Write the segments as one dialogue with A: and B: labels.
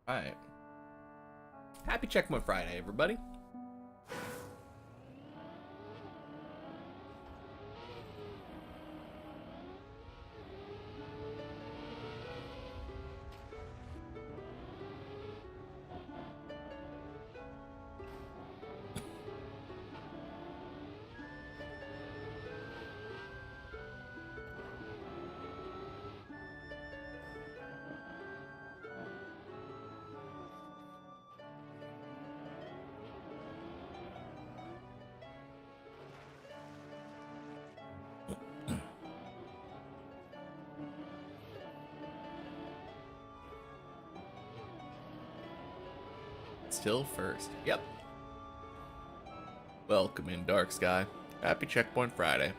A: Alright. Happy Checkpoint Friday, everybody. Still first. Yep. Welcome in, Dark Sky. Happy Checkpoint Friday.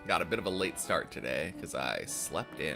A: Got a bit of a late start today because I slept in.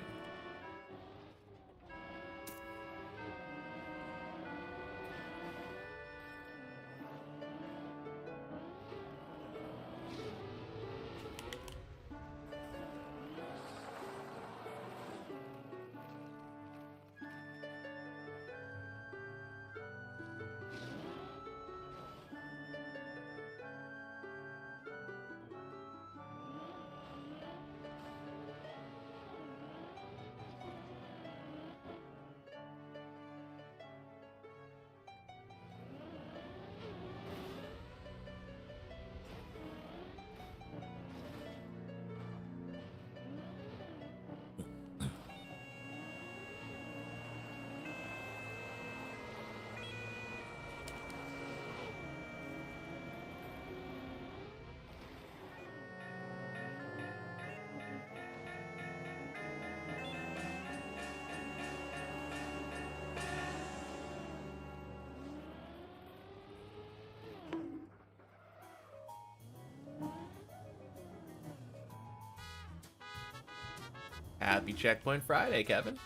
A: Happy Checkpoint Friday, Kevin.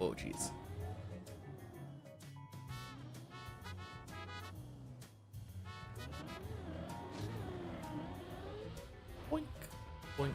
A: Oh, jeez. Boink, boink.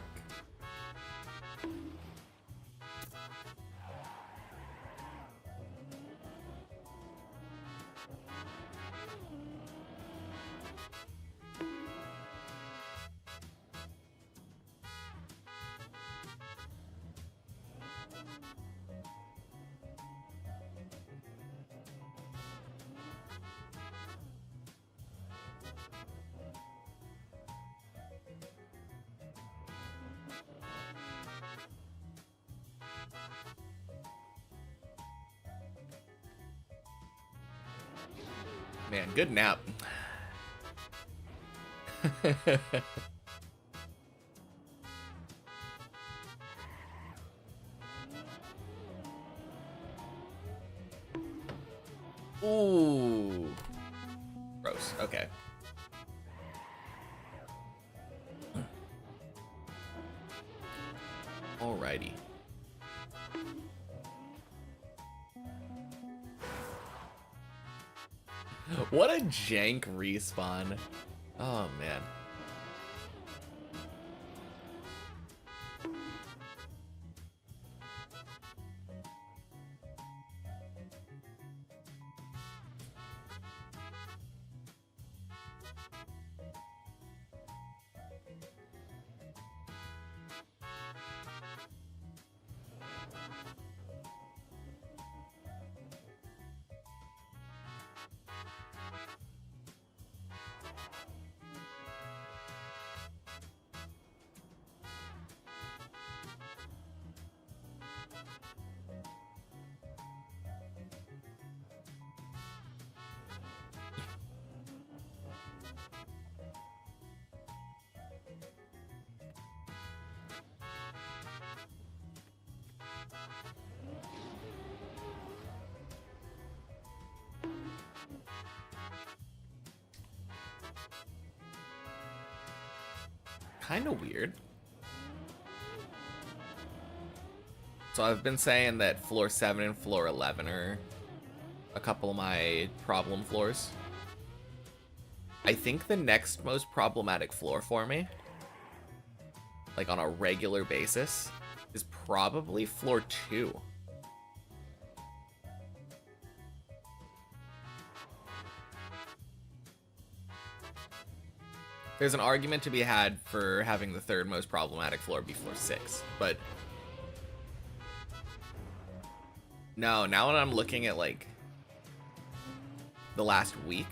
A: Man, good nap. Ooh. Gross. Okay. Alrighty. What a jank respawn. Oh, man. Kind of weird. So I've been saying that floor 7 and floor 11 are a couple of my problem floors. I think the next most problematic floor for me, like on a regular basis, is probably floor 2. There's an argument to be had for having the third most problematic floor be floor 6, but no, now that I'm looking at like the last week,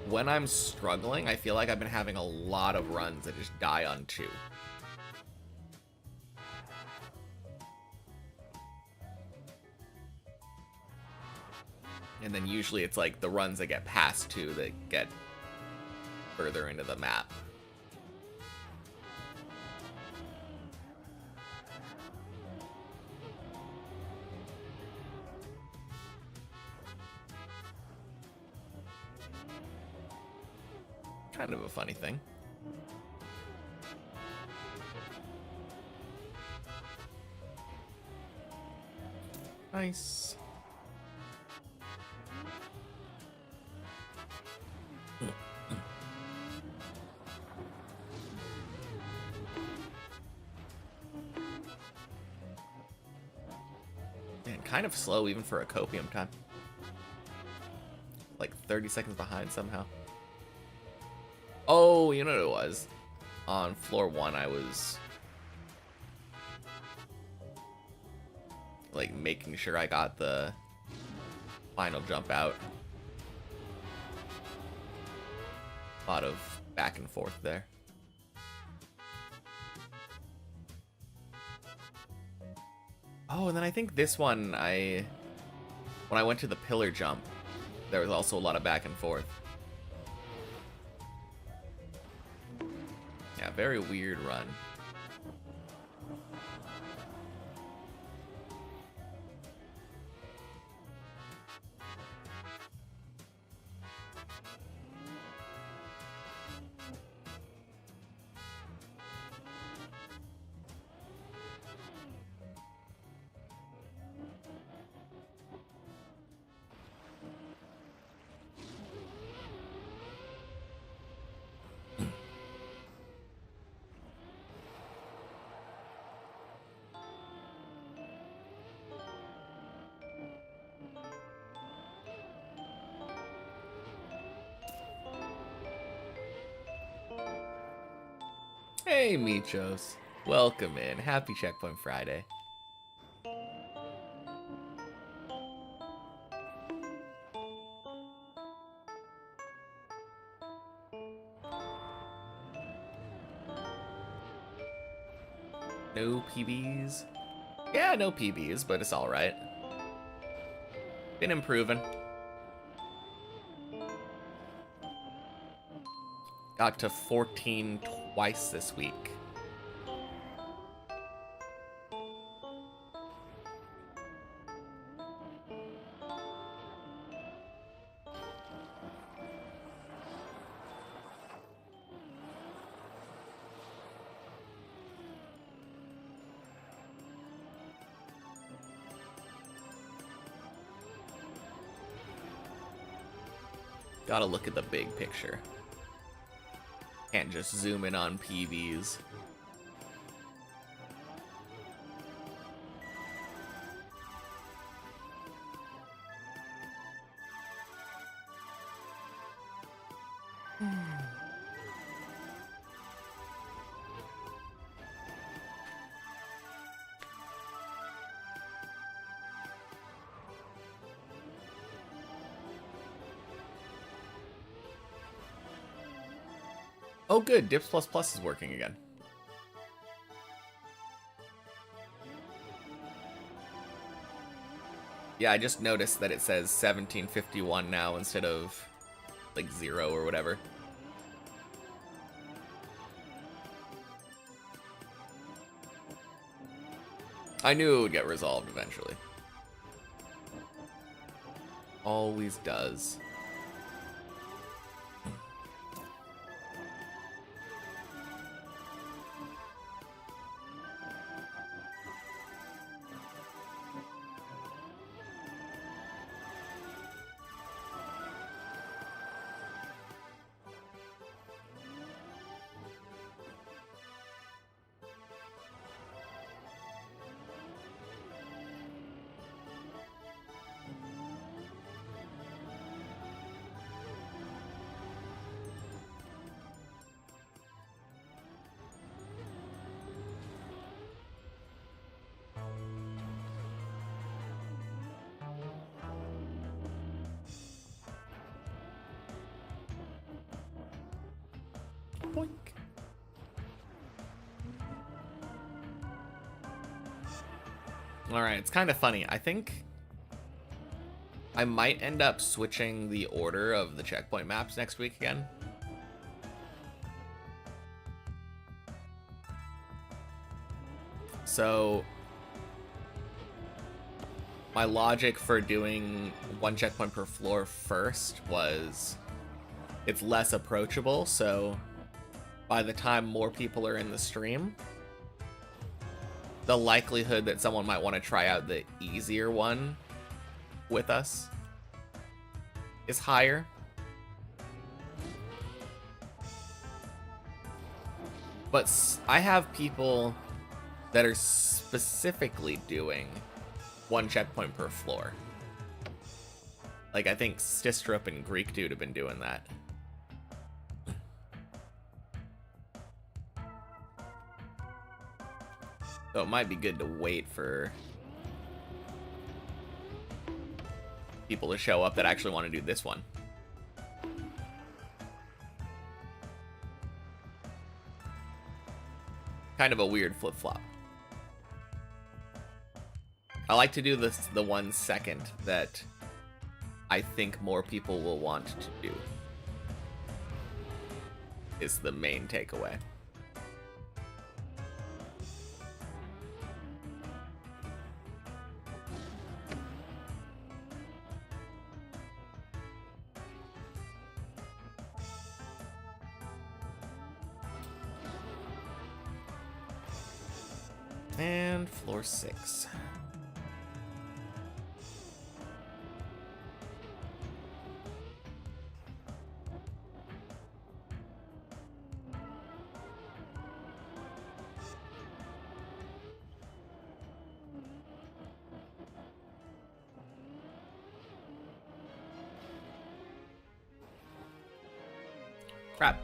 A: when I'm struggling, I feel like I've been having a lot of runs that just die on 2. And then usually it's like the runs that get past 2 that get further into the map. Kind of a funny thing. Nice. Man, kind of slow even for a copium time. Like 30 seconds behind somehow. Oh, you know what it was? On floor 1, I was like making sure I got the final jump out. A lot of back and forth there. Oh, and then I think this one, when I went to the pillar jump, there was also a lot of back and forth. Yeah, very weird run. Hey, Michos. Welcome in. Happy Checkpoint Friday. No PBs? Yeah, no PBs, but it's alright. Been improving. Got to 14 twice this week. Gotta look at the big picture. Can't just zoom in on PBs. Oh good, Dips++ is working again. Yeah, I just noticed that it says 1751 now instead of like 0 or whatever. I knew it would get resolved eventually. Always does. Boink. Alright, it's kind of funny. I think I might end up switching the order of the checkpoint maps next week again. So my logic for doing one checkpoint per floor first was it's less approachable, so by the time more people are in the stream, the likelihood that someone might want to try out the easier one with us is higher. But I have people that are specifically doing one checkpoint per floor. Like, I think Stistrup and Greek Dude have been doing that. So it might be good to wait for people to show up that actually want to do this one. Kind of a weird flip-flop. I like to do this the 1 second that I think more people will want to do. Is the main takeaway. And floor 6. Crap.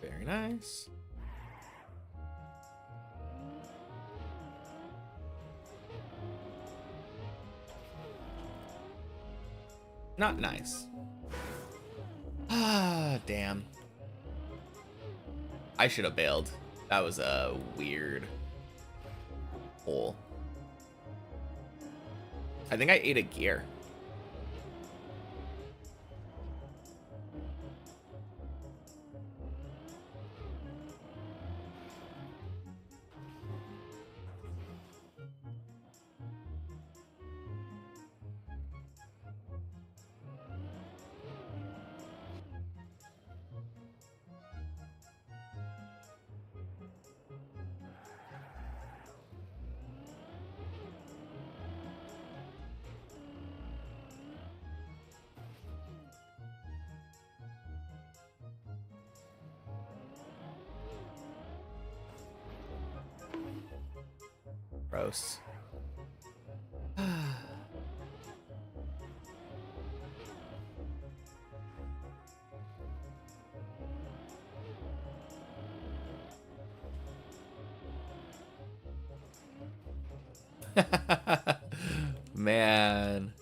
A: Very nice. Not nice. Ah, damn. I should have bailed. That was a weird hole. I think I ate a gear. Gross. Man.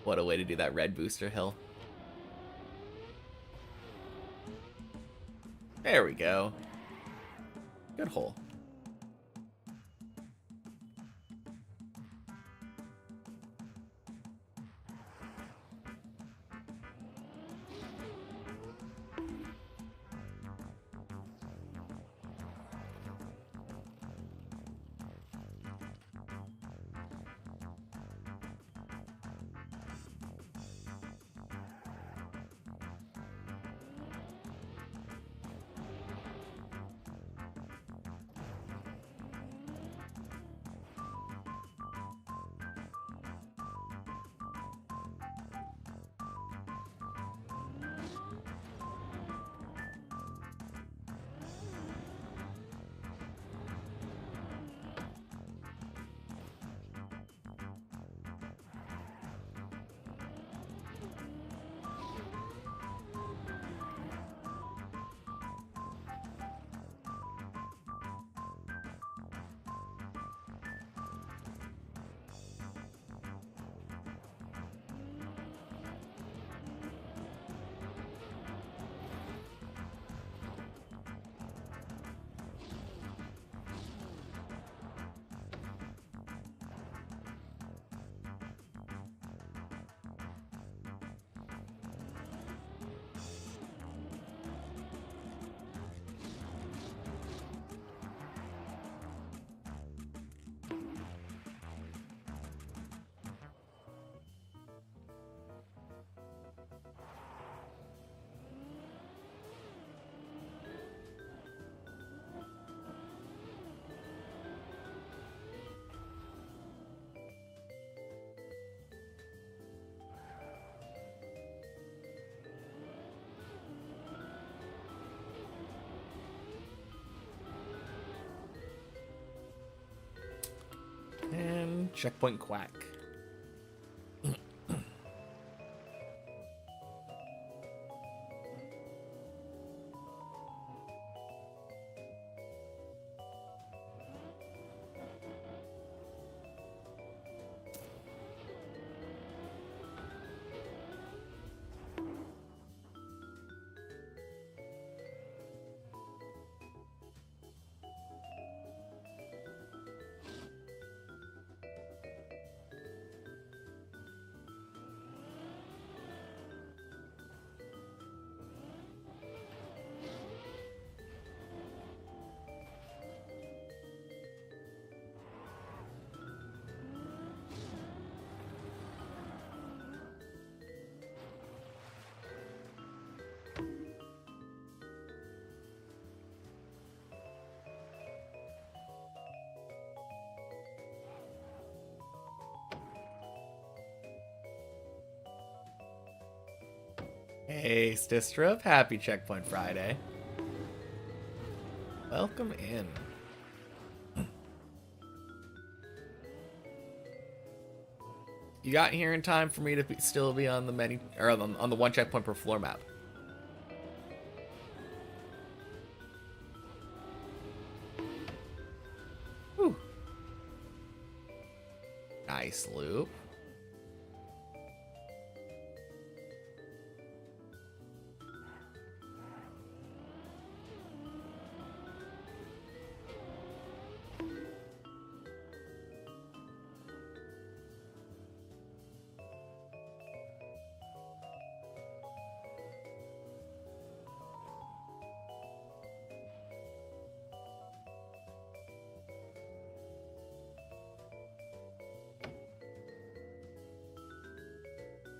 A: What a way to do that red booster hill. There we go. Good hole. Checkpoint quack. Hey, Stistrop, happy Checkpoint Friday. Welcome in. You got here in time for me to still be on the menu, or on the 1 checkpoint per floor map. Whew. Nice loop.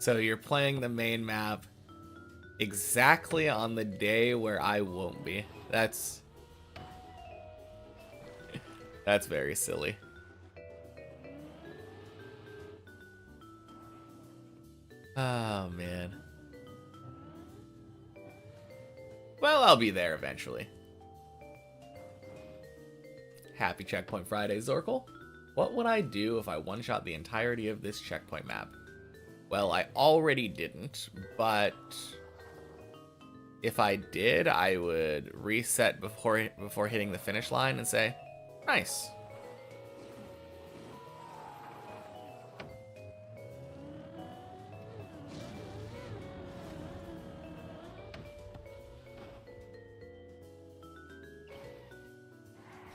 A: So you're playing the main map exactly on the day where I won't be. That's very silly. Oh, man. Well, I'll be there eventually. Happy Checkpoint Friday, Zorkel. What would I do if I one-shot the entirety of this checkpoint map? Well, I already didn't, but if I did, I would reset before hitting the finish line and say, nice.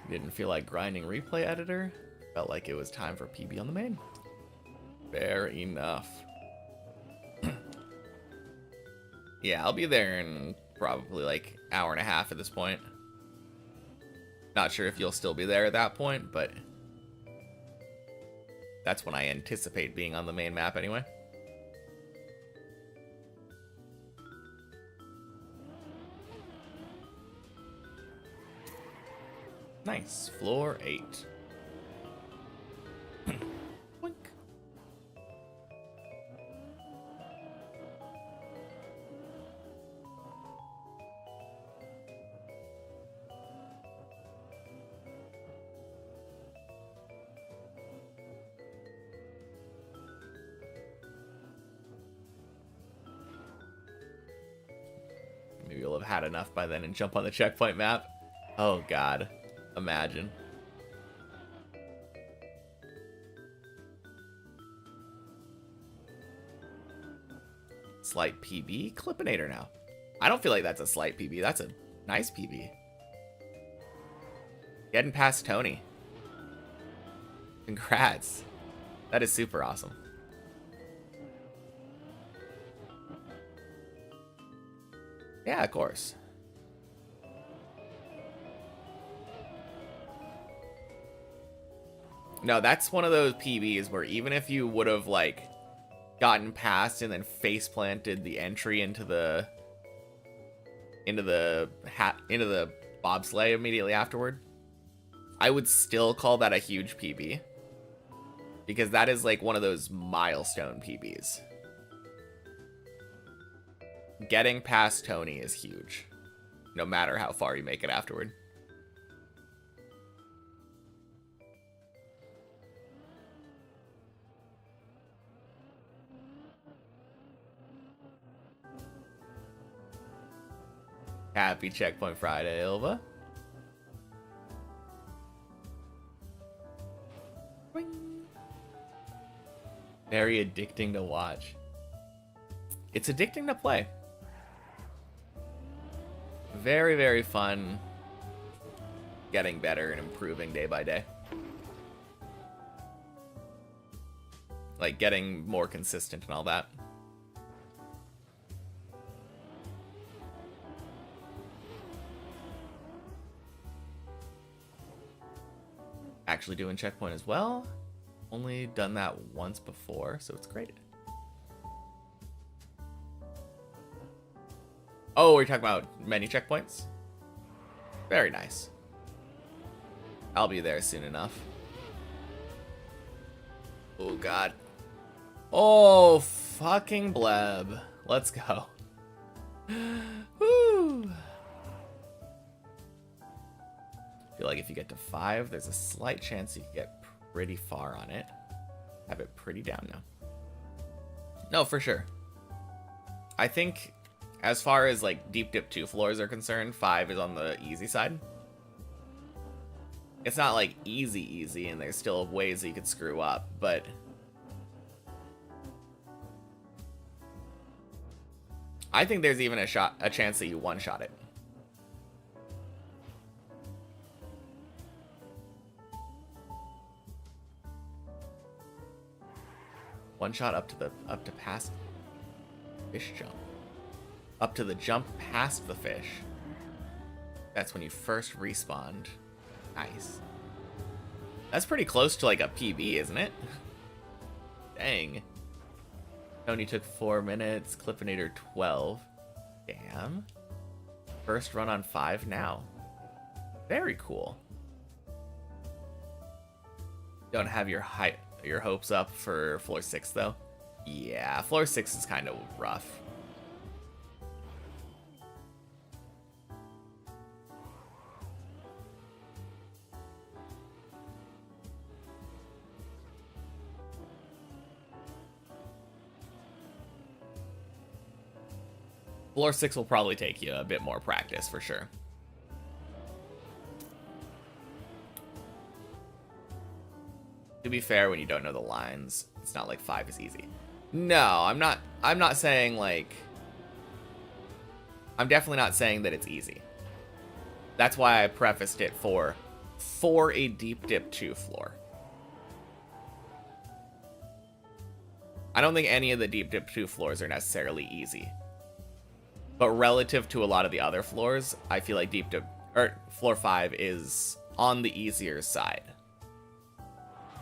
A: Didn't feel like grinding replay editor. Felt like it was time for PB on the main. Fair enough. Yeah, I'll be there in probably like hour and a half at this point. Not sure if you'll still be there at that point, but that's when I anticipate being on the main map anyway. Nice. Floor 8. Boink. Maybe you'll have had enough by then and jump on the checkpoint map. Oh god. Imagine. Slight PB? Clippinator now. I don't feel like that's a slight PB. That's a nice PB. Getting past Tony. Congrats. That is super awesome. Yeah, of course. No, that's one of those PBs where even if you would have, like, gotten past and then face planted the entry into the bobsleigh immediately afterward, I would still call that a huge PB. Because that is like one of those milestone PBs. Getting past Tony is huge, no matter how far you make it afterward. Happy Checkpoint Friday, Ilva. Boing. Very addicting to watch. It's addicting to play. Very, very fun. Getting better and improving day by day. Like getting more consistent and all that. Actually doing checkpoint as well. Only done that once before, so it's great. Oh, we're talking about many checkpoints? Very nice. I'll be there soon enough. Oh, God. Oh, fucking bleb. Let's go. Woo! I feel like if you get to 5, there's a slight chance you can get pretty far on it. Have it pretty down now. No, for sure. I think as far as like deep dip 2 floors are concerned, 5 is on the easy side. It's not like easy, and there's still ways that you could screw up, but I think there's even a chance that you one-shot it. One shot up to past fish jump. Up to the jump past the fish. That's when you first respawned. Nice. That's pretty close to like a PB, isn't it? Dang. Tony took 4 minutes. Clippinator 12. Damn. First run on 5 now. Very cool. Don't have your hopes up for floor 6 though. Yeah, floor 6 is kind of rough. Floor 6 will probably take you a bit more practice for sure. To be fair, when you don't know the lines, it's not like 5 is easy. No, I'm not saying like, I'm definitely not saying that it's easy. That's why I prefaced it for a deep dip 2 floor. I don't think any of the deep dip 2 floors are necessarily easy. But relative to a lot of the other floors, I feel like deep dip, or floor 5 is on the easier side.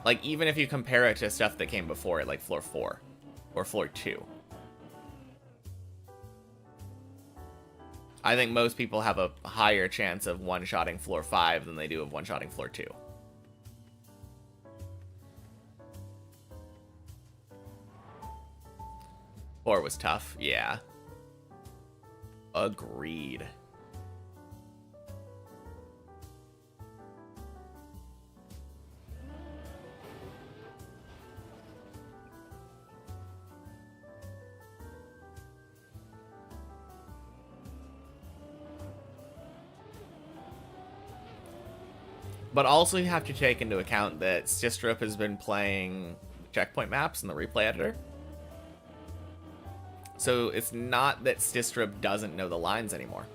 A: Like, even if you compare it to stuff that came before it, like floor 4 or floor 2. I think most people have a higher chance of one-shotting floor 5 than they do of one-shotting floor 2. Floor was tough, yeah. Agreed. But also you have to take into account that Stistrip has been playing checkpoint maps in the replay editor. So it's not that Stistrip doesn't know the lines anymore.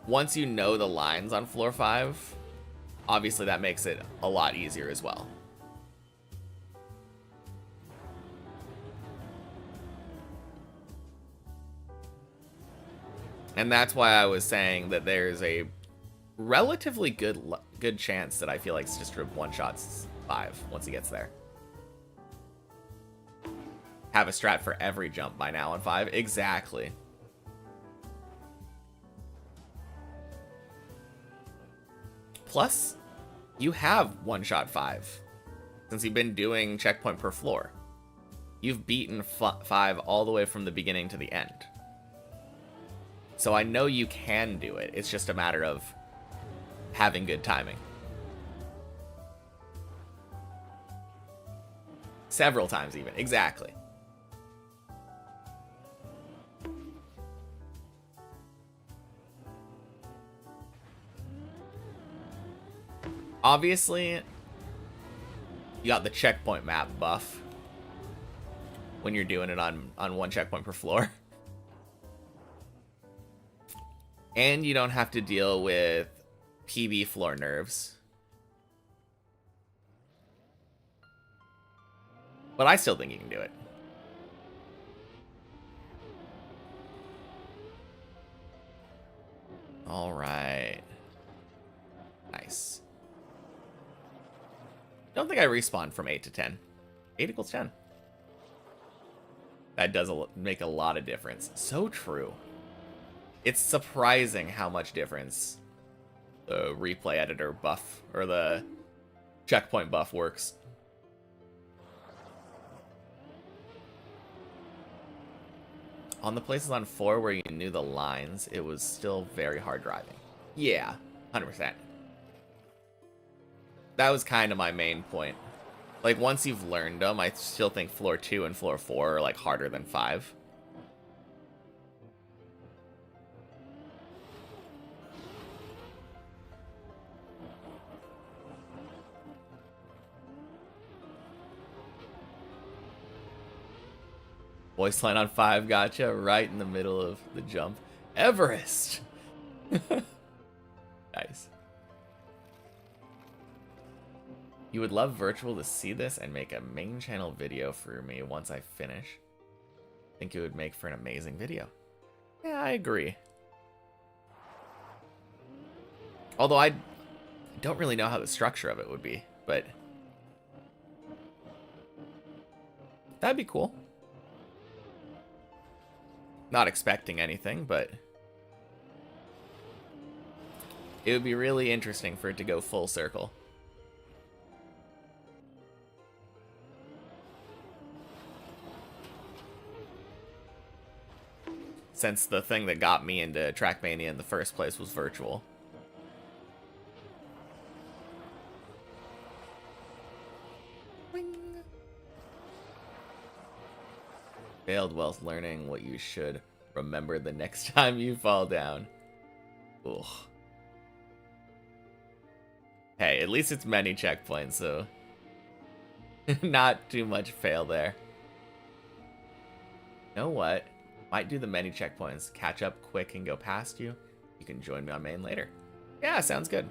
A: Once you know the lines on floor 5, obviously that makes it a lot easier as well. And that's why I was saying that there's a relatively good chance that I feel like Stistrip one-shots 5 once he gets there. Have a strat for every jump by now on 5. Exactly. Plus, you have one-shot 5. Since you've been doing checkpoint per floor. You've beaten 5 all the way from the beginning to the end. So I know you can do it. It's just a matter of having good timing. Several times even. Exactly. Obviously, you got the checkpoint map buff when you're doing it on one checkpoint per floor. And you don't have to deal with PB floor nerves. But I still think you can do it. All right. Nice. Don't think I respawned from 8 to 10. 8 equals 10. That does make a lot of difference. So true. It's surprising how much difference the replay editor buff, or the checkpoint buff, works. On the places on 4 where you knew the lines, it was still very hard driving. Yeah, 100%. That was kind of my main point. Like, once you've learned them, I still think floor 2 and floor 4 are, like, harder than 5. Voice line on 5, gotcha. Right in the middle of the jump. Everest! Nice. You would love Virtual to see this and make a main channel video for me once I finish. I think it would make for an amazing video. Yeah, I agree. Although I don't really know how the structure of it would be, but that'd be cool. Not expecting anything, but it would be really interesting for it to go full circle. Since the thing that got me into Trackmania in the first place was Virtual. Failed whilst learning what you should remember the next time you fall down. Ugh. Hey, at least it's many checkpoints, so not too much fail there. You know what? Might do the many checkpoints, catch up quick and go past you. You can join me on main later. Yeah, sounds good.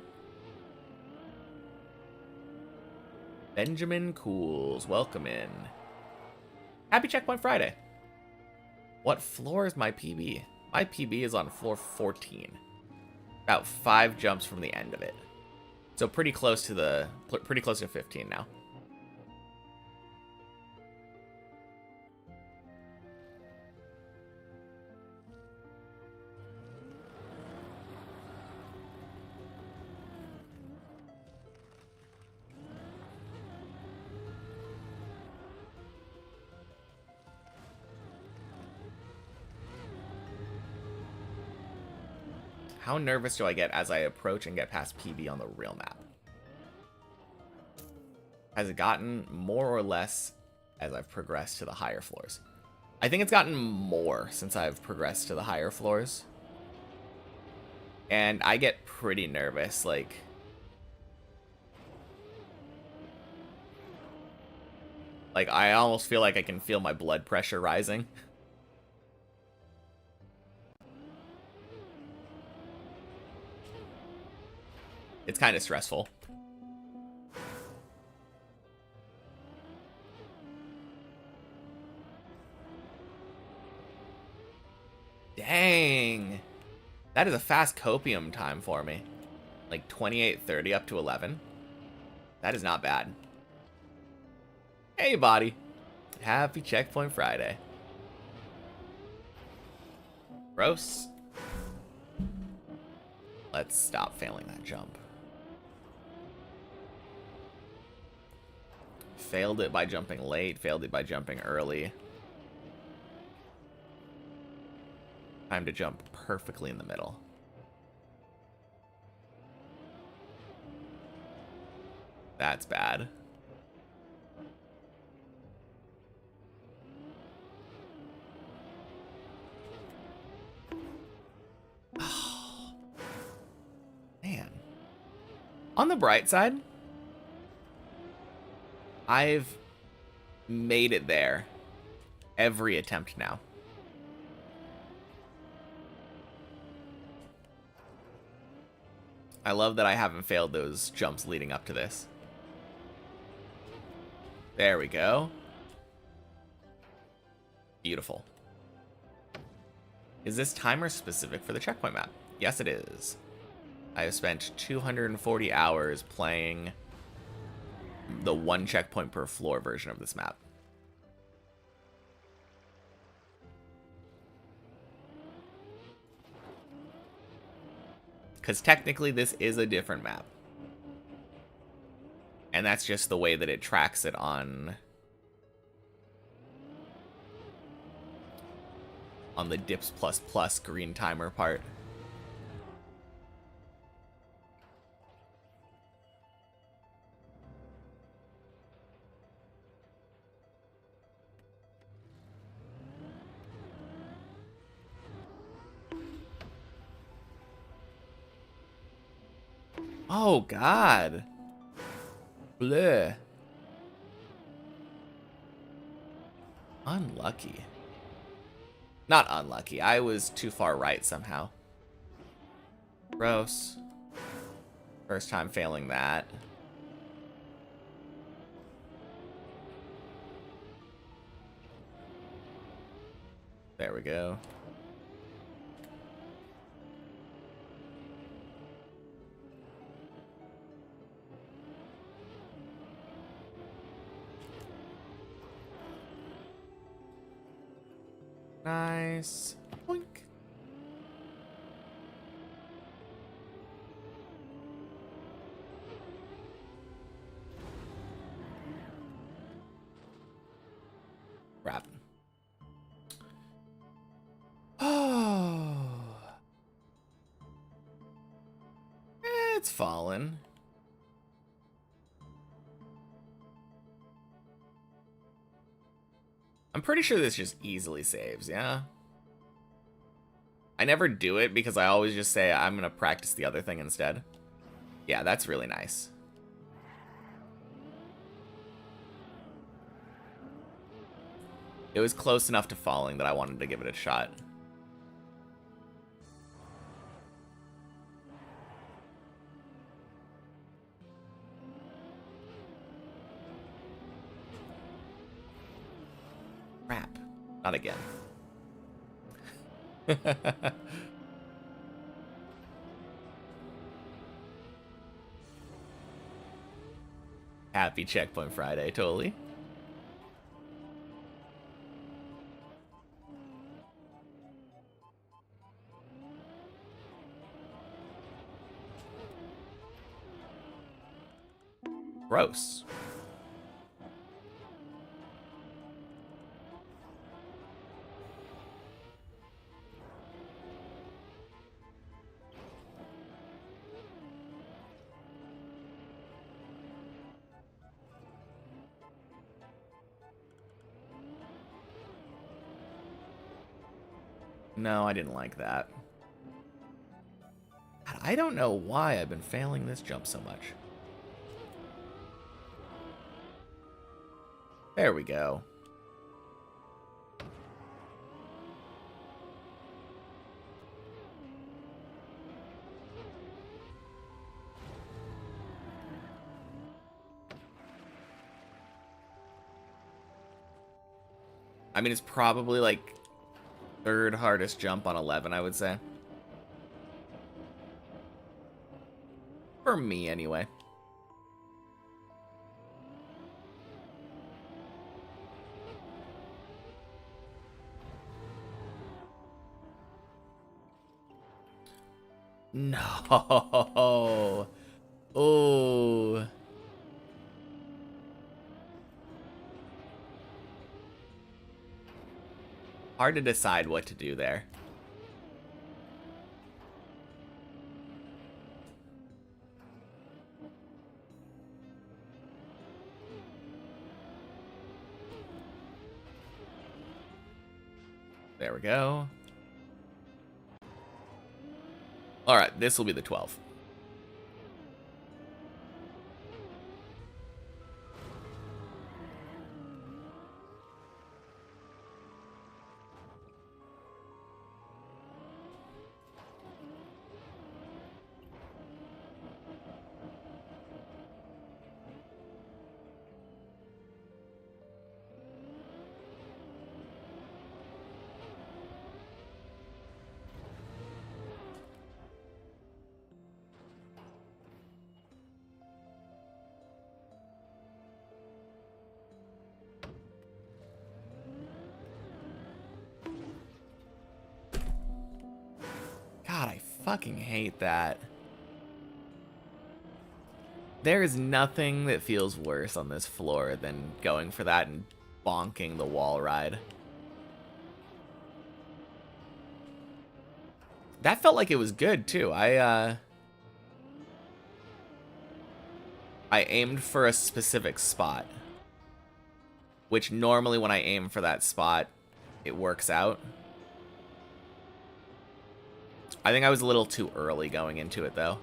A: Benjamin Cools, welcome in. Happy Checkpoint Friday. What floor is my PB? My PB is on floor 14. About 5 jumps from the end of it. So pretty close to 15 now. How nervous do I get as I approach and get past PB on the real map? Has it gotten more or less as I've progressed to the higher floors? I think it's gotten more since I've progressed to the higher floors. And I get pretty nervous, like... I almost feel like I can feel my blood pressure rising. It's kind of stressful. Dang. That is a fast copium time for me. Like 28:30 up to 11. That is not bad. Hey, body. Happy Checkpoint Friday. Gross. Let's stop failing that jump. Failed it by jumping late, failed it by jumping early. Time to jump perfectly in the middle. That's bad. On the bright side, I've made it there every attempt now. I love that I haven't failed those jumps leading up to this. There we go. Beautiful. Is this timer specific for the checkpoint map? Yes, it is. I have spent 240 hours playing the 1 checkpoint per floor version of this map. Because technically this is a different map. And that's just the way that it tracks it on the Dips++ green timer part. Oh, God. Bleh. Unlucky. Not unlucky. I was too far right somehow. Gross. First time failing that. There we go. Nice. Boink. Crap. Oh. It's fallen. I'm pretty sure this just easily saves, yeah? I never do it because I always just say I'm going to practice the other thing instead. Yeah, that's really nice. It was close enough to falling that I wanted to give it a shot. Crap. Not again. Happy Checkpoint Friday, totally. Gross. No, I didn't like that. God, I don't know why I've been failing this jump so much. There we go. I mean, it's probably like third hardest jump on 11, I would say. For me, anyway. No. Oh. Hard to decide what to do there. There we go. All right, this will be the 12. fucking hate that. There is nothing that feels worse on this floor than going for that and bonking the wall ride. That felt like it was good, too. I aimed for a specific spot, which normally when I aim for that spot, it works out. I think I was a little too early going into it, though.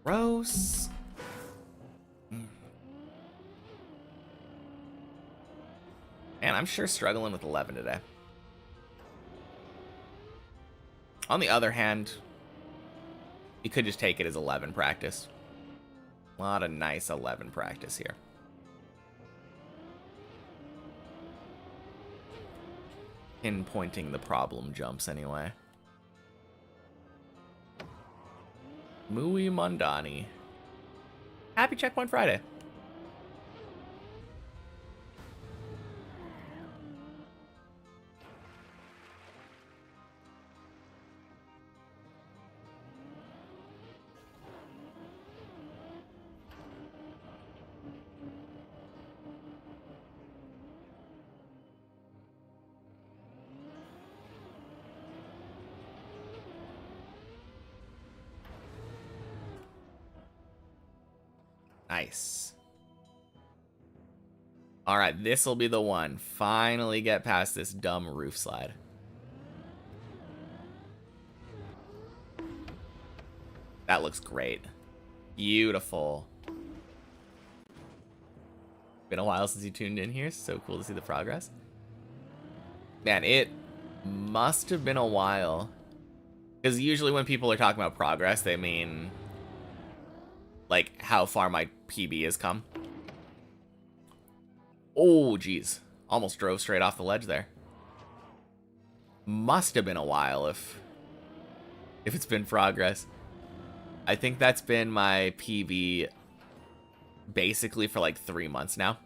A: Gross. Man, I'm sure struggling with 11 today. On the other hand, you could just take it as 11 practice. A lot of nice 11 practice here. Pinpointing the problem jumps anyway. Mui Mondani. Happy Checkpoint Friday. Nice. All right, this will be the one. Finally get past this dumb roof slide. That looks great. Beautiful. Been a while since you tuned in here. So cool to see the progress. Man, it must have been a while. Because usually when people are talking about progress, they mean like how far my PB has come. Oh, geez. Almost drove straight off the ledge there. Must have been a while if it's been progress. I think that's been my PB basically for like 3 months now.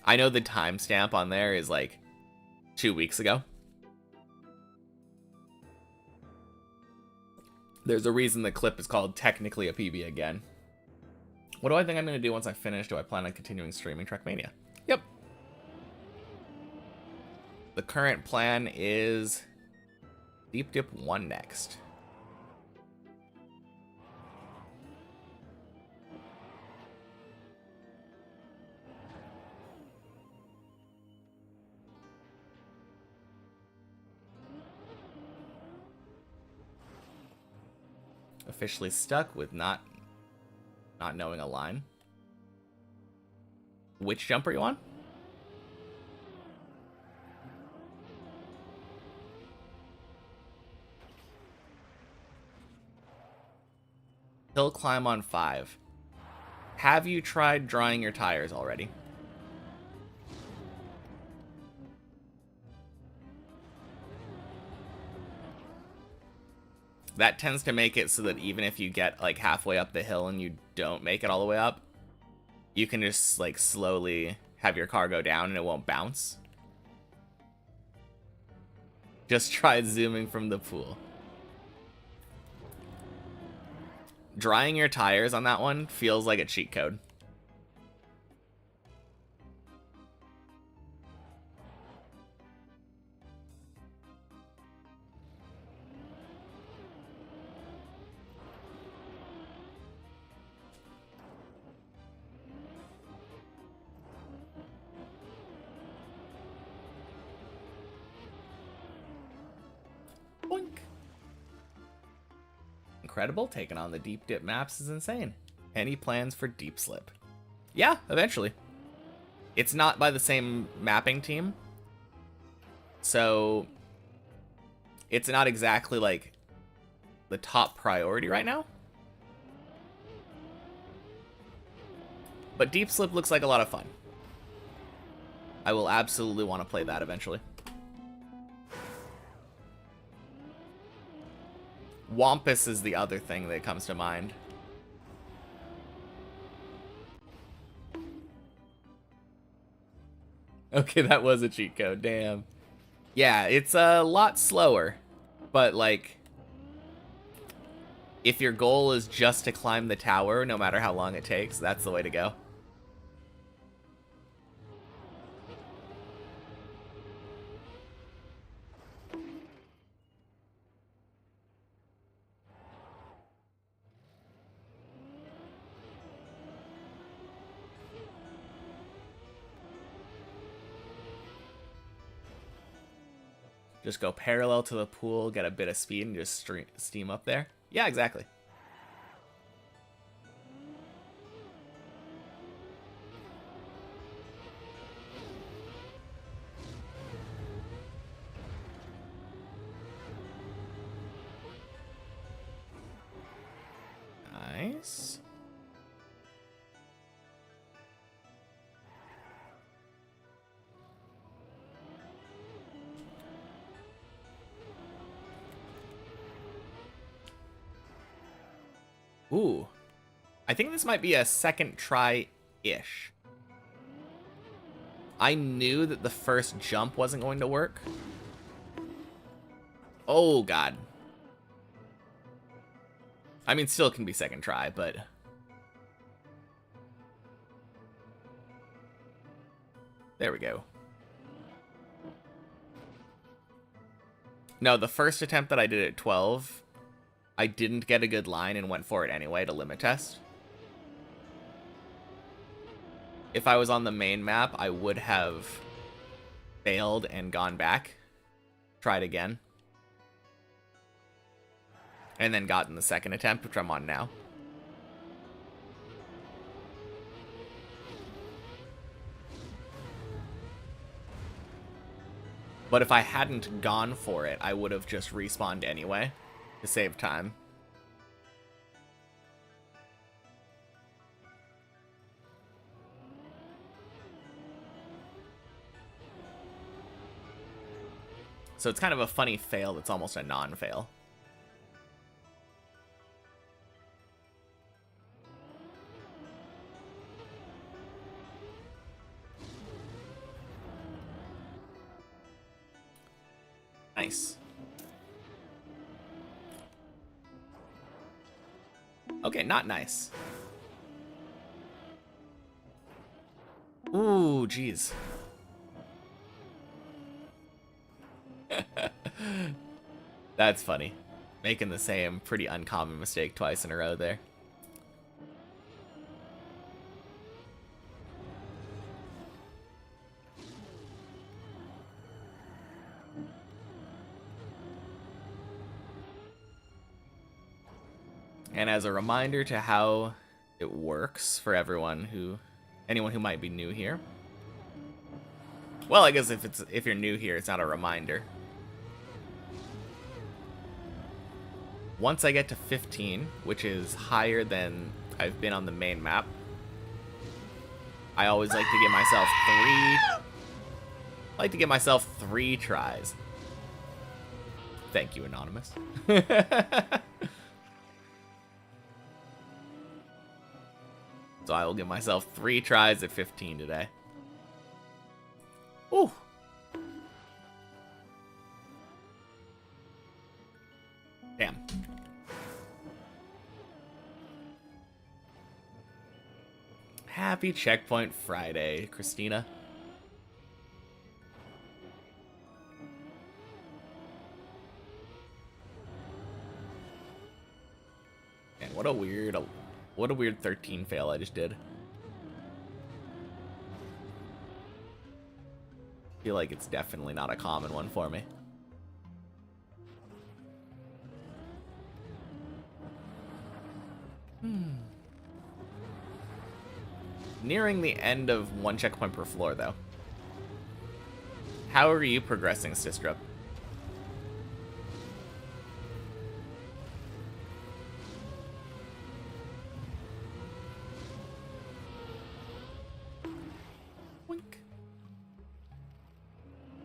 A: I know the timestamp on there is like 2 weeks ago. There's a reason the clip is called technically a PB again. What do I think I'm going to do once I finish? Do I plan on continuing streaming Trackmania? Yep. The current plan is Deep Dip 1 next. Officially stuck with not knowing a line. Which jump are you on? Hill climb on 5. Have you tried drying your tires already? That tends to make it so that even if you get like halfway up the hill and you don't make it all the way up, you can just like slowly have your car go down and it won't bounce. Just try zooming from the pool. Drying your tires on that one feels like a cheat code. Boink. Incredible, taking on the deep dip maps is insane. Any plans for deep slip? Yeah, eventually. It's not by the same mapping team, so it's not exactly like the top priority right now. But Deep Slip looks like a lot of fun. I will absolutely want to play that eventually. Wampus is the other thing that comes to mind. Okay, that was a cheat code, damn. Yeah, it's a lot slower, but like, if your goal is just to climb the tower, no matter how long it takes, that's the way to go. Just go parallel to the pool, get a bit of speed, and just steam up there. Yeah, exactly. Nice. Ooh. I think this might be a second try-ish. I knew that the first jump wasn't going to work. Oh, God. I mean, still can be second try, but... There we go. No, the first attempt that I did at 12... I didn't get a good line and went for it anyway to limit test. If I was on the main map, I would have failed and gone back, tried again, and then gotten the second attempt, which I'm on now. But if I hadn't gone for it, I would have just respawned anyway to save time. So it's kind of a funny fail that's almost a non-fail. Nice. Okay, not nice. Ooh, jeez. That's funny. Making the same pretty uncommon mistake twice in a row there. And as a reminder to how it works for anyone who might be new here. Well, I guess if you're new here, it's not a reminder. Once I get to 15, which is higher than I've been on the main map, I always like to give myself three tries. Thank you, Anonymous. So I will give myself 3 tries at 15 today. Ooh. Damn. Happy Checkpoint Friday, Christina. And what a weird 13 fail I just did. I feel like it's definitely not a common one for me. Nearing the end of 1 checkpoint per floor, though. How are you progressing, Sistrup?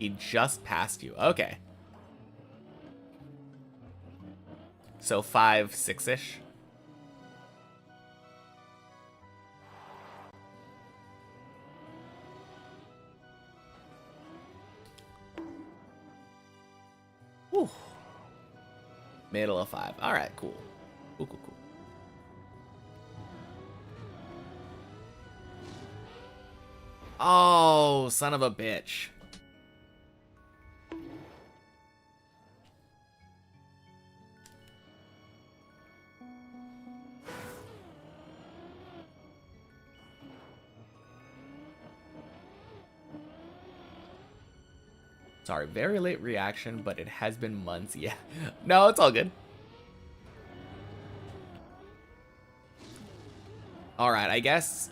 A: He just passed you. Okay. So 5, 6-ish. Whew. Middle of 5. All right, cool. Cool. Oh, son of a bitch. Sorry, very late reaction, but it has been months. Yeah. No, it's all good. All right, I guess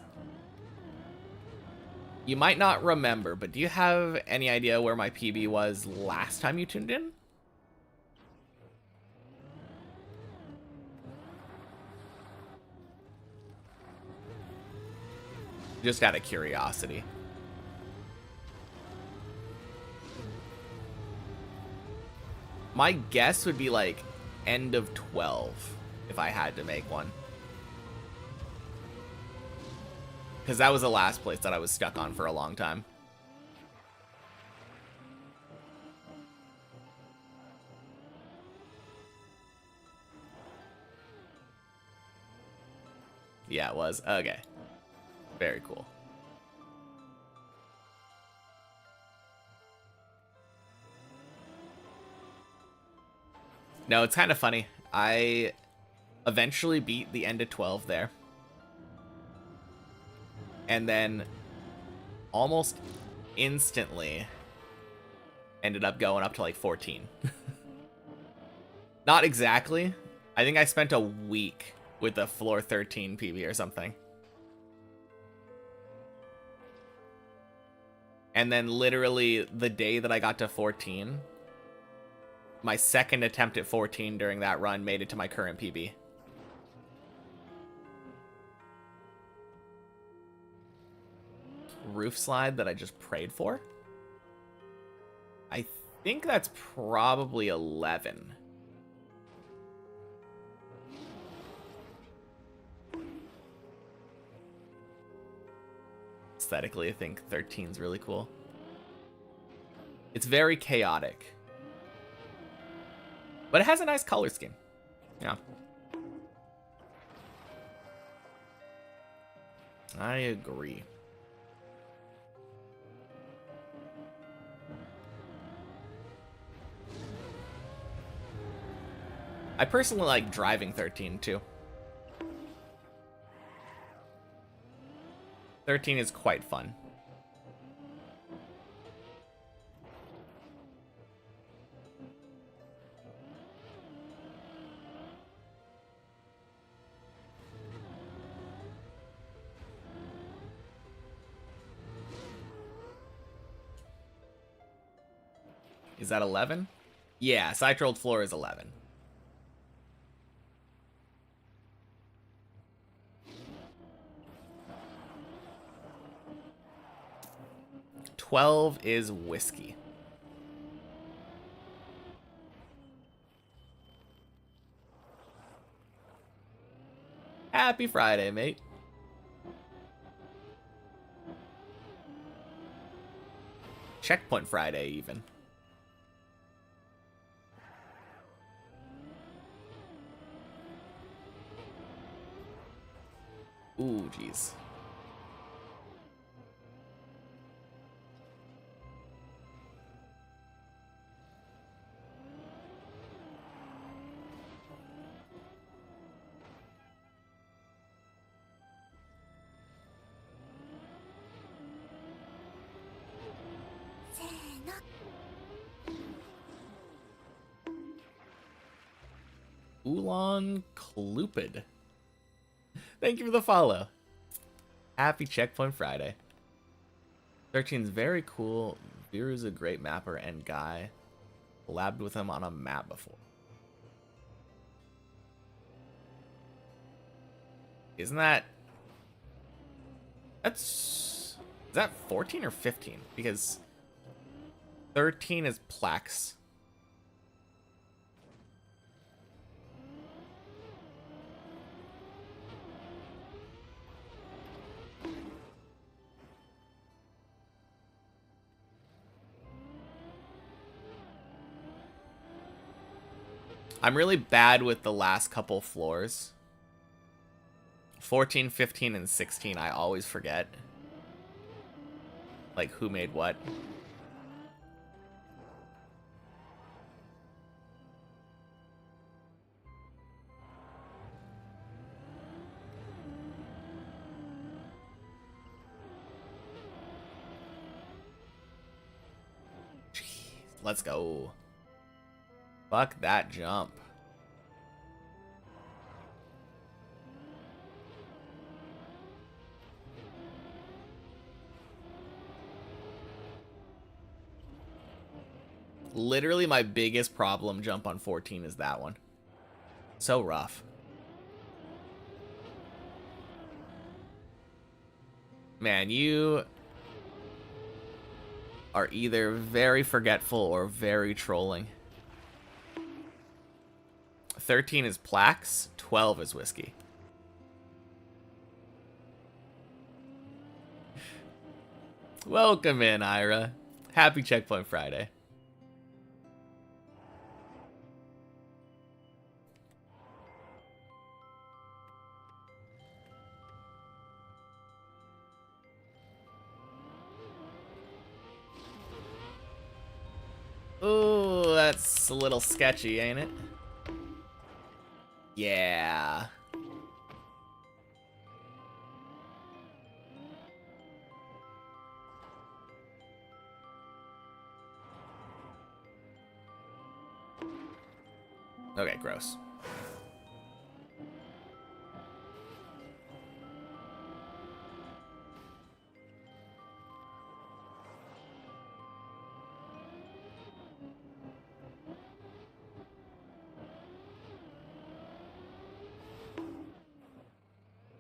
A: you might not remember, but do you have any idea where my PB was last time you tuned in? Just out of curiosity. My guess would be like end of 12 if I had to make one. Because that was the last place that I was stuck on for a long time. Yeah, it was. Okay. Very cool. No, it's kind of funny. I eventually beat the end of 12 there. And then almost instantly ended up going up to like 14. Not exactly. I think I spent a week with a floor 13 PB or something. And then literally the day that I got to 14, my second attempt at 14 during that run made it to my current PB. Roof slide that I just prayed for? I think that's probably 11. Aesthetically, I think 13 is really cool. It's very chaotic. But it has a nice color scheme. Yeah. I agree. I personally like driving 13 too. 13 is quite fun. Is that 11? Yeah, side rolled floor is 11. $12 is whiskey. Happy Friday, mate. Checkpoint Friday, even. Ooh, jeez. Ulan Klupid. Thank you for the follow. Happy Checkpoint Friday. 13 is very cool. Viru's a great mapper and guy. Collabed with him on a map before. Isn't that... That's... Is that 14 or 15? Because 13 is Plax. I'm really bad with the last couple floors. 14, 15, and 16, I always forget. Like, who made what. Jeez, let's go. Fuck that jump. Literally my biggest problem jump on 14 is that one. So rough. Man, you are either very forgetful or very trolling. 13 is Plax, 12 is Whiskey. Welcome in, Ira. Happy Checkpoint Friday. Ooh, that's a little sketchy, ain't it? Yeah. Okay, gross.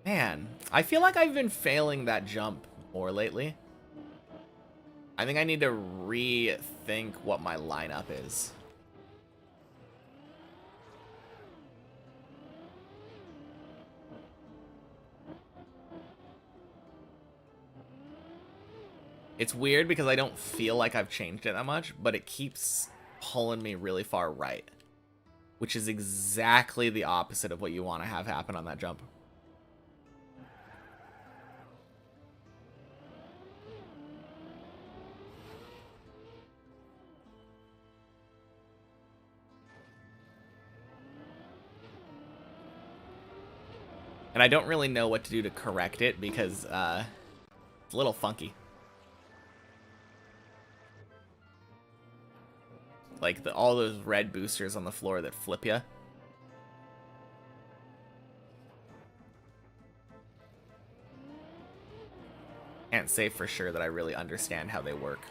A: Man, I feel like I've been failing that jump more lately. I think I need to rethink what my lineup is. It's weird because I don't feel like I've changed it that much, but it keeps pulling me really far right, which is exactly the opposite of what you want to have happen on that jump. And I don't really know what to do to correct it because it's a little funky. Like all those red boosters on the floor that flip you. Can't say for sure that I really understand how they work.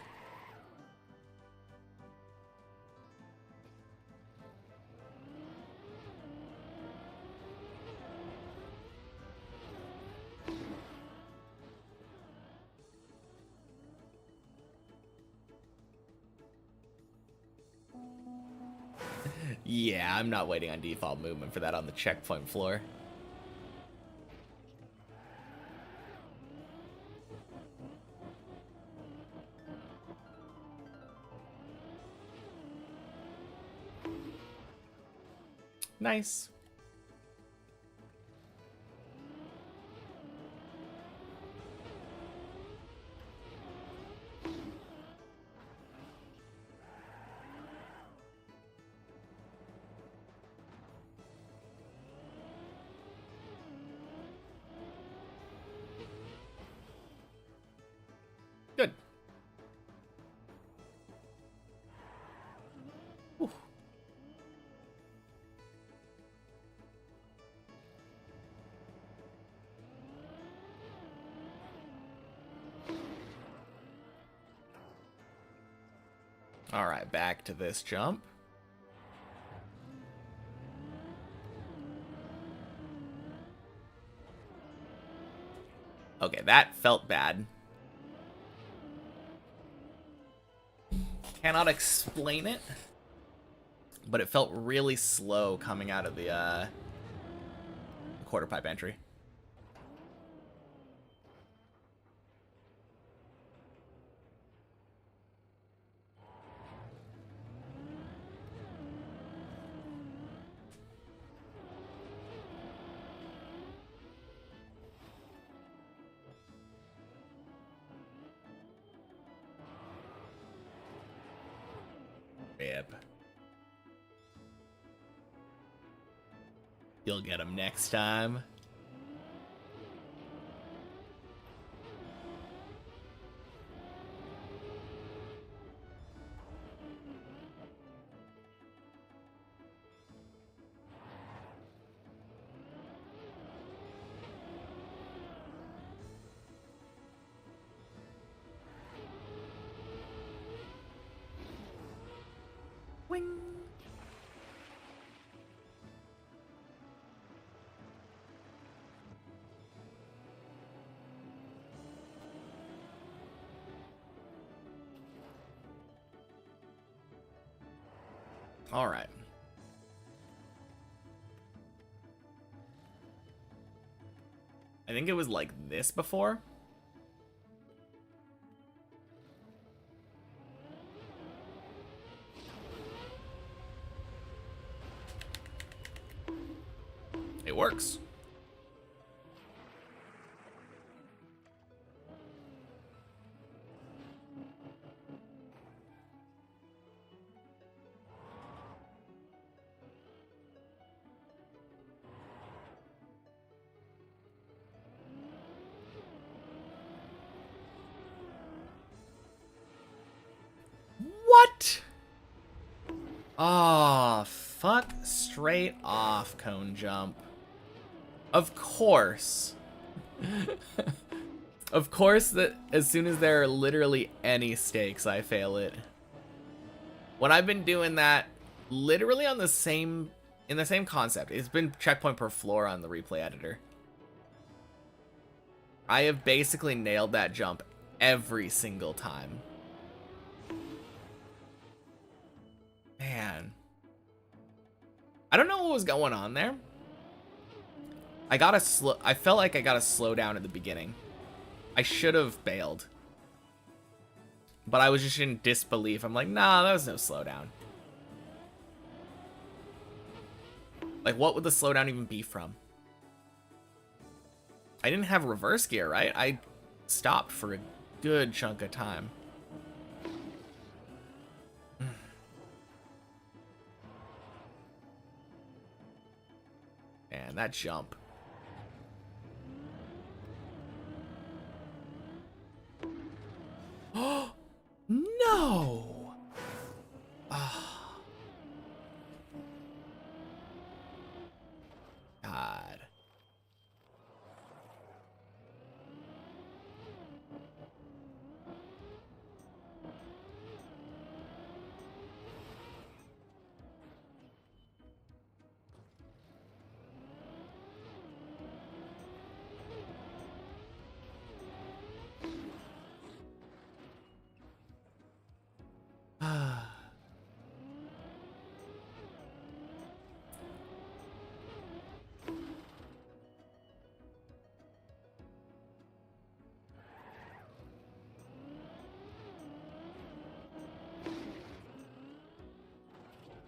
A: Yeah, I'm not waiting on default movement for that on the checkpoint floor. Nice. Good. Whew. All right, back to this jump. Okay, that felt bad. Cannot explain it, but it felt really slow coming out of the quarter pipe entry. Rip. You'll get him next time. Wing. All right. I think it was like this before. It works. What? Oh, fuck straight off, cone jump. Of course. Of course that as soon as there are literally any stakes, I fail it. When I've been doing that literally on the same, in the same concept, it's been checkpoint per floor on the replay editor. I have basically nailed that jump every single time. Man. I don't know what was going on there. I felt like I got to slow down at the beginning. I should have bailed. But I was just in disbelief. I'm like, nah, that was no slowdown. Like, what would the slowdown even be from? I didn't have reverse gear, right? I stopped for a good chunk of time. Man, that jump. Oh, no! Oh. God.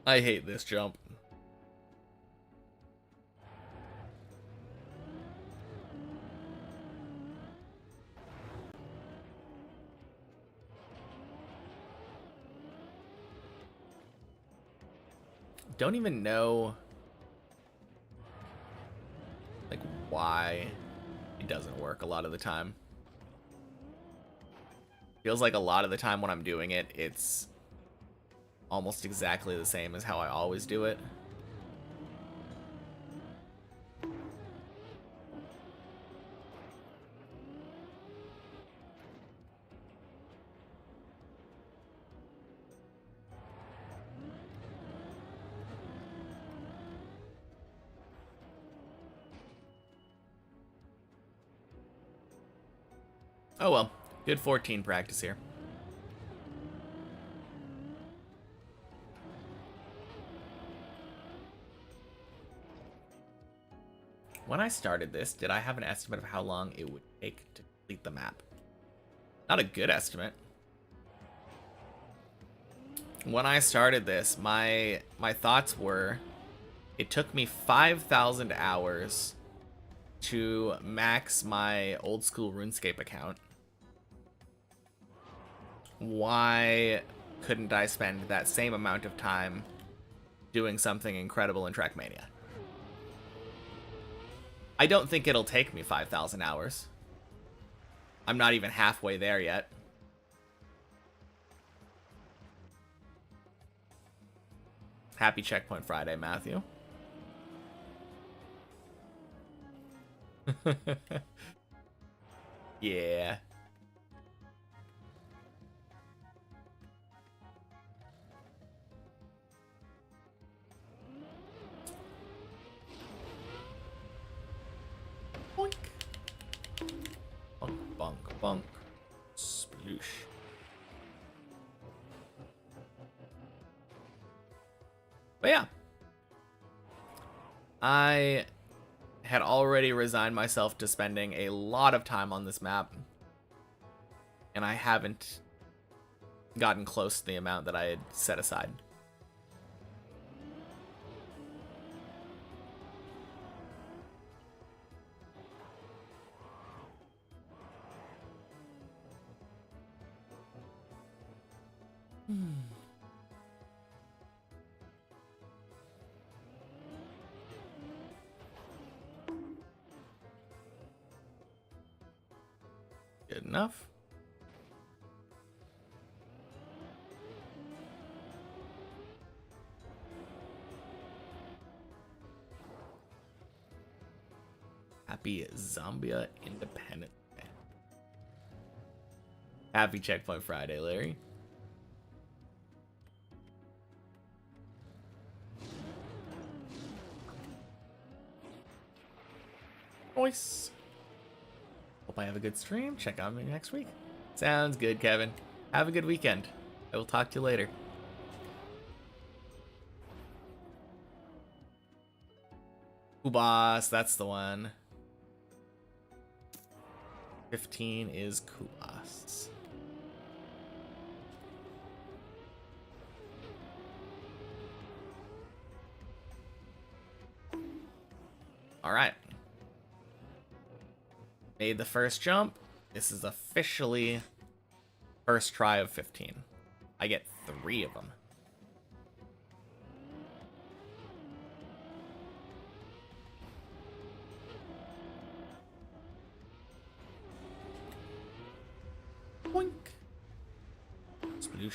A: I hate this jump. Don't even know, like, why it doesn't work a lot of the time. Feels like a lot of the time when I'm doing it, it's almost exactly the same as how I always do it. Oh well, good 14 practice here. When I started this, did I have an estimate of how long it would take to complete the map? Not a good estimate. When I started this, my thoughts were, it took me 5,000 hours to max my old school RuneScape account. Why couldn't I spend that same amount of time doing something incredible in Trackmania? I don't think it'll take me 5,000 hours. I'm not even halfway there yet. Happy Checkpoint Friday, Matthew. Yeah. Boink. Bonk, bonk, bonk. Sploosh. But yeah. I had already resigned myself to spending a lot of time on this map. And I haven't gotten close to the amount that I had set aside. Good enough. Happy Zambia Independence Day. Happy Checkpoint Friday, Larry. Nice. Hope I have a good stream. Check out me next week. Sounds good, Kevin. Have a good weekend. I will talk to you later. Kubas, that's the one. 15 is Kubas. All right. Made the first jump. This is officially first try of 15. I get 3 of them. Boink. Sploosh.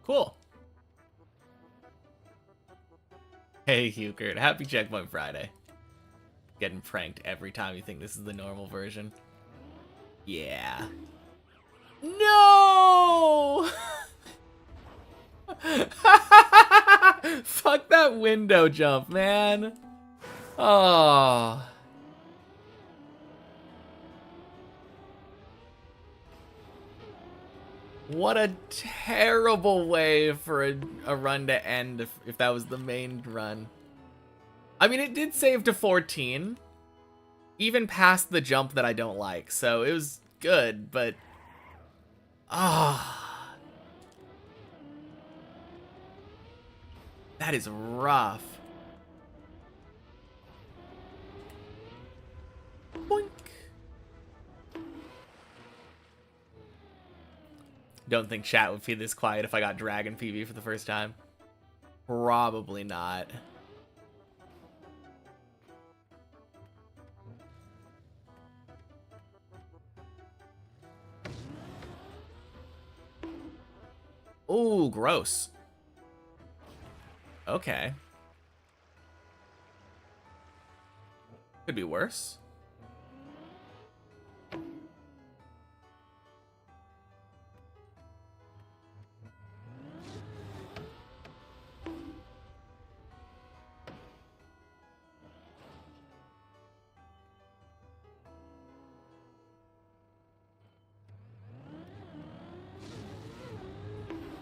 A: Cool. Hey, Hukert. Happy Checkpoint Friday. Getting pranked every time you think this is the normal version. Yeah. No! Fuck that window jump, man. Oh. What a terrible way for a run to end if that was the main run. I mean, it did save to 14. Even past the jump that I don't like. So it was good, but... Ah. That is rough. Boink. Don't think chat would be this quiet if I got Dragon PB for the first time. Probably not. Ooh, gross. Okay. Could be worse.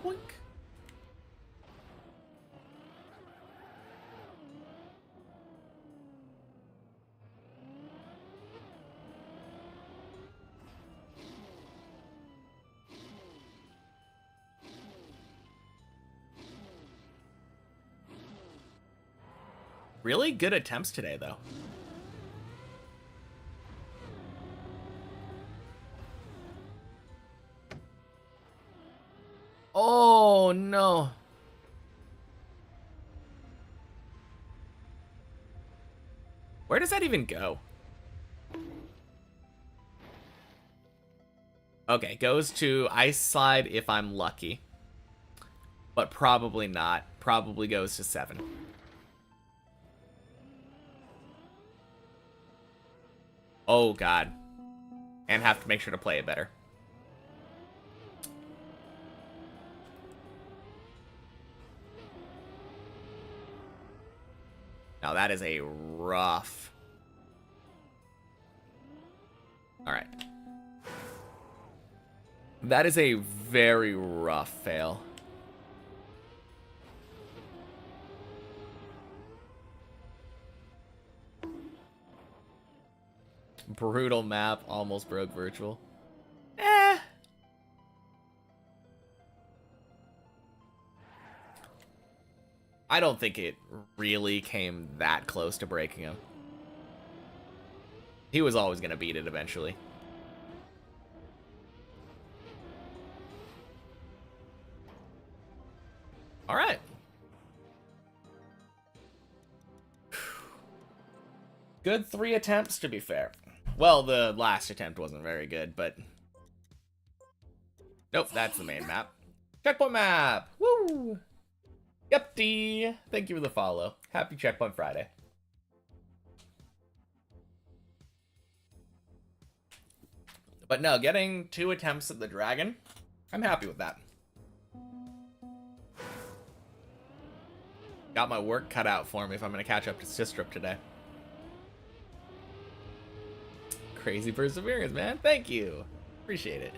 A: Boink. Really good attempts today, though. Oh, no. Where does that even go? Okay, goes to Ice Slide if I'm lucky. But probably not. Probably goes to 7. Oh, God. And have to make sure to play it better. Now that is a rough. All right. That is a very rough fail. Brutal map, almost broke virtual. I don't think it really came that close to breaking him. He was always going to beat it eventually. All right. Good 3 attempts, to be fair. Well, the last attempt wasn't very good, but... Nope, that's the main map. Checkpoint map! Woo! Yep, D. Thank you for the follow. Happy Checkpoint Friday. But no, getting 2 attempts at the dragon, I'm happy with that. Got my work cut out for me if I'm going to catch up to Sistrip today. Crazy perseverance, man. Thank you. Appreciate it.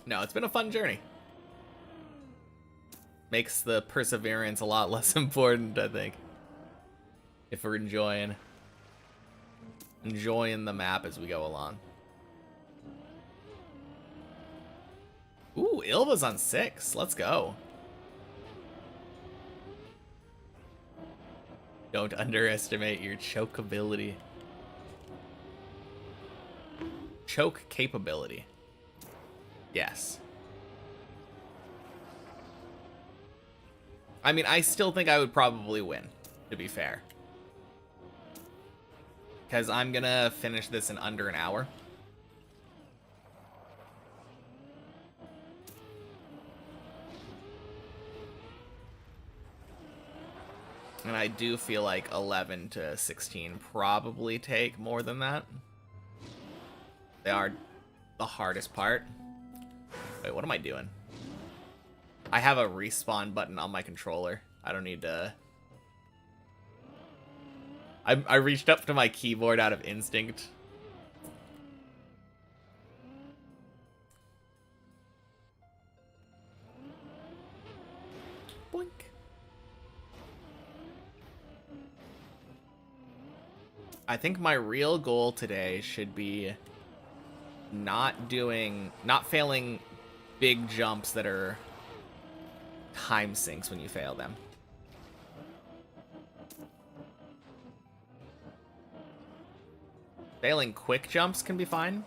A: No, it's been a fun journey. Makes the perseverance a lot less important, I think. If we're enjoying the map as we go along. Ooh, Ilva's on 6. Let's go. Don't underestimate your choke ability. Choke capability. Yes. I mean, I still think I would probably win, to be fair. Because I'm gonna finish this in under an hour. And I do feel like 11 to 16 probably take more than that. They are the hardest part. Wait, what am I doing? I have a respawn button on my controller. I don't need to... I reached up to my keyboard out of instinct. Boink. I think my real goal today should be not failing big jumps that are time sinks when you fail them. Failing quick jumps can be fine.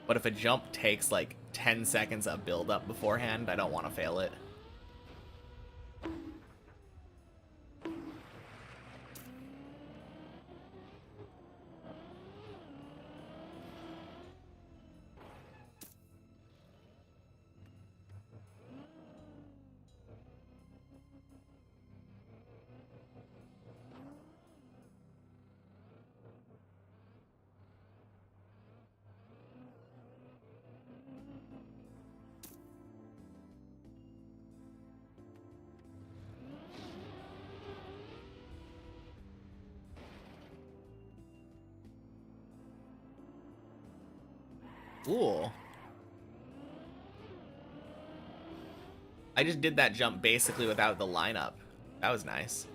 A: But if a jump takes like 10 seconds of build up beforehand, I don't want to fail it. Ooh. I just did that jump basically without the lineup. That was nice.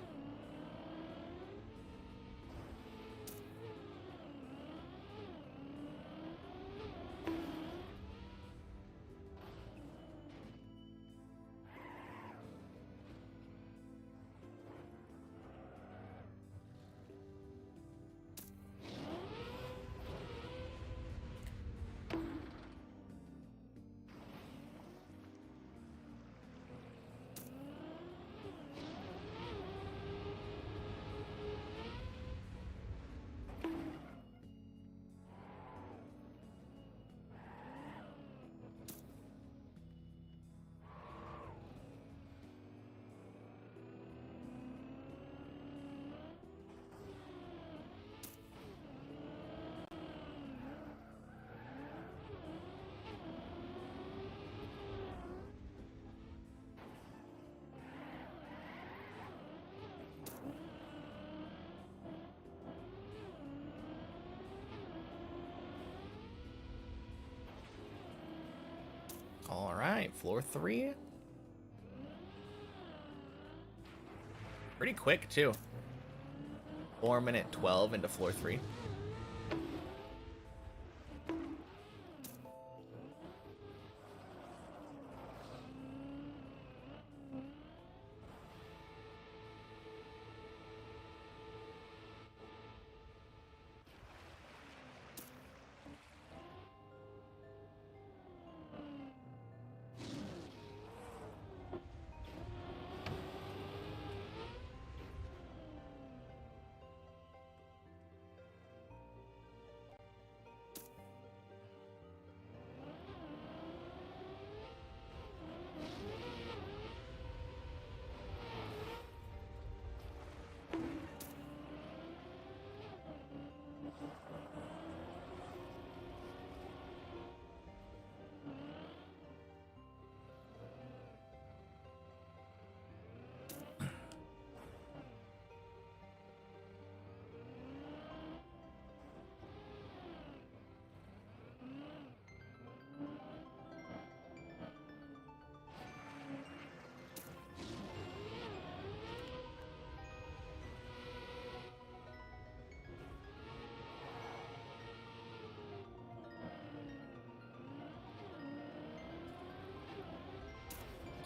A: All right, floor 3. Pretty quick too. 4-minute 12 into floor 3.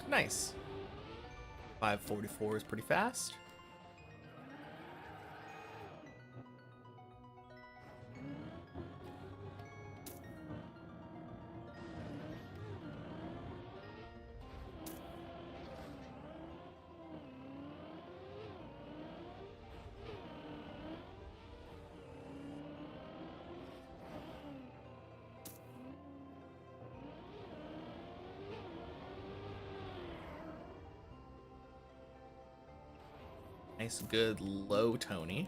A: Nice. 5:44 is pretty fast. Nice, good low Tony.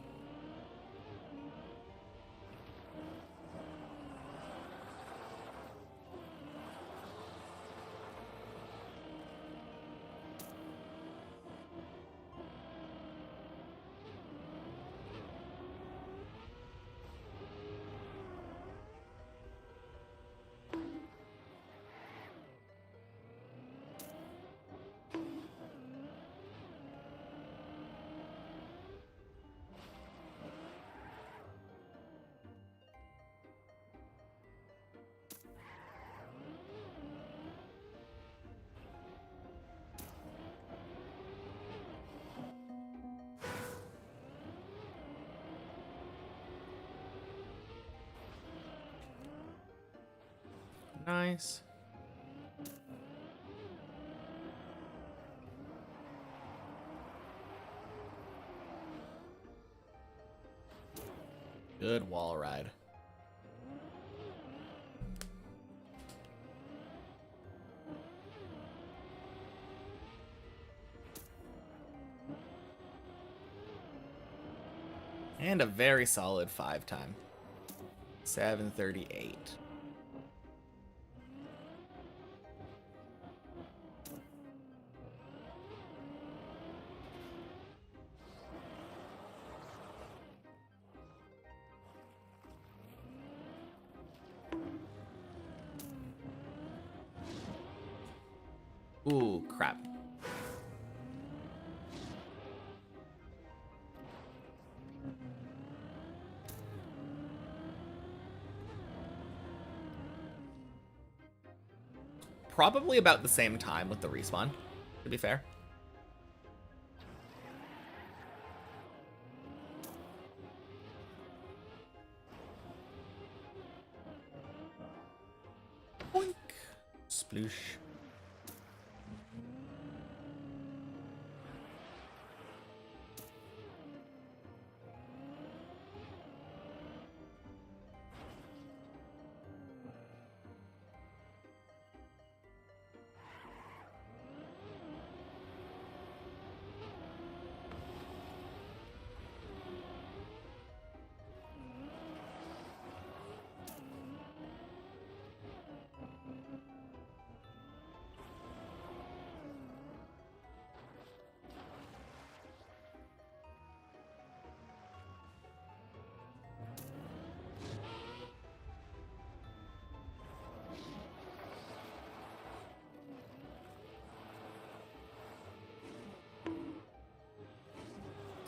A: Nice. Good wall ride. And a very solid 5 time. 738. Ooh, crap. Probably about the same time with the respawn, to be fair. Boink. Sploosh.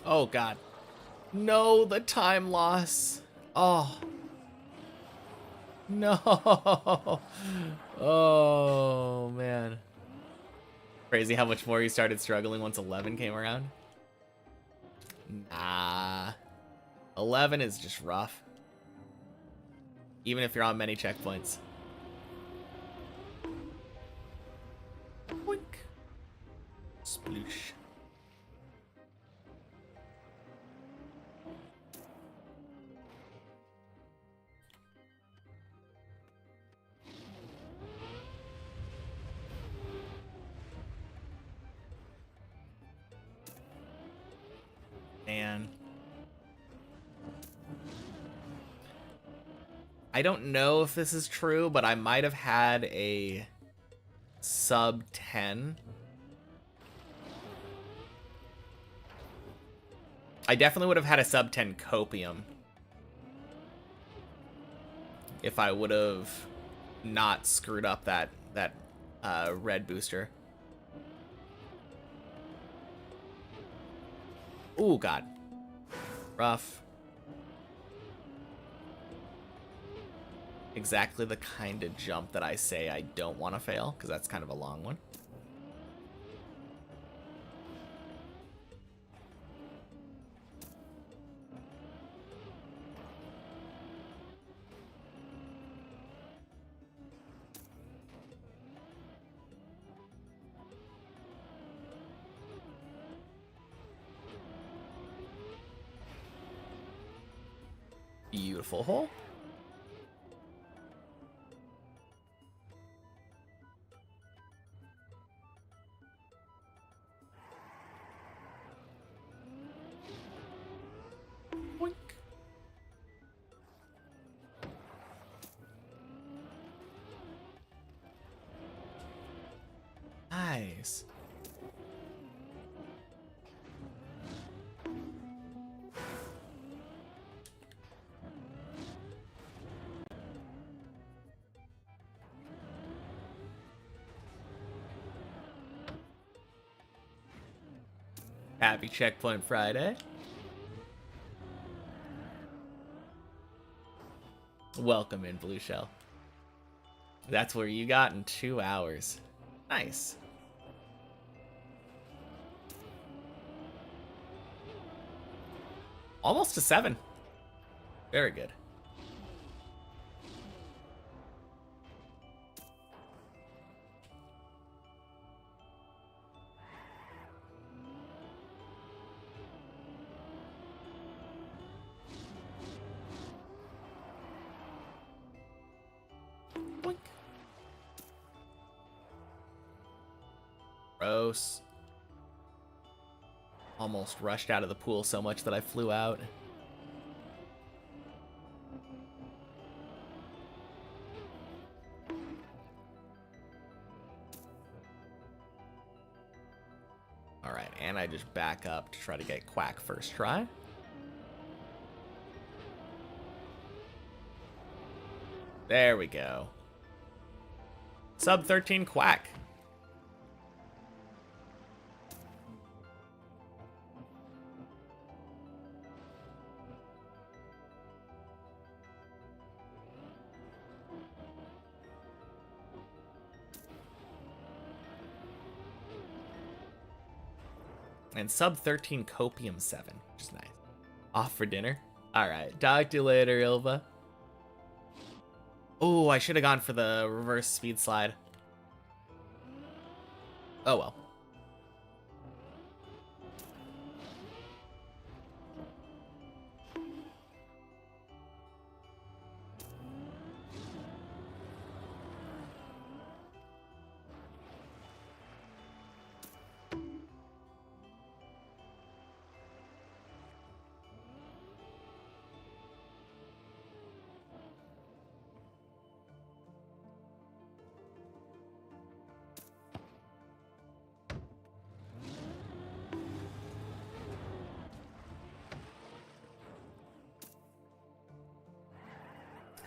A: Oh, God. No, the time loss. Oh. No. Oh, man. Crazy how much more he started struggling once 11 came around. Nah. 11 is just rough. Even if you're on many checkpoints. Boink. Sploosh. Man. I don't know if this is true, but I might have had a sub 10. I definitely would have had a sub 10 copium if I would have not screwed up that red booster. Ooh, God. Rough. Exactly the kind of jump that I say I don't want to fail, because that's kind of a long one. Beautiful hole. Boink. Nice. Happy Checkpoint Friday. Welcome in, Blue Shell. That's where you got in 2 hours. Nice. Almost to 7. Very good. Gross. Almost rushed out of the pool so much that I flew out. Alright, and I just back up to try to get Quack first try. There we go. Sub 13 Quack. And sub 13 Copium 7, which is nice. Off for dinner. Alright, talk to you later, Ilva. Oh, I should have gone for the reverse speed slide. Oh well.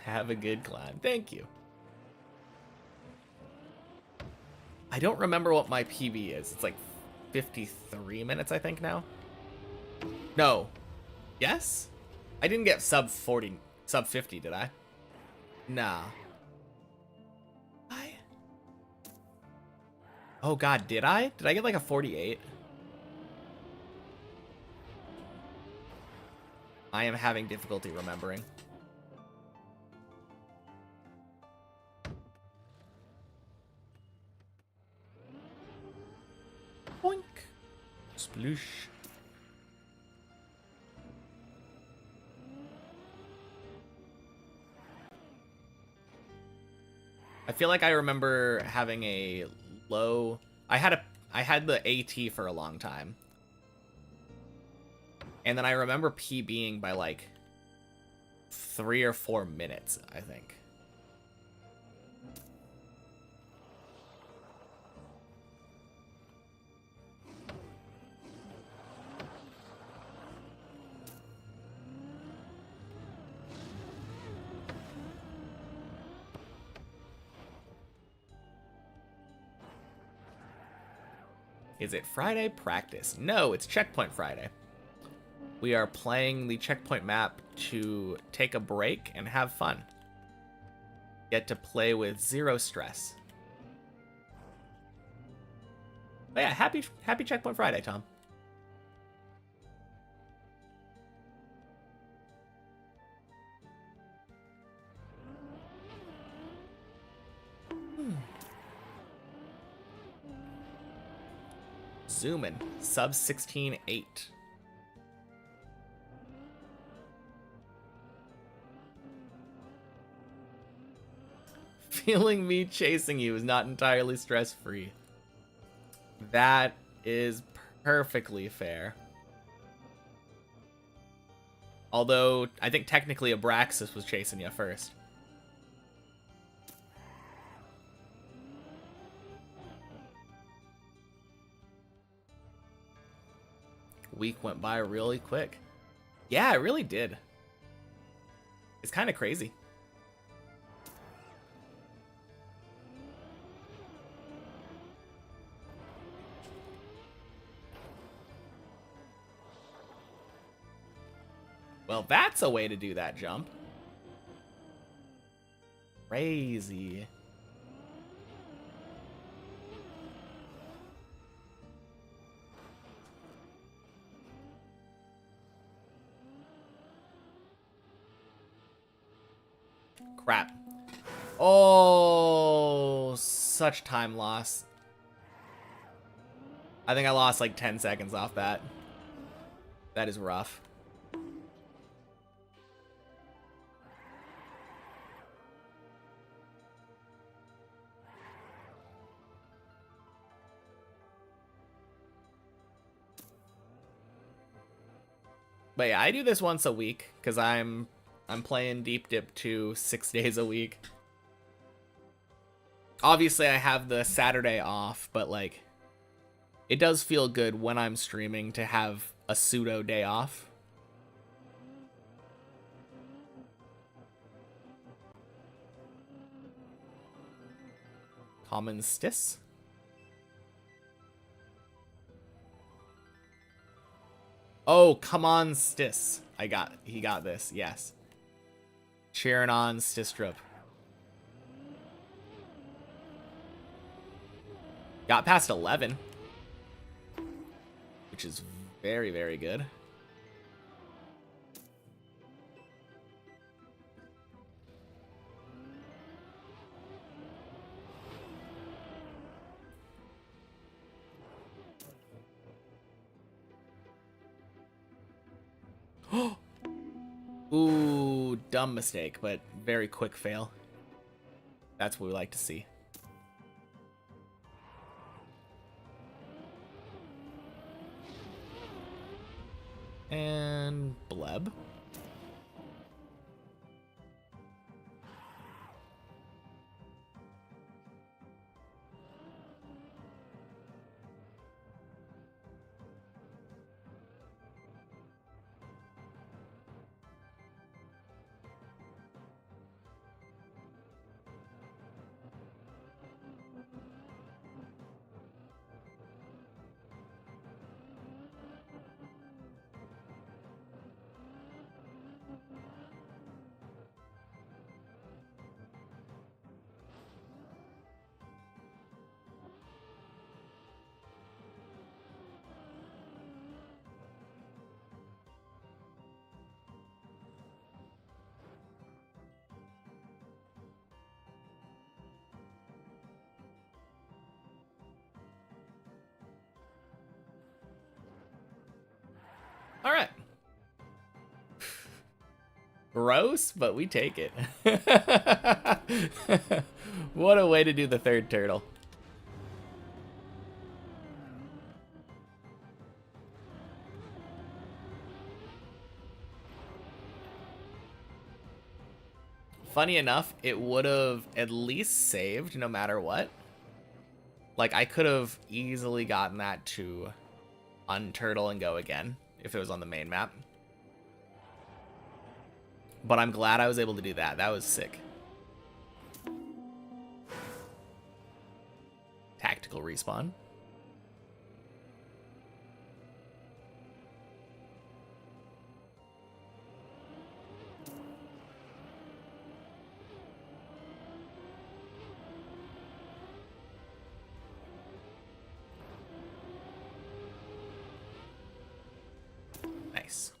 A: Have a good climb. Thank you. I don't remember what my PB is. It's like 53 minutes, I think, now. No. Yes? I didn't get sub 40, sub 50, did I? Nah. Oh god, did I? Did I get like a 48? I am having difficulty remembering. Boink. Sploosh. I feel like I remember having a low... I had the AT for a long time. And then I remember PBing by like 3 or 4 minutes, I think. Is it Friday practice? No, it's Checkpoint Friday. We are playing the Checkpoint map to take a break and have fun. Get to play with zero stress. But yeah, happy Checkpoint Friday, Tom. Zoomin', sub 16.8. Feeling me chasing you is not entirely stress-free. That is perfectly fair. Although, I think technically Abraxas was chasing you first. Week went by really quick. Yeah, it really did. It's kind of crazy. Well, that's a way to do that jump. Crazy. Crap. Oh, such time loss. I think I lost like 10 seconds off that. That is rough. But yeah, I do this once a week because I'm playing Deep Dip 2 6 days a week. Obviously, I have the Saturday off, but like, it does feel good when I'm streaming to have a pseudo day off. Common Stis. Oh, come on, Stis. He got this, yes. Cheering on Stistrup. Got past 11. Which is very, very good. Ooh, dumb mistake, but very quick fail. That's what we like to see. And Bleb. All right. Gross, but we take it. What a way to do the third turtle. Funny enough, it would have at least saved no matter what. Like, I could have easily gotten that to unturtle and go again if it was on the main map. But I'm glad I was able to do that. That was sick. Tactical respawn. Nice.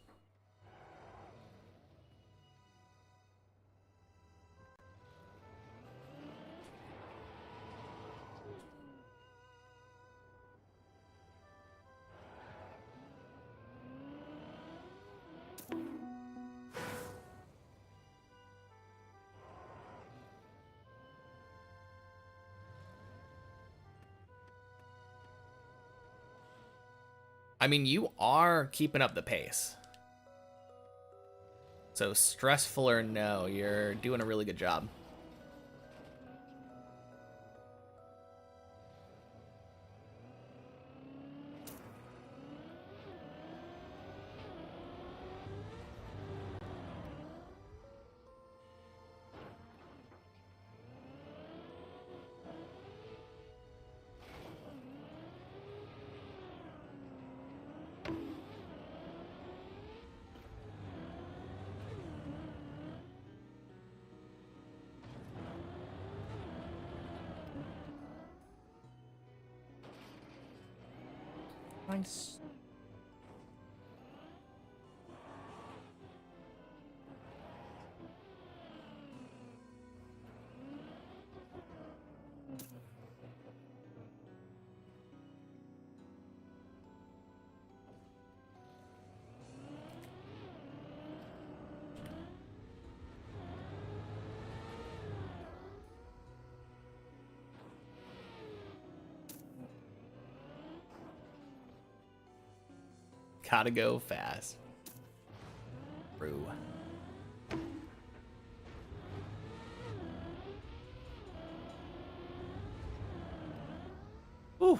A: I mean, you are keeping up the pace. So stressful or no, you're doing a really good job. Nice. Gotta go fast. True. Whew.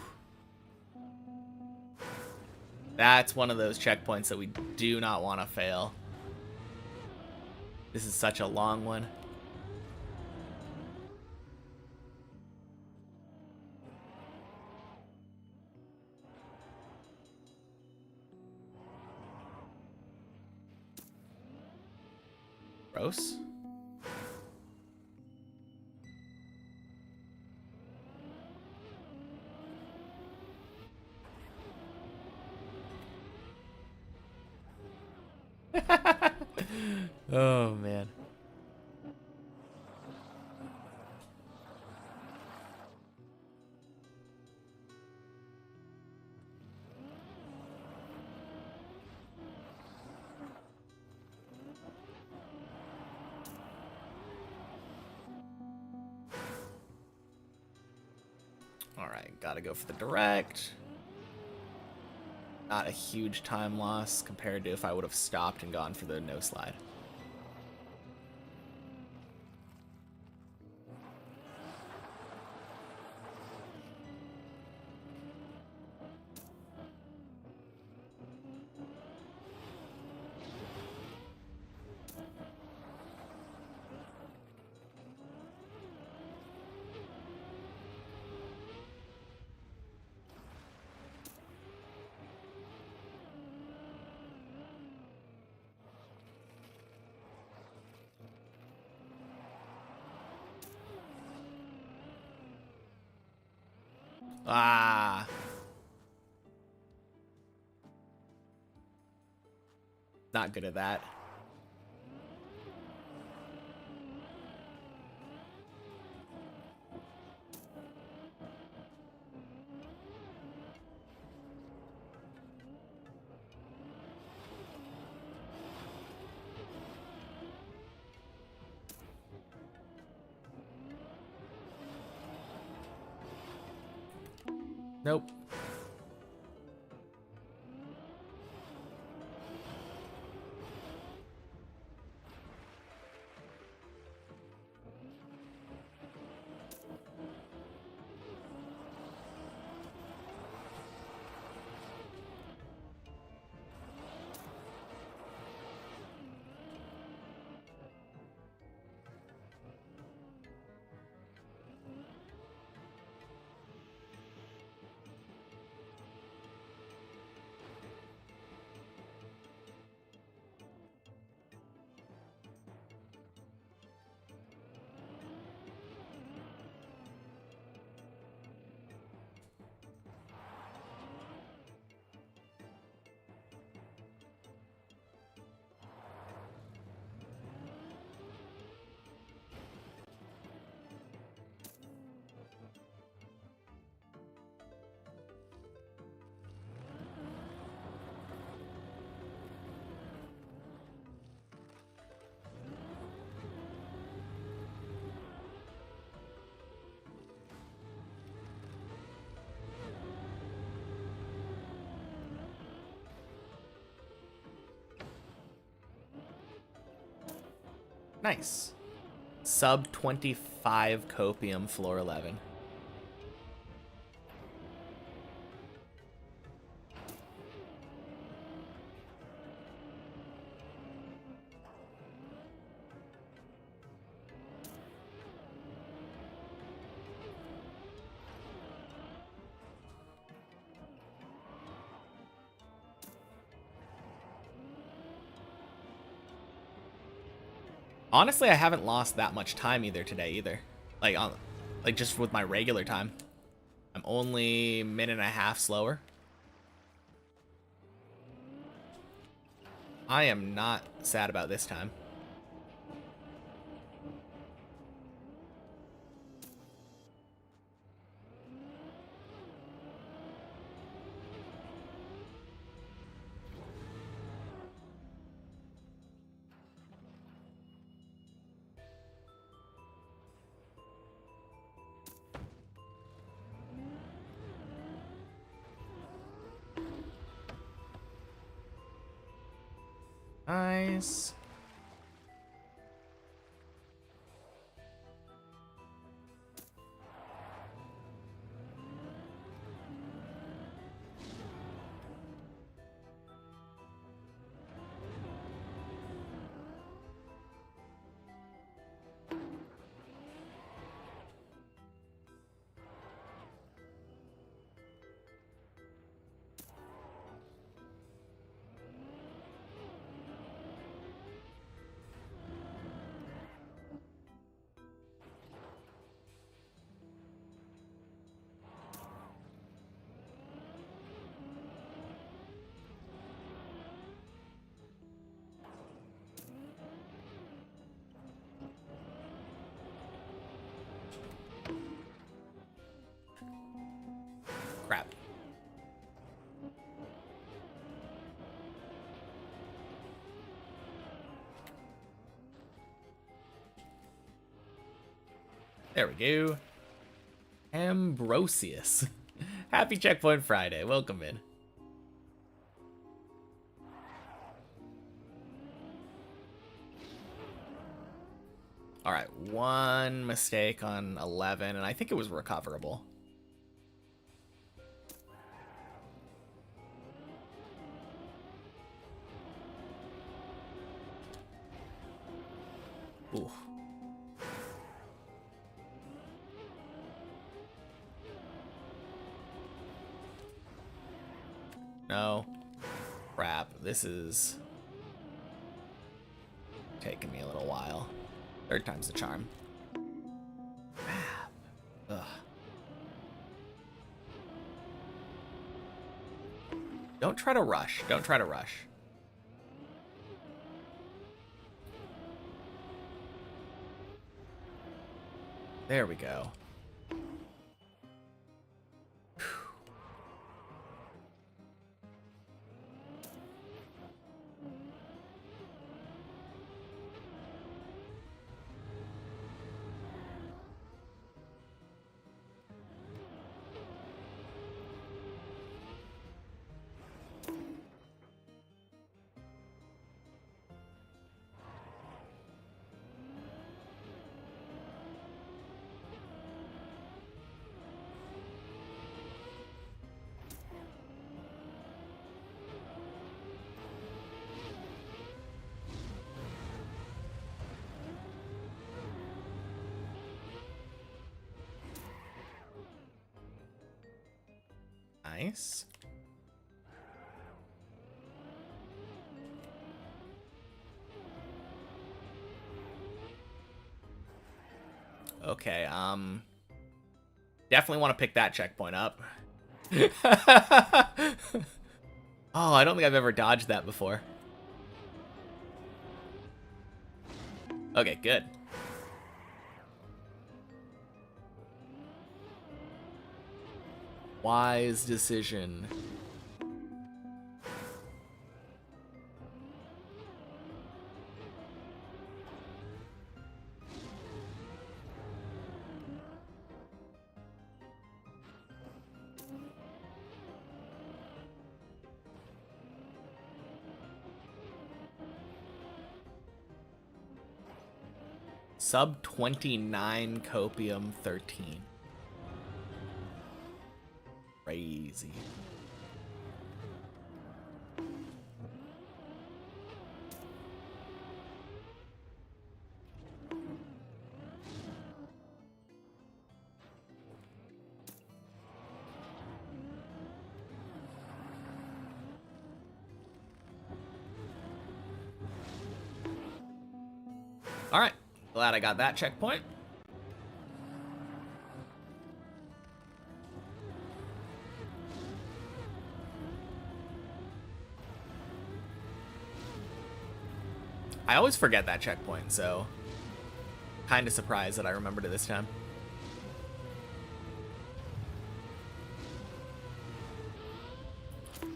A: That's one of those checkpoints that we do not want to fail. This is such a long one. Gross. Oh, man. All right, gotta go for the direct. Not a huge time loss compared to if I would have stopped and gone for the no slide. Ah. Not good at that. Nope. Nice. Sub 25 copium floor 11. Honestly, I haven't lost that much time today either. Like just with my regular time. I'm only a minute and a half slower. I am not sad about this time. Nice. Crap. There we go. Ambrosius. Happy Checkpoint Friday. Welcome in. All right, one mistake on 11, and I think it was recoverable. Ooh. No. Crap. This is taking me a little while. Third time's the charm. Ugh. Don't try to rush. Don't try to rush. There we go. Nice. Okay, definitely want to pick that checkpoint up. Oh, I don't think I've ever dodged that before. Okay, good. Wise decision. Sub 29 copium 13. Crazy. All right, glad I got that checkpoint. I always forget that checkpoint, so kind of surprised that I remembered it this time.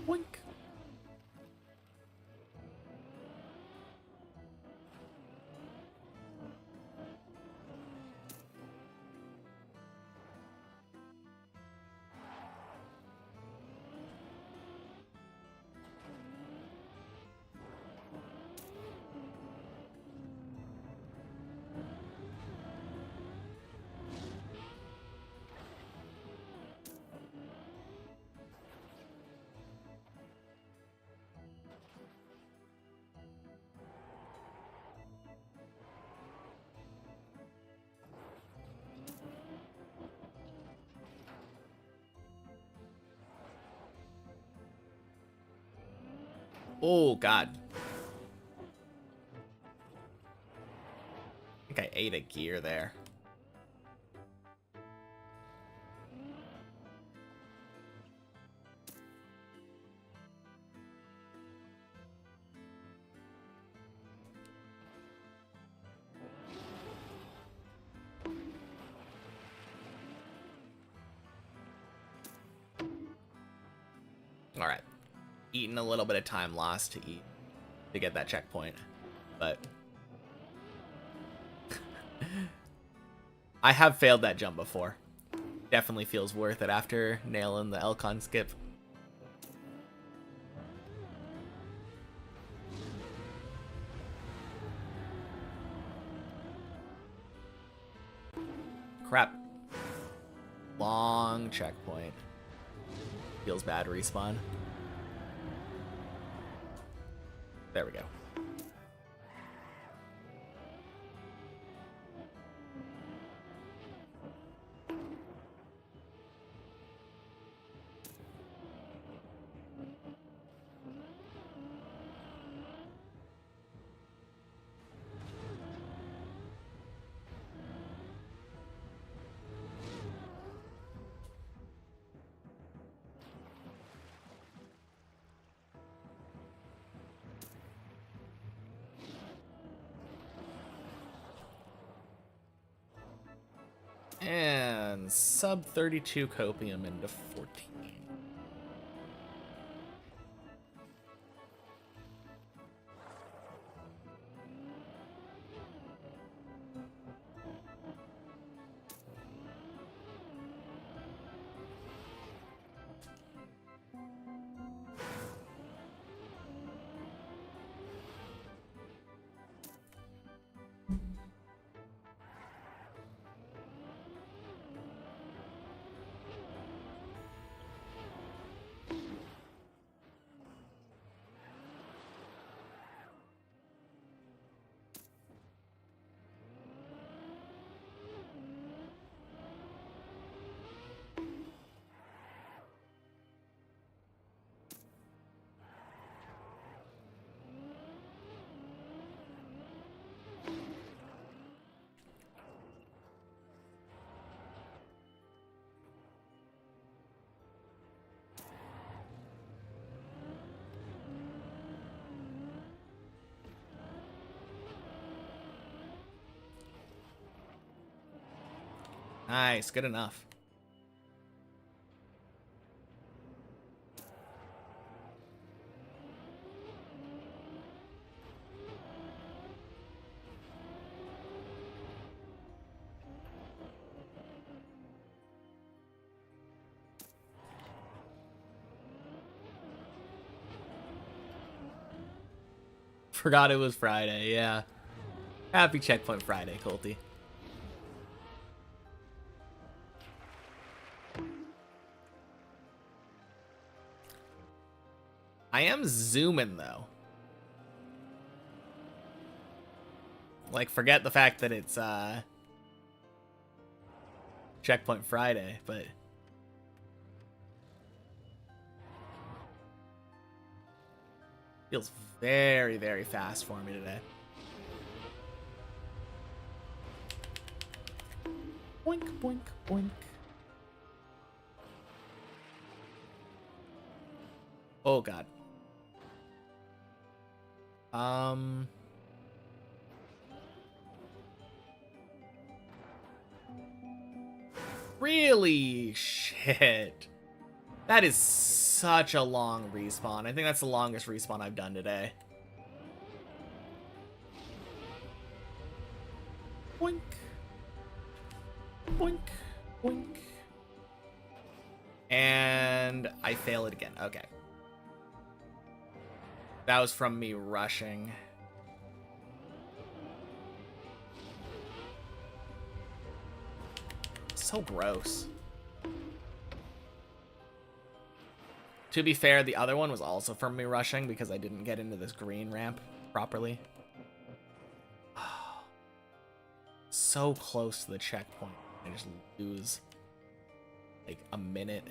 A: Wink. Oh, God. I think I ate a gear there. All right. Eating a little bit of time lost to get that checkpoint. But I have failed that jump before. Definitely feels worth it after nailing the Elcon skip. Crap. Long checkpoint. Feels bad respawn. There we go. And sub 32 copium into 14. Nice, good enough. Forgot it was Friday, yeah. Happy Checkpoint Friday, Colty. I am zooming, though. Like, forget the fact that it's, Checkpoint Friday, but... feels very, very fast for me today. Boink, boink, boink. Oh, God. Really? Shit. That is such a long respawn. I think that's the longest respawn I've done today. Boink. Boink. Boink. And I fail it again. Okay. That was from me rushing. So gross. To be fair, the other one was also from me rushing because I didn't get into this green ramp properly. So close to the checkpoint. I just lose like a minute.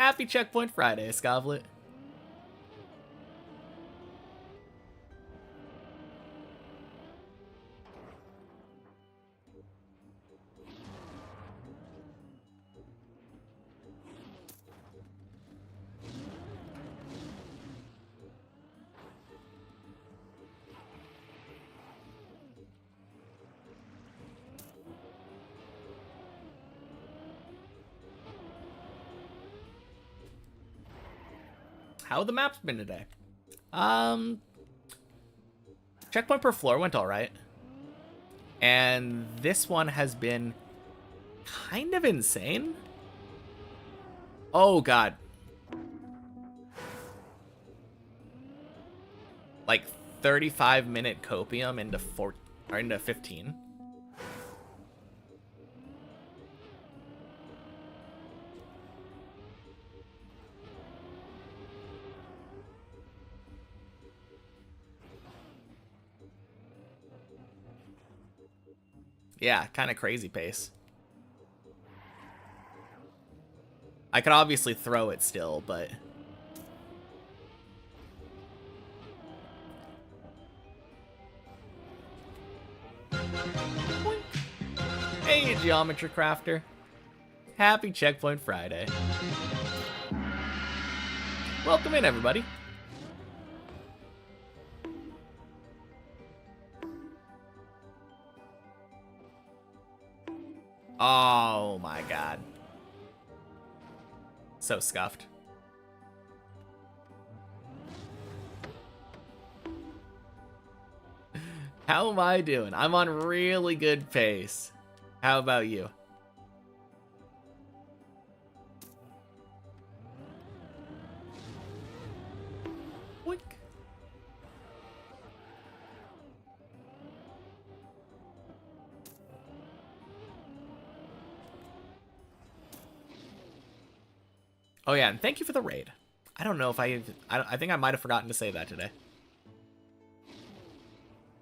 A: Happy Checkpoint Friday, Scovlet. How the map's been today? Checkpoint per floor went alright. And this one has been kind of insane. Oh god. Like 35-minute copium into 15. Yeah, kind of crazy pace. I could obviously throw it still, but... Hey, Geometry Crafter. Happy Checkpoint Friday. Welcome in, everybody. Oh my god. So scuffed. How am I doing? I'm on really good pace. How about you? Boink. Oh yeah, and thank you for the raid. I don't know if I think I might have forgotten to say that today.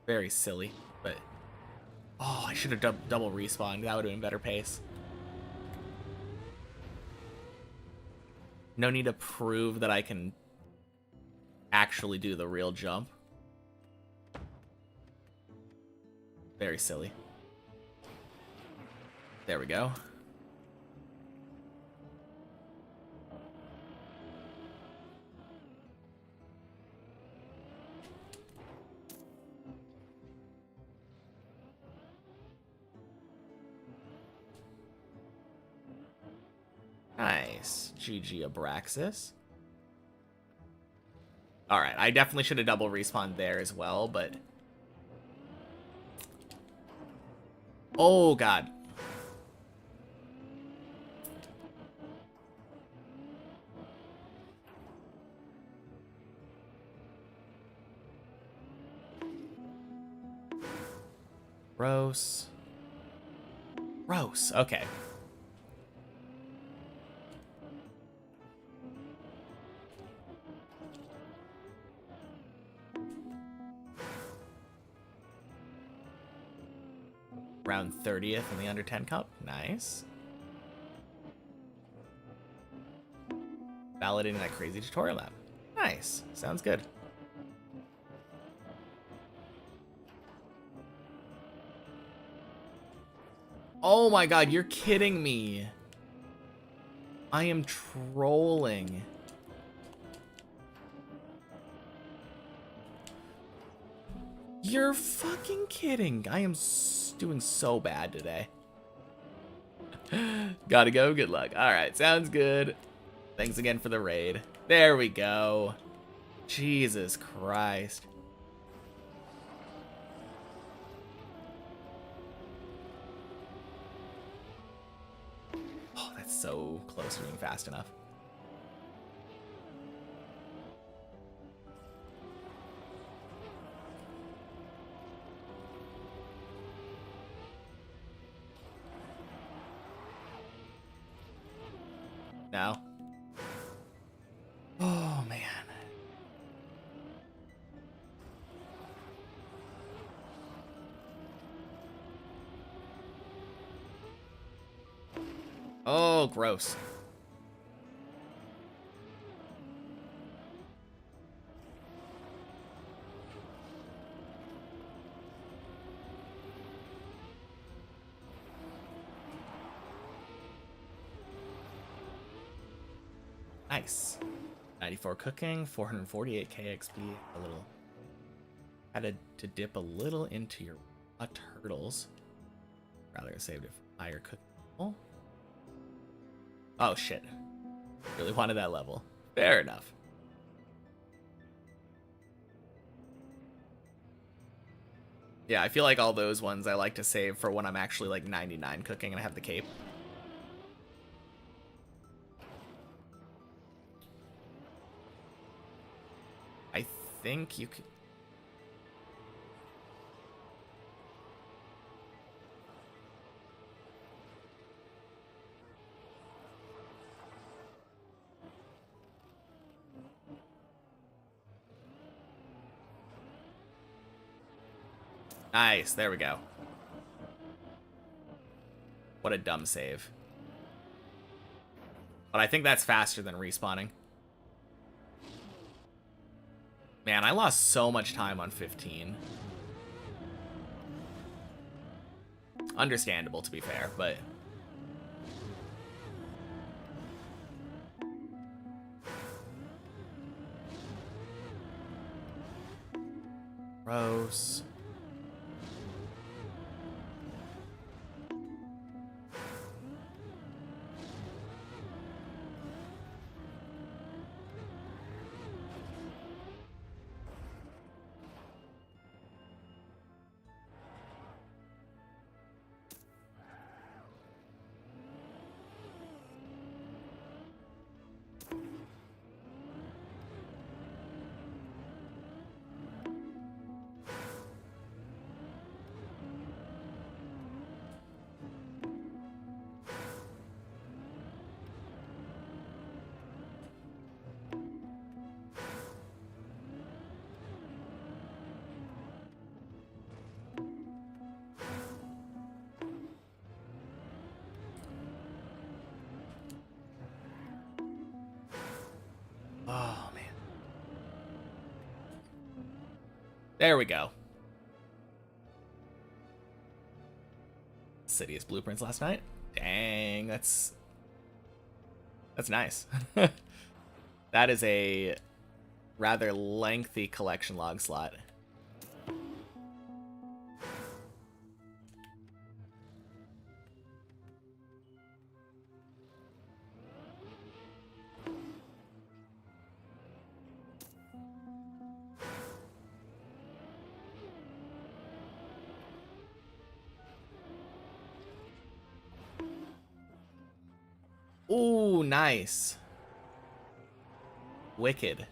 A: Very silly, but... Oh, I should have double respawned. That would have been better pace. No need to prove that I can actually do the real jump. Very silly. There we go. Nice. GG Abraxas. Alright, I definitely should have double respawned there as well, but... Oh, God. Gross. Gross. Okay. Round 30th in the under 10 cup. Nice. Validating that crazy tutorial map. Nice. Sounds good. Oh my god, you're kidding me. I am trolling. You're fucking kidding. I am doing so bad today. Gotta go. Good luck. Alright, sounds good. Thanks again for the raid. There we go. Jesus Christ. Oh, that's so close to being fast enough. No. Oh, man. Oh, gross. Nice. 94 cooking, 448k XP. A little. Had to dip a little into your turtles. Rather have saved it for higher cooking. Oh shit. Really wanted that level. Fair enough. Yeah, I feel like all those ones I like to save for when I'm actually like 99 cooking and I have the cape. I think you could. Nice, there we go. What a dumb save. But I think that's faster than respawning. Man, I lost so much time on 15. Understandable, to be fair, but... Gross. Oh, man. There we go. Sidious blueprints last night. Dang, that's nice. That is a rather lengthy collection log slot. Ooh, nice. Wicked.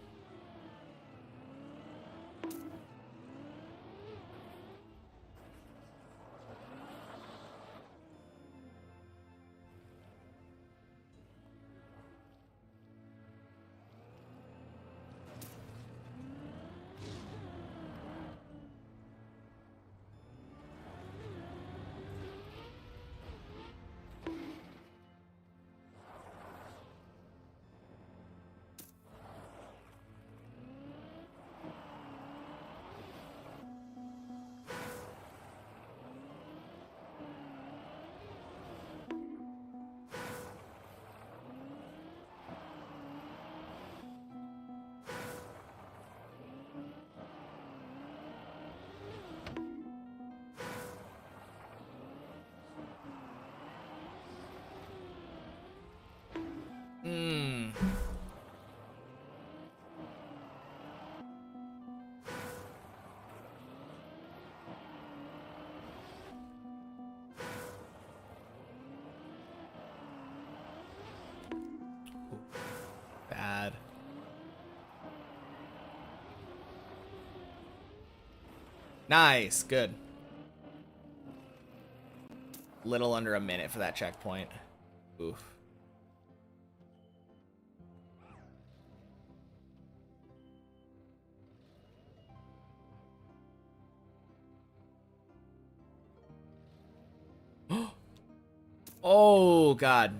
A: Hmm. Bad. Nice, good. Little under a minute for that checkpoint. Oof. Oh, God.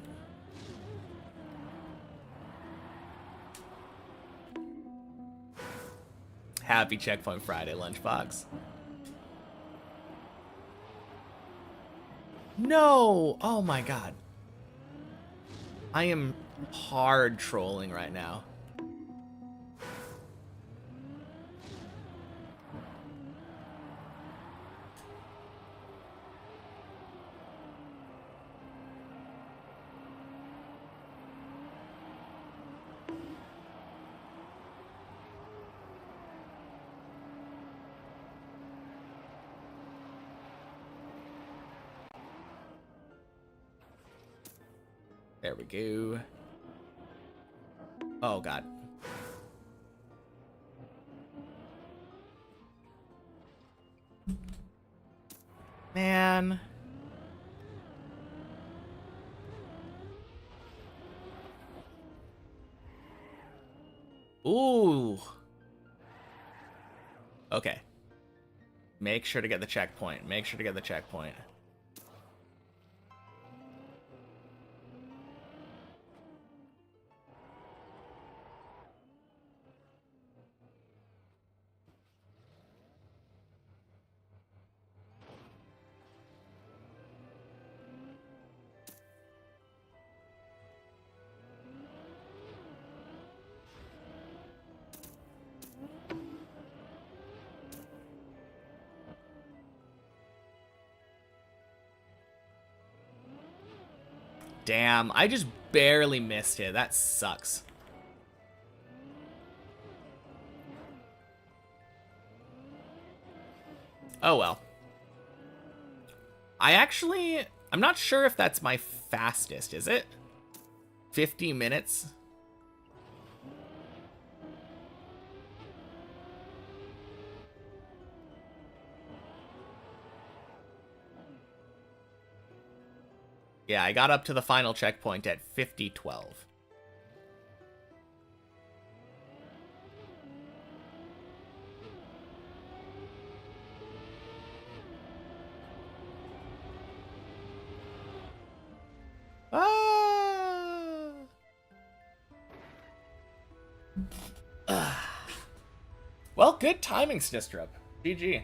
A: Happy Checkpoint Friday, Lunchbox. No! Oh, my God. I am hard trolling right now. There we go. Oh, God. Man. Ooh. Okay. Make sure to get the checkpoint. Make sure to get the checkpoint. Damn, I just barely missed it. That sucks. Oh well. I'm not sure if that's my fastest, is it? 50 minutes? Yeah, I got up to the final checkpoint at 50:12. Well, good timing, Snistrup. GG.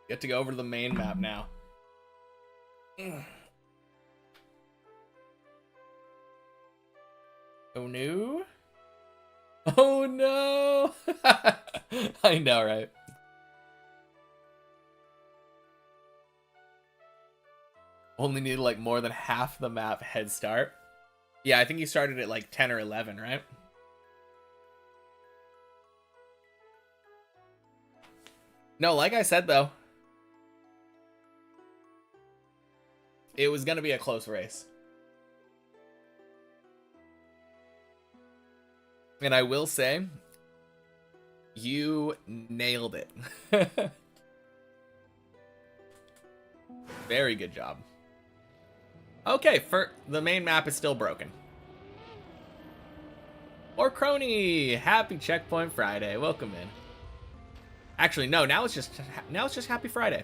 A: Get to go over to the main map now. Oh no. Oh no. I know, right? Only need like more than half the map head start. Yeah, I think you started at like 10 or 11, right? No, like I said though, it was gonna be a close race. And I will say, you nailed it. Very good job. Okay, for the main map is still broken. Or Crony, happy Checkpoint Friday. Welcome in. Actually, no, now it's just Happy Friday.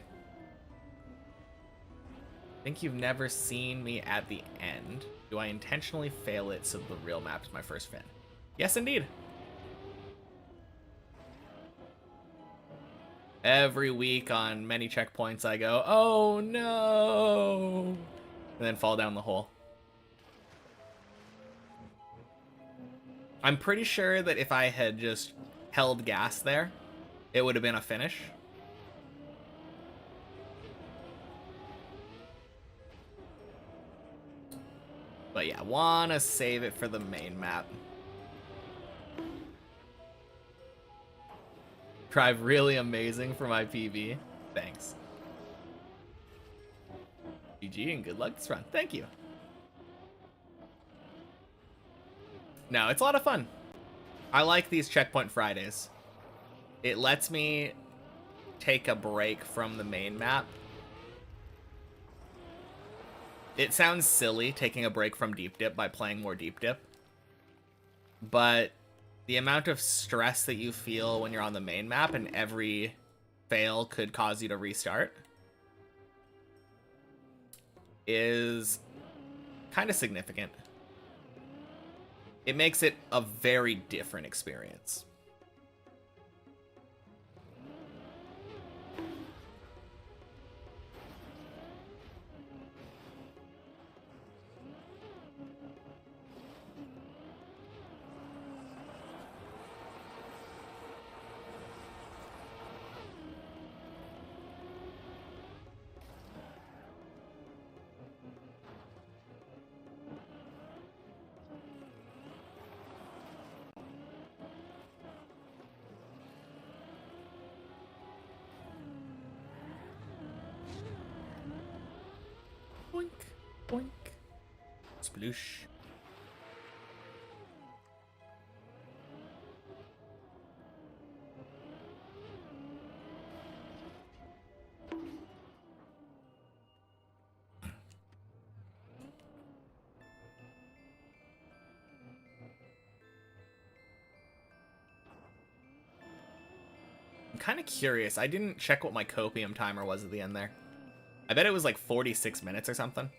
A: Think you've never seen me at the end. Do I intentionally fail it so the real map is my first fin? Yes, indeed. Every week on many checkpoints I go, oh no, and then fall down the hole. I'm pretty sure that if I had just held gas there, it would have been a finish. But yeah, wanna save it for the main map. Drive really amazing for my PB. Thanks. GG and good luck this run. Thank you. No, it's a lot of fun. I like these Checkpoint Fridays. It lets me take a break from the main map. It sounds silly taking a break from Deep Dip by playing more Deep Dip, but the amount of stress that you feel when you're on the main map and every fail could cause you to restart is kind of significant. It makes it a very different experience. Boink. Sploosh. I'm kind of curious. I didn't check what my copium timer was at the end there. I bet it was like 46 minutes or something.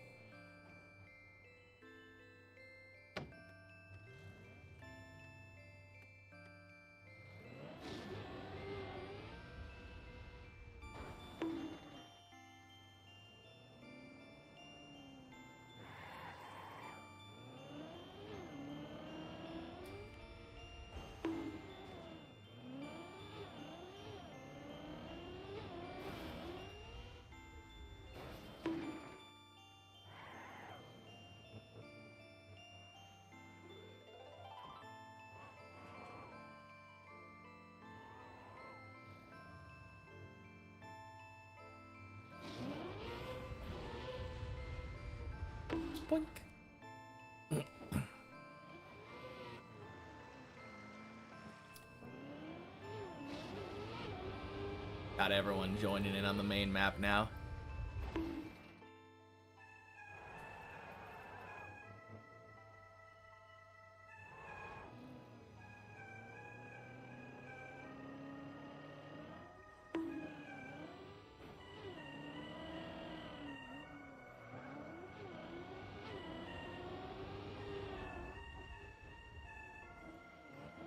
A: Boink. Got everyone joining in on the main map now.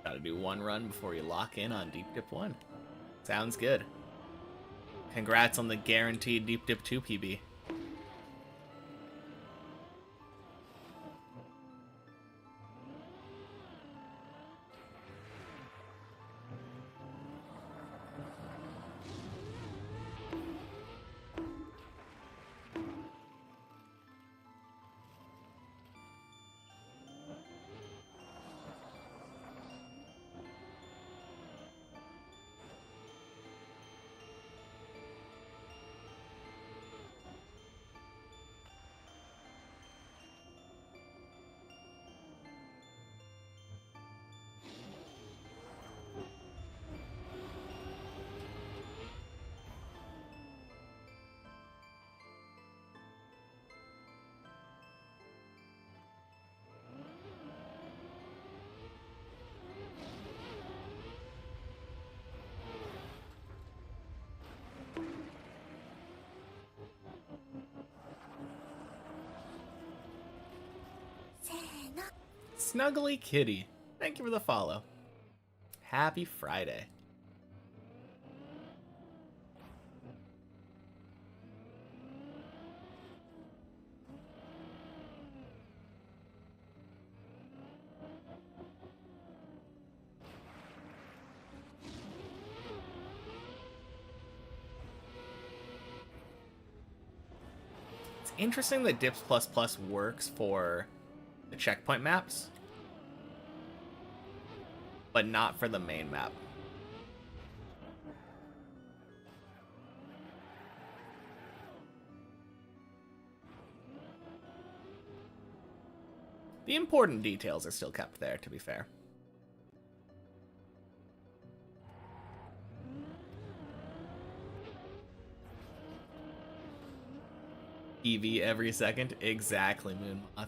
A: Gotta do one run before you lock in on Deep Dip 1. Sounds good. Congrats on the guaranteed Deep Dip 2 PB. Snuggly Kitty, thank you for the follow. Happy Friday. It's interesting that Dips++ works for the checkpoint maps, but not for the main map. The important details are still kept there, to be fair. EV every second. Exactly, Moonmoth.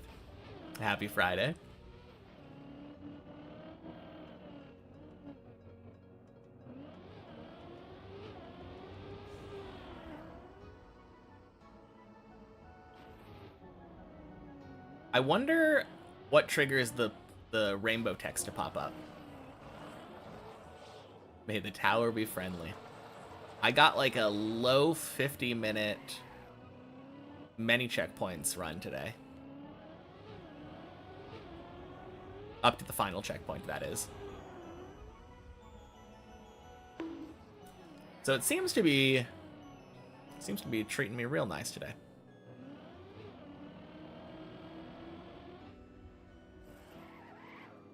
A: Happy Friday. I wonder what triggers the rainbow text to pop up. May the tower be friendly. I got like a low 50-minute many checkpoints run today. Up to the final checkpoint, that is. So it seems to be treating me real nice today.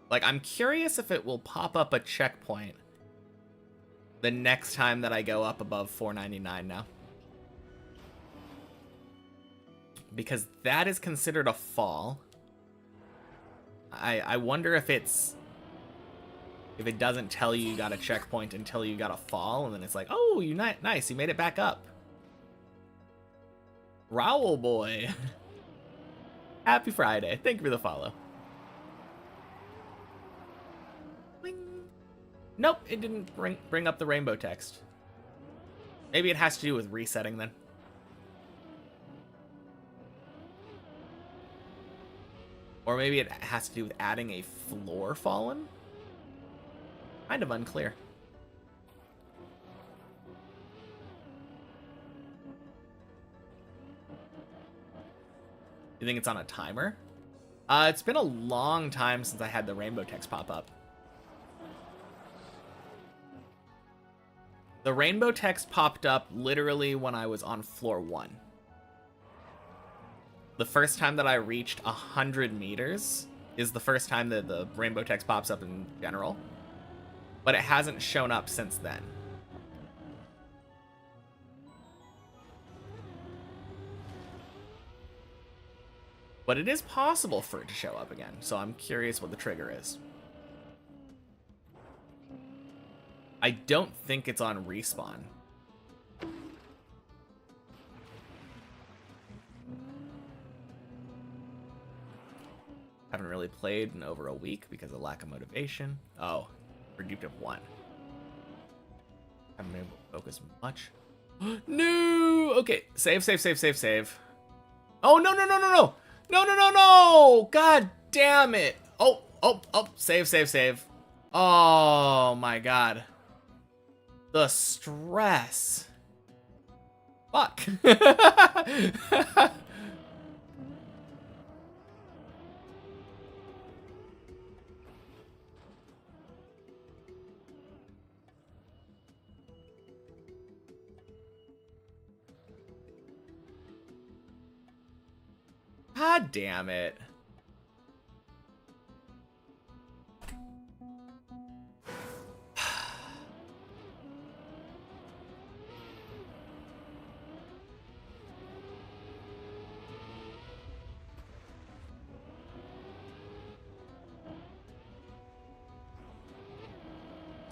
A: Like, I'm curious if it will pop up a checkpoint the next time that I go up above 499 now. because that is considered a fall. I wonder if it's... If it doesn't tell you got a checkpoint until you got a fall, and then it's like, oh, you nice, you made it back up. Rowell boy. Happy Friday. Thank you for the follow. Bling. Nope, it didn't bring up the rainbow text. Maybe it has to do with resetting then. Or maybe it has to do with adding a floor fallen? Kind of unclear. You think it's on a timer? It's been a long time since I had the rainbow text pop up. The rainbow text popped up literally when I was on floor 1. The first time that I reached 100 meters is the first time that the rainbow text pops up in general. But it hasn't shown up since then. But it is possible for it to show up again, so I'm curious what the trigger is. I don't think it's on respawn. Haven't really played in over a week because of lack of motivation. Oh, Predictive 1. Haven't been able to focus much. No! Okay, save. Oh, no! No! God damn it! Oh, save. Oh my god. The stress. Fuck. God damn it.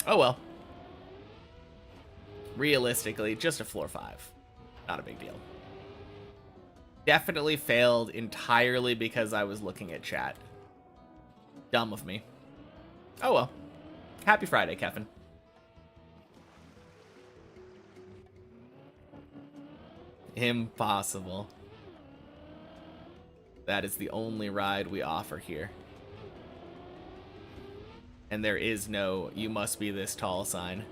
A: Oh well. Realistically, just a floor 5. Not a big deal. Definitely failed entirely because I was looking at chat. Dumb of me. Oh well. Happy Friday, Kevin. Impossible. That is the only ride we offer here. And there is no, you must be this tall sign.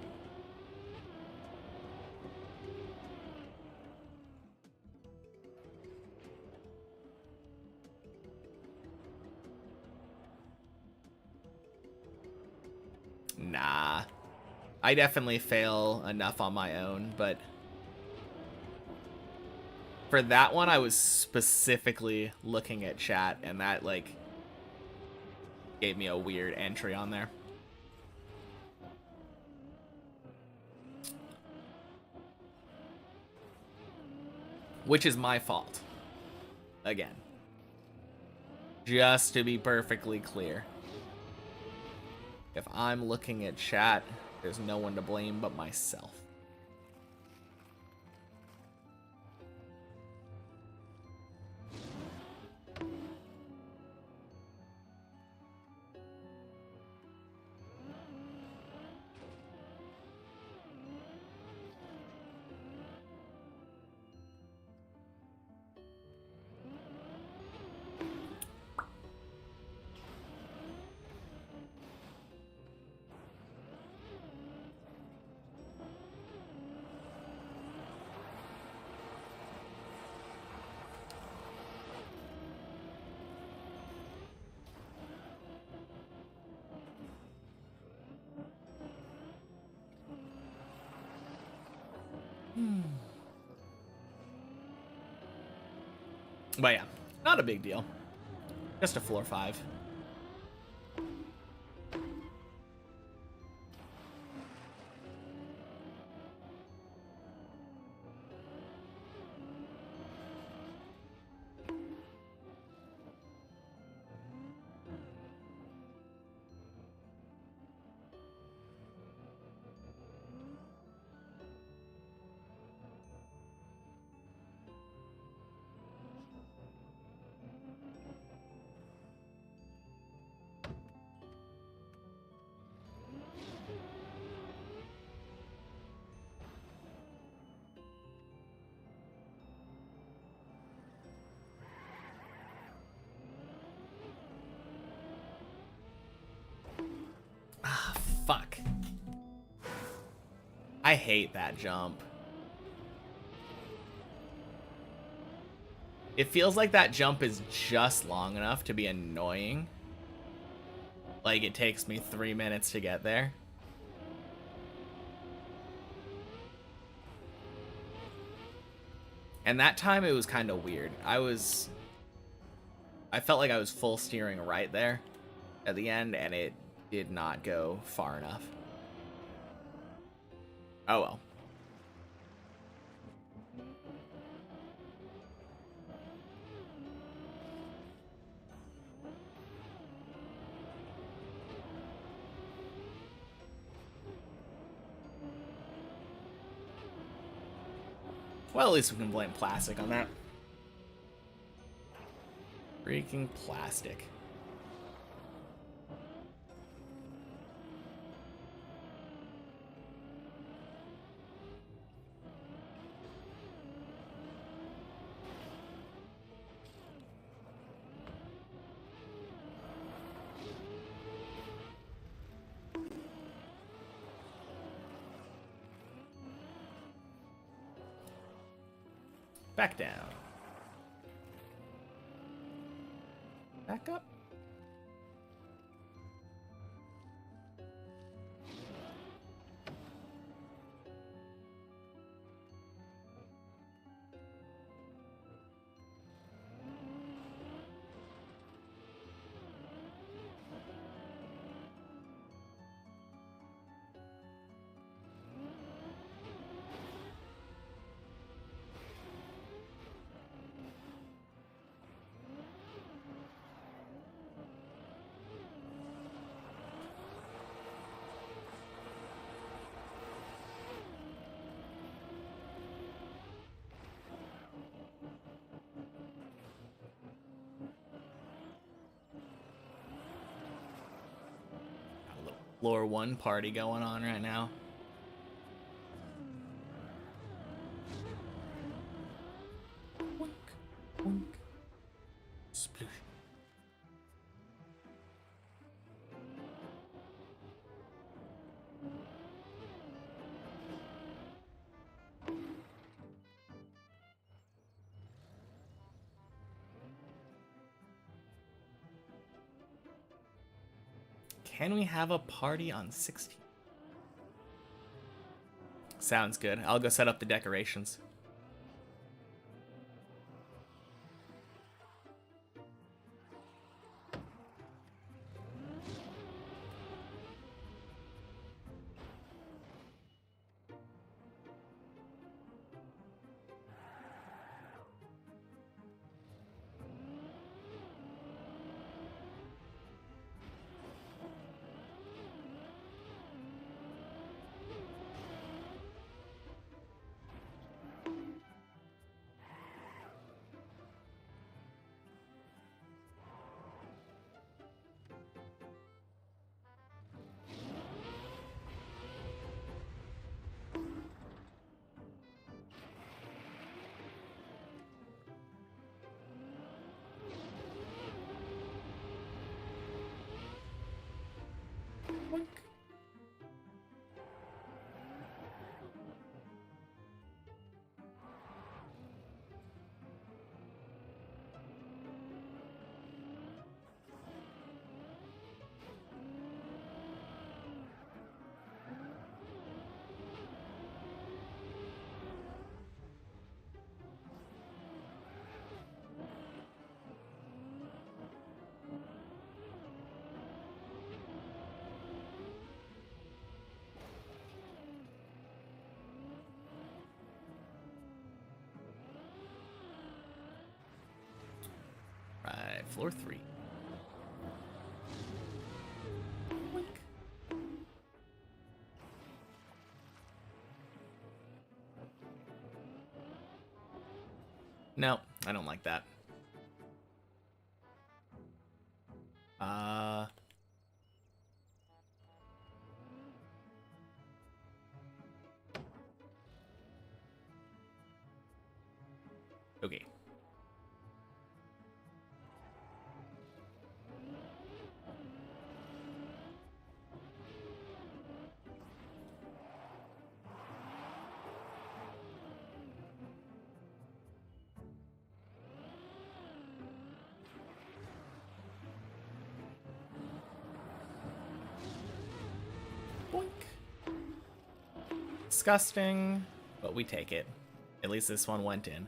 A: Nah. I definitely fail enough on my own, but for that one, I was specifically looking at chat, and that, like, gave me a weird entry on there. Which is my fault. Again. Just to be perfectly clear. If I'm looking at chat, there's no one to blame but myself. But yeah, not a big deal. Just a floor 5. fuck. I hate that jump. It feels like that jump is just long enough to be annoying. Like, it takes me 3 minutes to get there. And that time it was kind of weird. I felt like I was full steering right there at the end, and it did not go far enough. Oh well. Well, at least we can blame plastic on that. Freaking plastic. Back down. Back up. Floor 1 party going on right now. Wink, wink. Splish. Can we have a party on 16? Sounds good. I'll go set up the decorations. Wink. Right, floor 3. Wink. No, I don't like that. Okay. disgusting, but we take it. At least this one went in.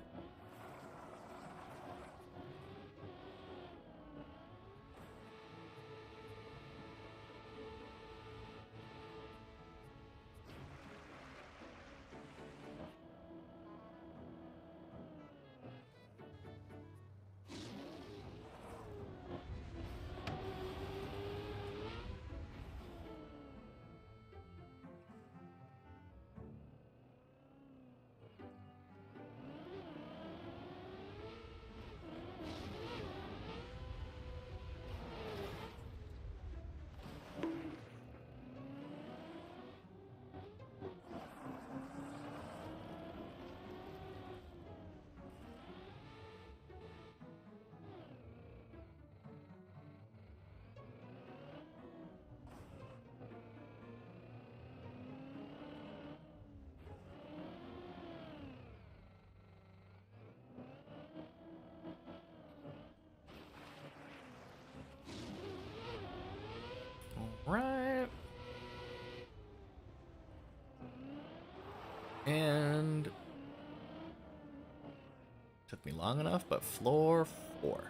A: Right. And took me long enough, but floor 4.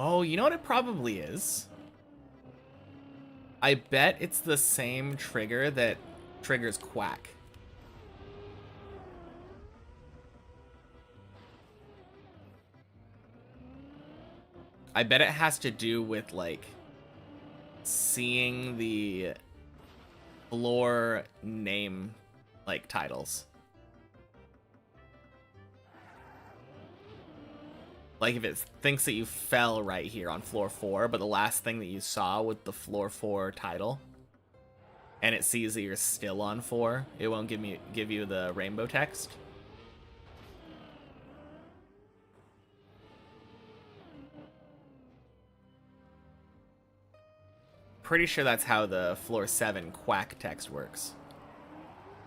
A: Oh, you know what it probably is? I bet it's the same trigger that triggers Quack. I bet it has to do with, like, seeing the floor name, like, titles. Like, if it thinks that you fell right here on floor 4, but the last thing that you saw with the floor 4 title, and it sees that you're still on 4, it won't give you the rainbow text. Pretty sure that's how the floor 7 quack text works.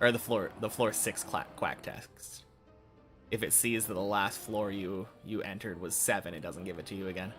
A: Or the floor 6 quack text. If it sees that the last floor you entered was 7, it doesn't give it to you again.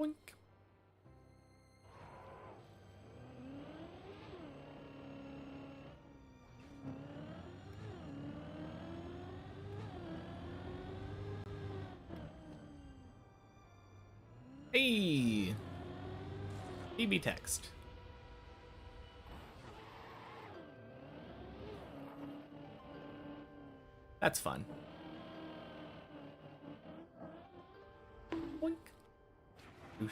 A: Boink. Hey! BB text. That's fun. Boink. Oosh.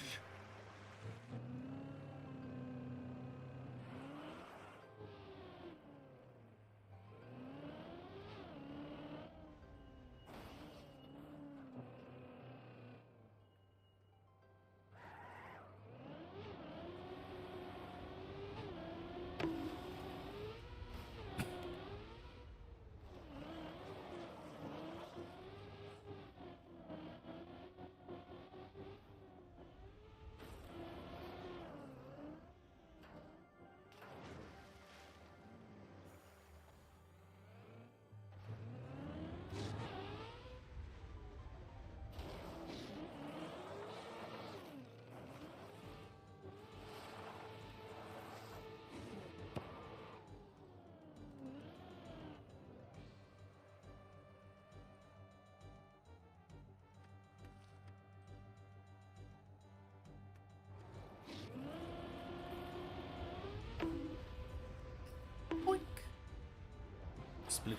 A: Sploosh.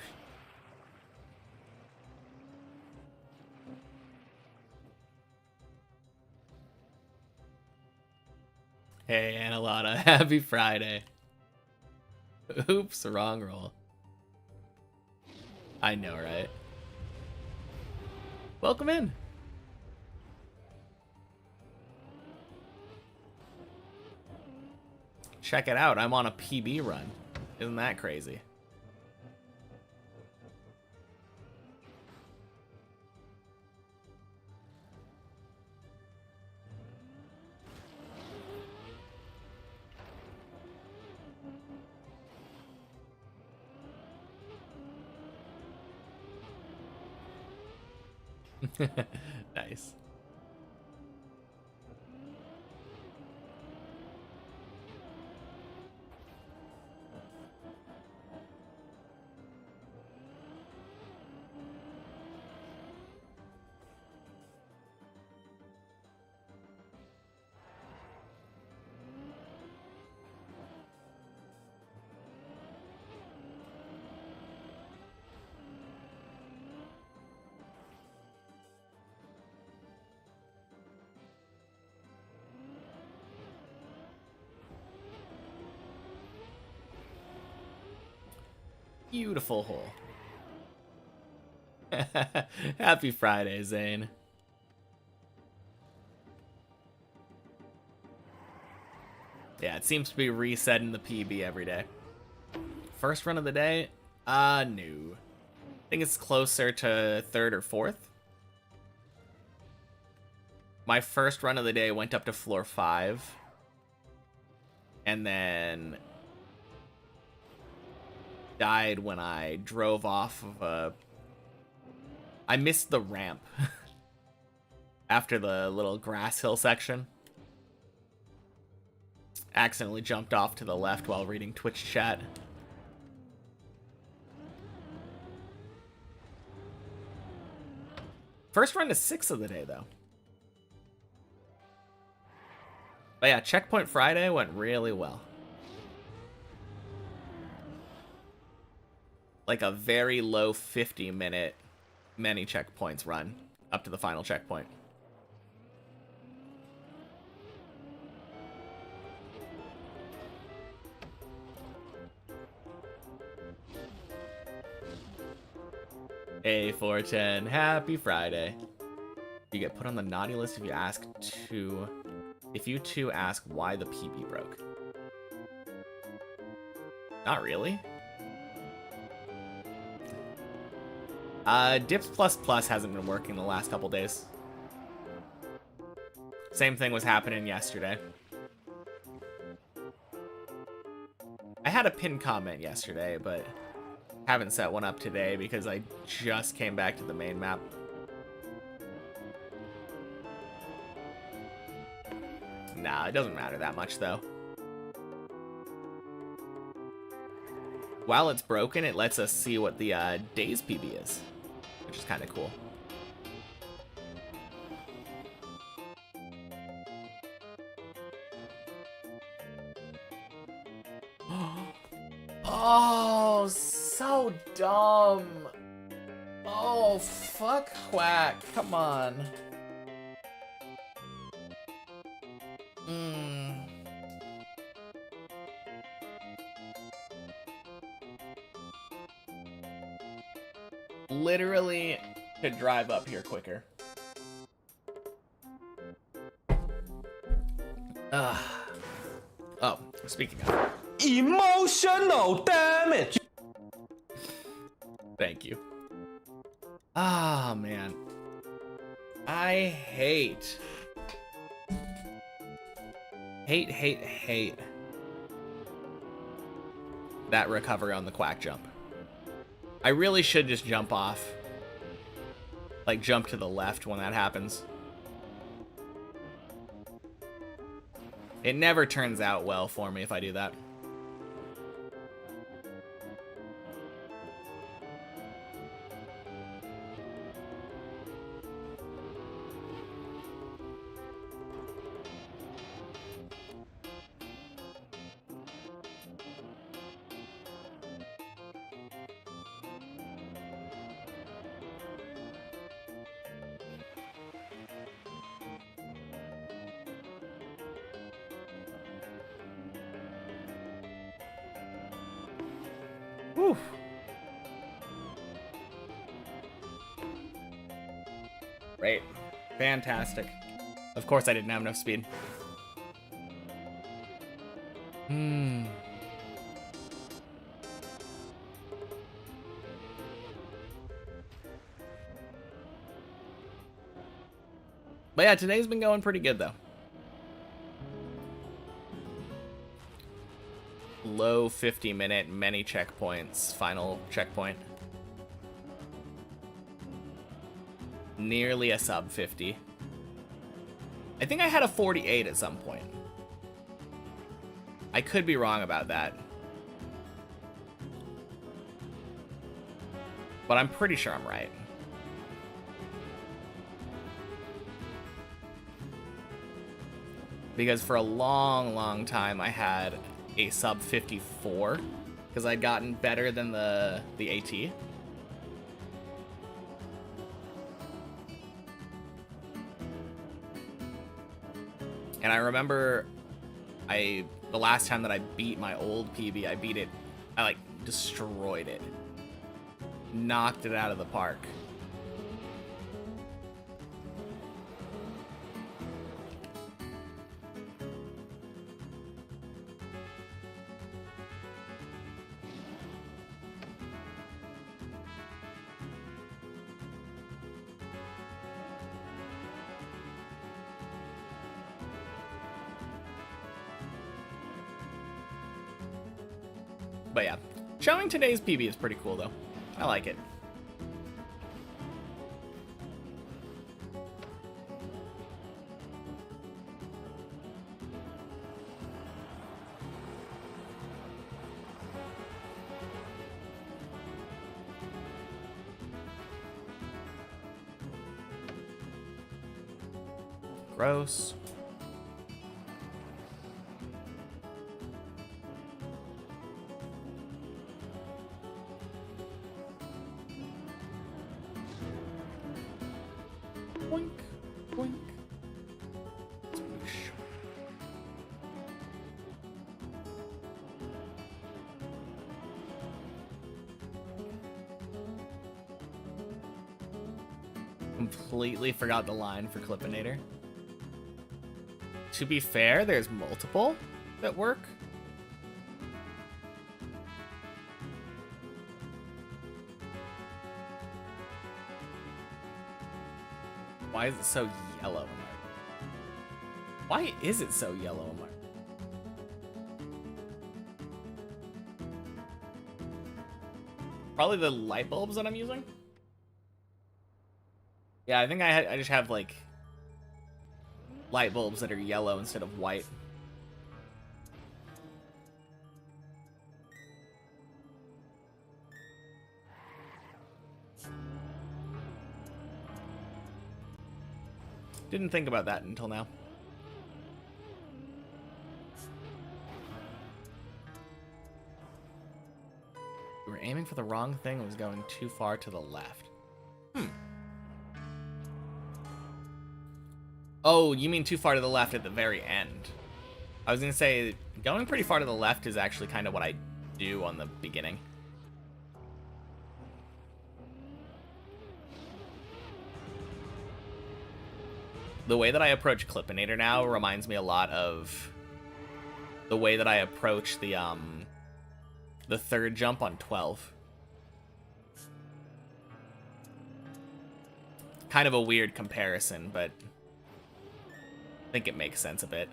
A: Hey, Analotta, happy Friday. Oops, wrong roll. I know, right? Welcome in. Check it out, I'm on a PB run. Isn't that crazy? Nice. Beautiful hole. Happy Friday, Zane. Yeah, it seems to be resetting the PB every day. First run of the day? No. I think it's closer to third or fourth. My first run of the day went up to floor 5. And then died when I drove off of a... I missed the ramp after the little grass hill section. Accidentally jumped off to the left while reading Twitch chat. First run to 6 of the day, though. But yeah, Checkpoint Friday went really well. Like a very low 50-minute many checkpoints run up to the final checkpoint. A410, happy Friday. You get put on the naughty list if you two ask why the PB broke. Not really. Dips ++ hasn't been working the last couple days. Same thing was happening yesterday. I had a pinned comment yesterday, but haven't set one up today because I just came back to the main map. Nah, it doesn't matter that much, though. While it's broken, it lets us see what the day's PB is, which is kind of cool. Oh, so dumb. Oh, fuck Quack. Come on. Literally could drive up here quicker. Oh, speaking of.
B: Emotional damage.
A: Thank you. Ah, man. I hate that recovery on the Quack jump. I really should just jump off. Like, jump to the left when that happens. It never turns out well for me if I do that. Whew. Great. Fantastic. Of course I didn't have enough speed. But yeah, today's been going pretty good though. Low 50-minute, many checkpoints, final checkpoint. Nearly a sub 50. I think I had a 48 at some point. I could be wrong about that. But I'm pretty sure I'm right. Because for a long, long time I had a sub 54 because I'd gotten better than the AT. And I remember the last time that I beat my old PB, I like destroyed it. Knocked it out of the park. But yeah, showing today's PB is pretty cool though. I like it. Gross. Boink, boink. Swoosh. Completely forgot the line for Clippinator. To be fair, there's multiple that work. Why is it so yellow? Why is it so yellow? Probably the light bulbs that I'm using. Yeah, I think I just have like light bulbs that are yellow instead of white. Didn't think about that until now. We were aiming for the wrong thing and was going too far to the left. Oh, you mean too far to the left at the very end. I was gonna say, going pretty far to the left is actually kind of what I do on the beginning. The way that I approach Clippinator now reminds me a lot of the way that I approach the third jump on 12. Kind of a weird comparison, but I think it makes sense a bit.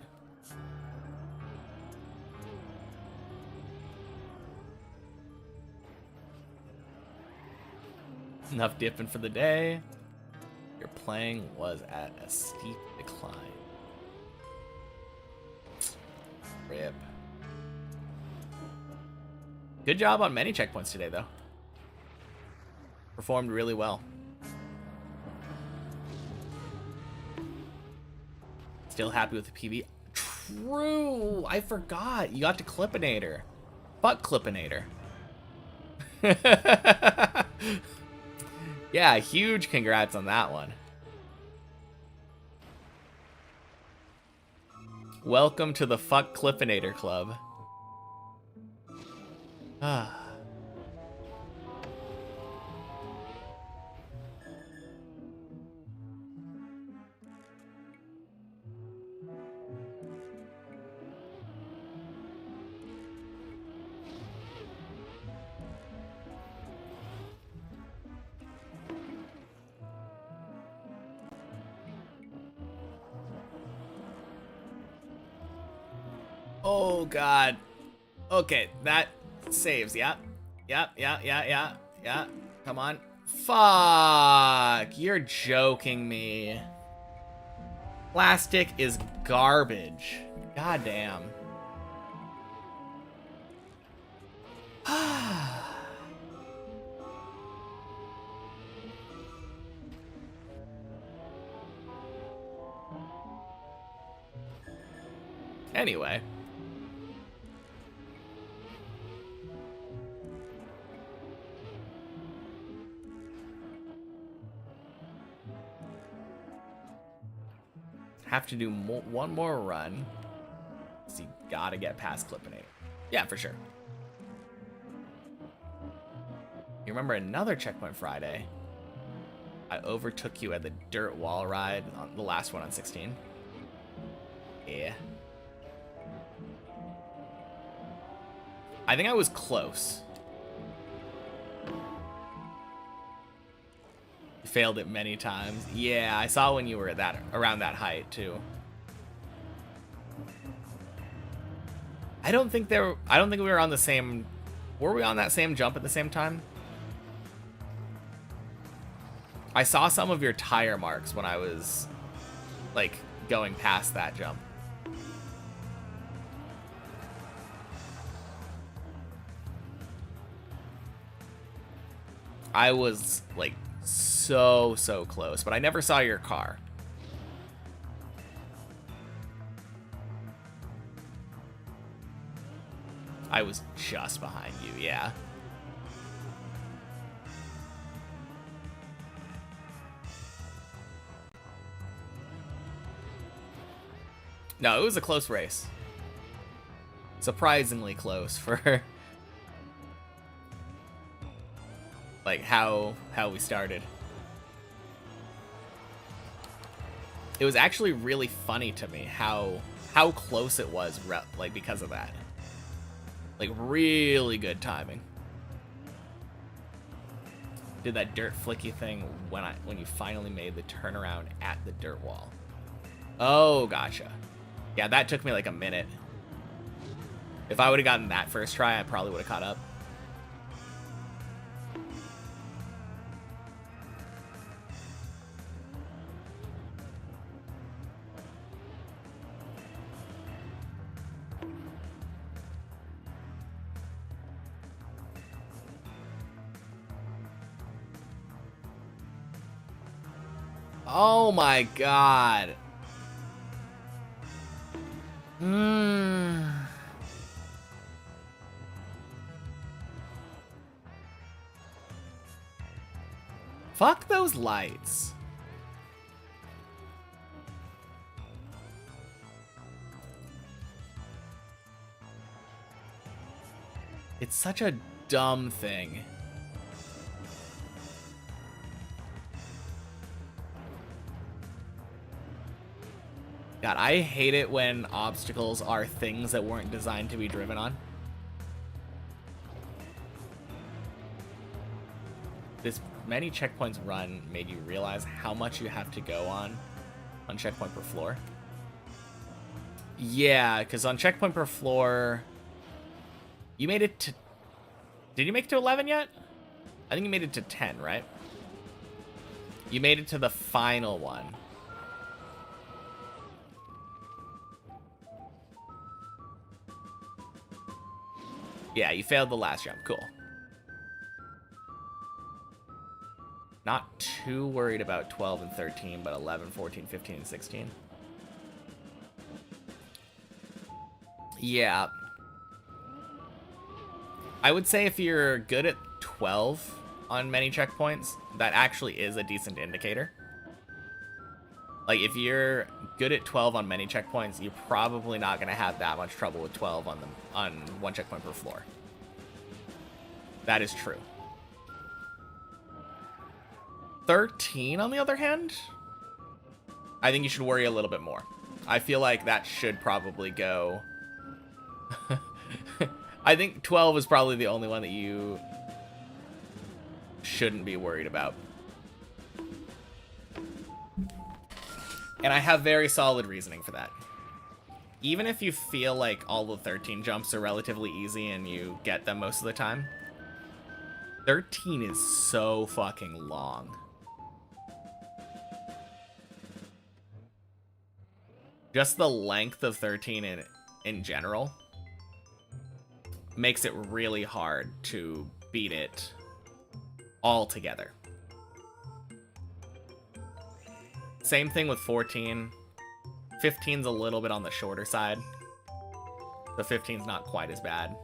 A: Enough dipping for the day. Your playing was at a steep decline. Rip. Good job on many checkpoints today, though. Performed really well. Still happy with the PB. True! I forgot. You got to Clippinator. Fuck Clippinator. Yeah, huge congrats on that one. Welcome to the Fuck Clippinator Club. Oh, God. Okay, that saves. Yeah. Yeah. Come on. Fuck. You're joking me. Plastic is garbage. God damn. Anyway. Have to do one more run. So you gotta get past Clippin' 8. Yeah, for sure. You remember another Checkpoint Friday? I overtook you at the dirt wall ride on the last one on 16. Yeah. I think I was close. You failed it many times. Yeah, I saw when you were at around that height too. I don't think we were on the same. Were we on that same jump at the same time? I saw some of your tire marks when I was like going past that jump. I was like so close, but I never saw your car. I was just behind you, yeah. No, it was a close race. Surprisingly close for like how we started. It was actually really funny to me how close it was, like because of that. Like really good timing. Did that dirt flicky thing when you finally made the turnaround at the dirt wall. Oh, gotcha. Yeah, that took me like a minute. If I would have gotten that first try, I probably would have caught up. Oh my god. Fuck those lights. It's such a dumb thing. God, I hate it when obstacles are things that weren't designed to be driven on. This many checkpoints run made you realize how much you have to go on checkpoint per floor. Yeah, because on checkpoint per floor, you made it to... Did you make it to 11 yet? I think you made it to 10, right? You made it to the final one. Yeah, you failed the last jump. Cool. Not too worried about 12 and 13, but 11, 14, 15, and 16. Yeah. I would say if you're good at 12 on many checkpoints, that actually is a decent indicator. Like, if you're good at 12 on many checkpoints, you're probably not going to have that much trouble with 12 on one checkpoint per floor. That is true. 13, on the other hand, I think you should worry a little bit more. I feel like that should probably go... I think 12 is probably the only one that you shouldn't be worried about. And I have very solid reasoning for that. even if you feel like all the 13 jumps are relatively easy and you get them most of the time, 13 is so fucking long. Just the length of 13 in general makes it really hard to beat it all together. Same thing with 14. 15's a little bit on the shorter side. The 15's not quite as bad.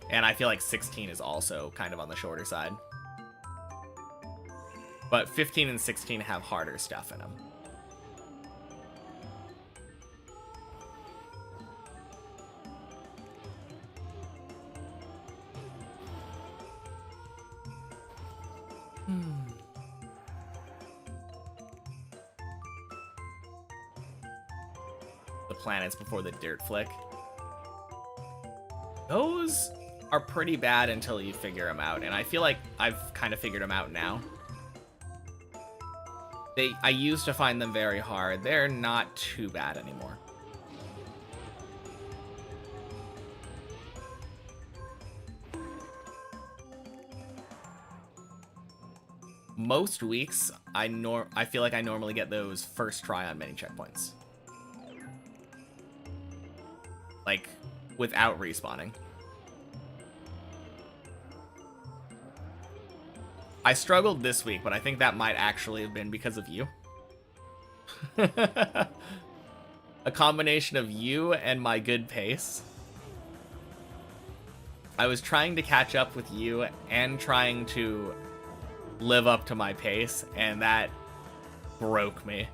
A: And I feel like 16 is also kind of on the shorter side. But 15 and 16 have harder stuff in them. The planets before the dirt flick. Those are pretty bad until you figure them out, and I feel like I've kind of figured them out now. I used to find them very hard. They're not too bad anymore. Most weeks, I feel like I normally get those first try on many checkpoints. Like, without respawning. I struggled this week, but I think that might actually have been because of you. A combination of you and my good pace. I was trying to catch up with you and trying to live up to my pace, and that broke me.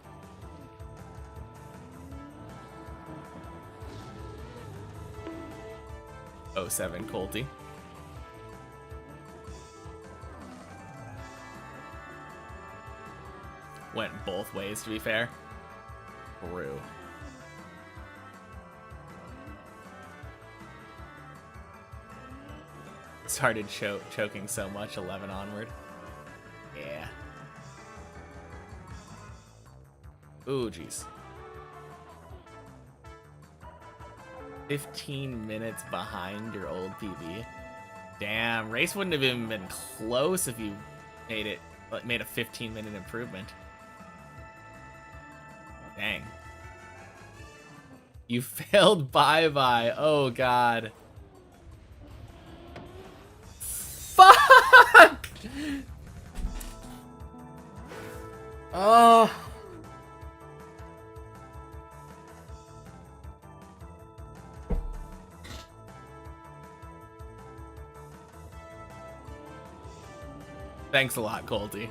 A: Oh, 07 Colty. Went both ways, to be fair. True. Started choking so much 11 onward. Yeah. Ooh, jeez. 15 minutes behind your old PB. Damn, race wouldn't have even been close if you made a 15-minute improvement. Dang. You failed bye-bye. Oh, God. Fuck! Oh. Thanks a lot, Colty.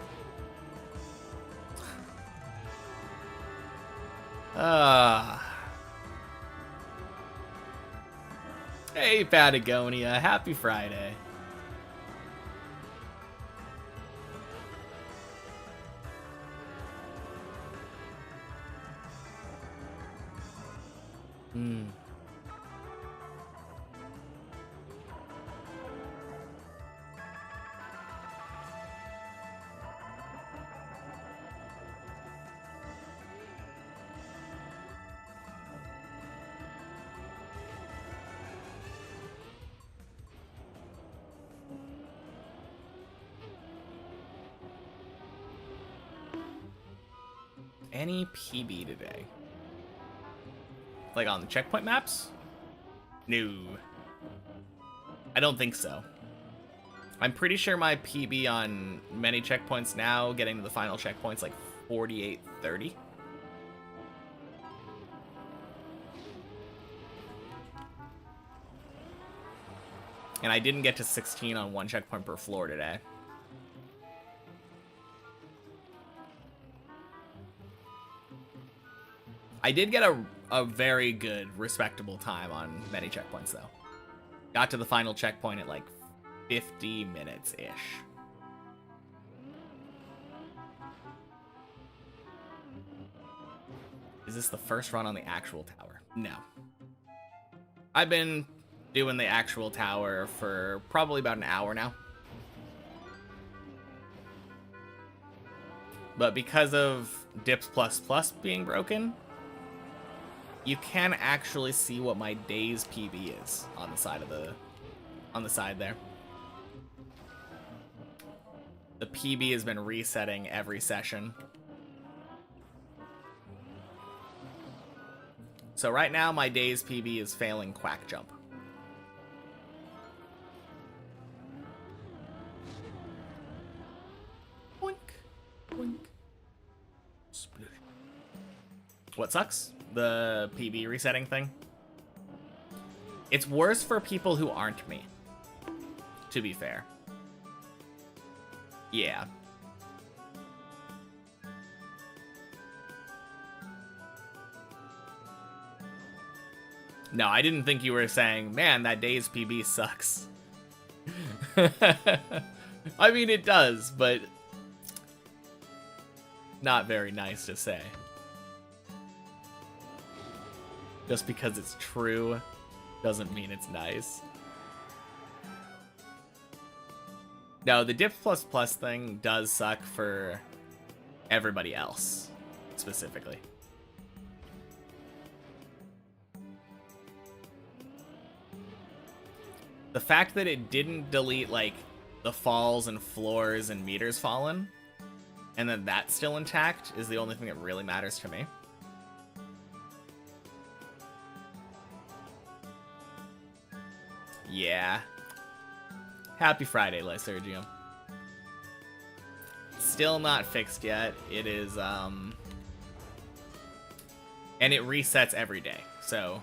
A: Hey, Patagonia. Happy Friday. Any PB today? Like on the checkpoint maps? No. I don't think so. I'm pretty sure my PB on many checkpoints now, getting to the final checkpoint's like 48:30. And I didn't get to 16 on one checkpoint per floor today. I did get a very good, respectable time on many checkpoints, though. Got to the final checkpoint at like 50 minutes-ish. Is this the first run on the actual tower? No. I've been doing the actual tower for probably about an hour now. But because of Dips Plus Plus being broken, you can actually see what my day's PB is on the side of the side there. The PB has been resetting every session. So right now my day's PB is failing Quack Jump. Boink, boink. Sploosh. What sucks? The PB resetting thing? It's worse for people who aren't me, to be fair. Yeah. No, I didn't think you were saying, man, that day's PB sucks. I mean, it does, but not very nice to say. Just because it's true doesn't mean it's nice. No, the Dip Plus Plus thing does suck for everybody else, specifically. The fact that it didn't delete, like, the falls and floors and meters fallen, and then that's still intact, is the only thing that really matters to me. Yeah. Happy Friday, Lysergium. Still not fixed yet. It is, and it resets every day, so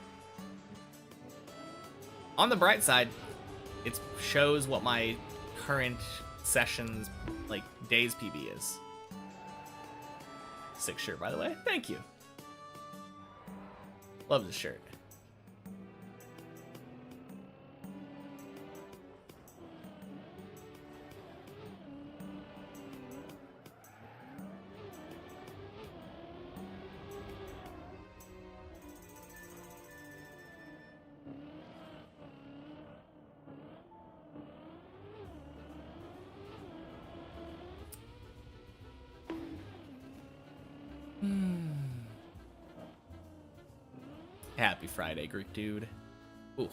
A: on the bright side, it shows what my current session's, like, day's PB is. Sick shirt, by the way. Thank you. Love the shirt. Happy Friday, Greek dude. Ooh.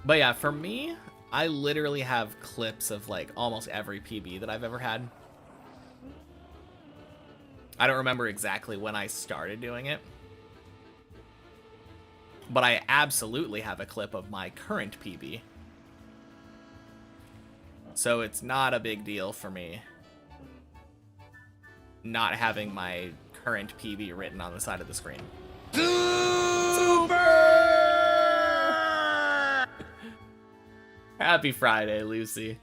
A: But yeah, for me, I literally have clips of, like, almost every PB that I've ever had. I don't remember exactly when I started doing it, but I absolutely have a clip of my current PB. So it's not a big deal for me not having my current PB written on the side of the screen. Super! Happy Friday, Lucy.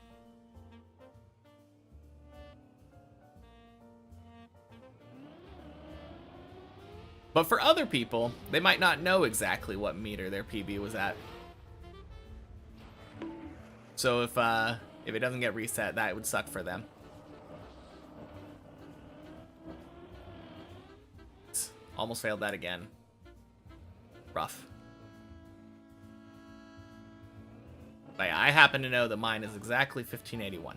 A: But for other people, they might not know exactly what meter their PB was at. So if it doesn't get reset, that would suck for them. Almost failed that again. Rough. But yeah, I happen to know that mine is exactly 1581.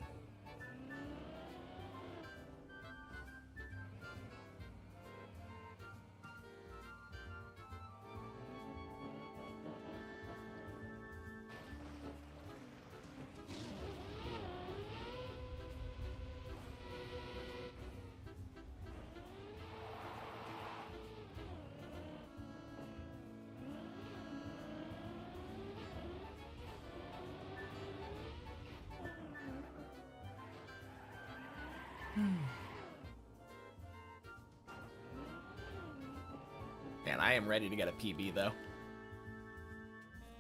A: Man, I am ready to get a PB, though.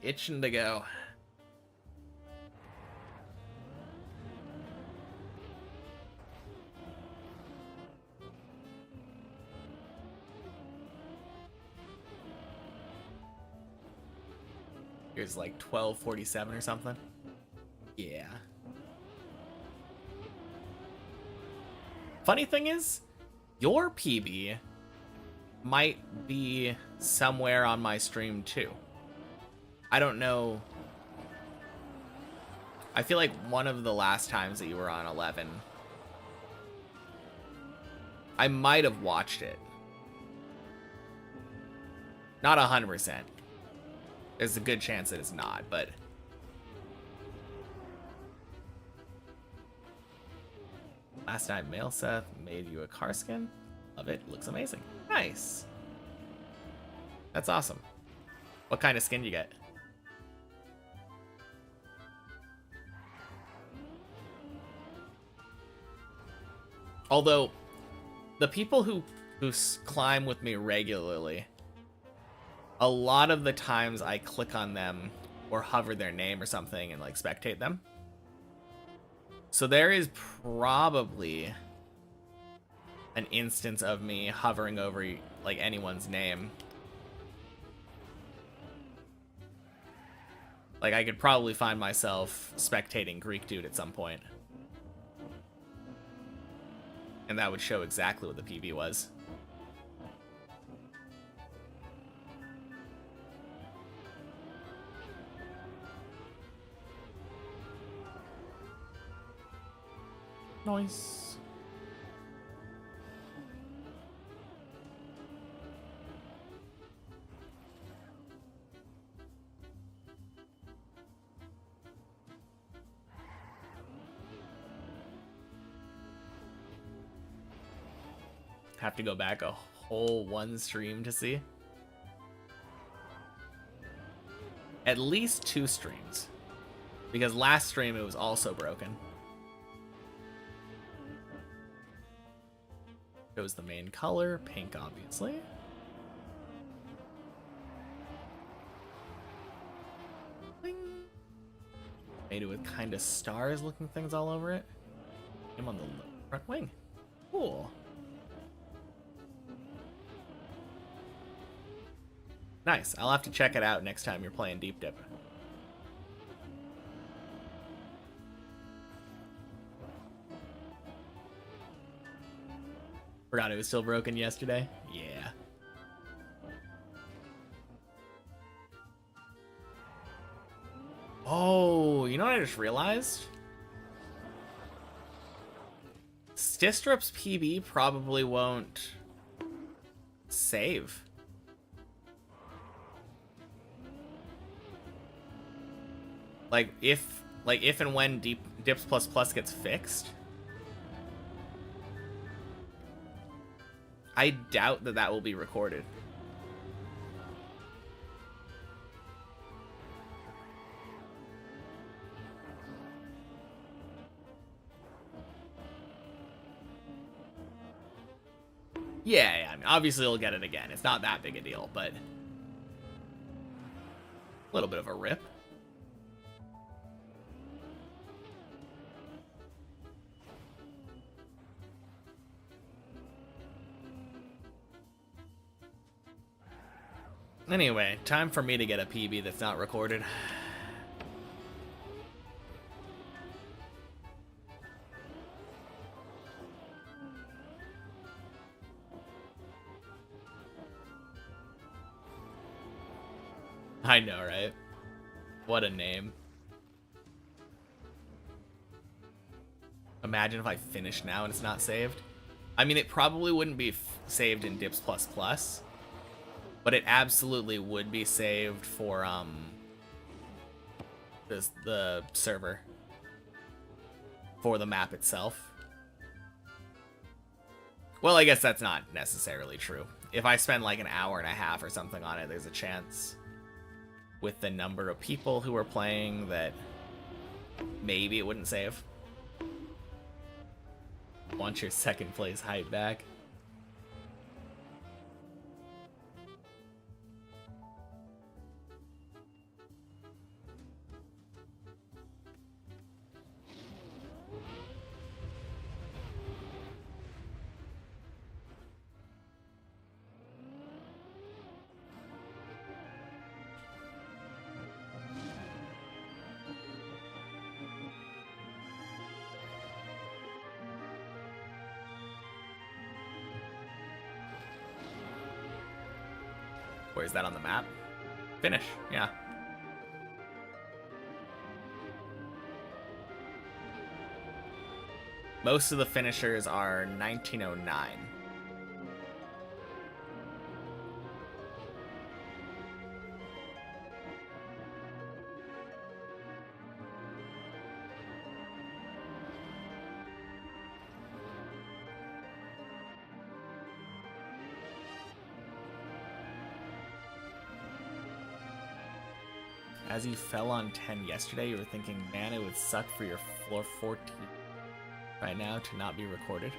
A: Itching to go. Here's like 1247 or something. Yeah. Funny thing is, your PB might be somewhere on my stream too. I don't know. I feel like one of the last times that you were on 11, I might have watched it. Not 100%. There's a good chance that it's not, but... Last night, Male Seth made you a car skin. Love it. Looks amazing. Nice. That's awesome. What kind of skin do you get? Although, the people who climb with me regularly, a lot of the times I click on them or hover their name or something and like spectate them. So there is probably an instance of me hovering over like anyone's name. Like I could probably find myself spectating Greek Dude at some point. And that would show exactly what the PB was. Nice. Have to go back a whole one stream to see. At least 2 streams. Because last stream it was also broken. It was the main color, pink obviously. Bing. Made it with kind of stars looking things all over it. I'm on the front wing. Cool. Nice. I'll have to check it out next time you're playing Deep Dip. Forgot it was still broken yesterday. Yeah. Oh, you know what I just realized? Stistrup's PB probably won't save. Like if and when Dips plus plus gets fixed, I doubt that will be recorded. Yeah, I mean, obviously you'll get it again. It's not that big a deal, but a little bit of a rip. Anyway, time for me to get a PB that's not recorded. I know, right? What a name. Imagine if I finish now and it's not saved. I mean, it probably wouldn't be saved in Dips plus plus. But it absolutely would be saved for the server for the map itself. Well, I guess that's not necessarily true. If I spend like an hour and a half or something on it, there's a chance with the number of people who are playing that maybe it wouldn't save. Want your second place hype back? Where is that on the map? Finish, yeah. Most of the finishers are 1909. As you fell on 10 yesterday, you were thinking, man, it would suck for your floor 14 right now to not be recorded.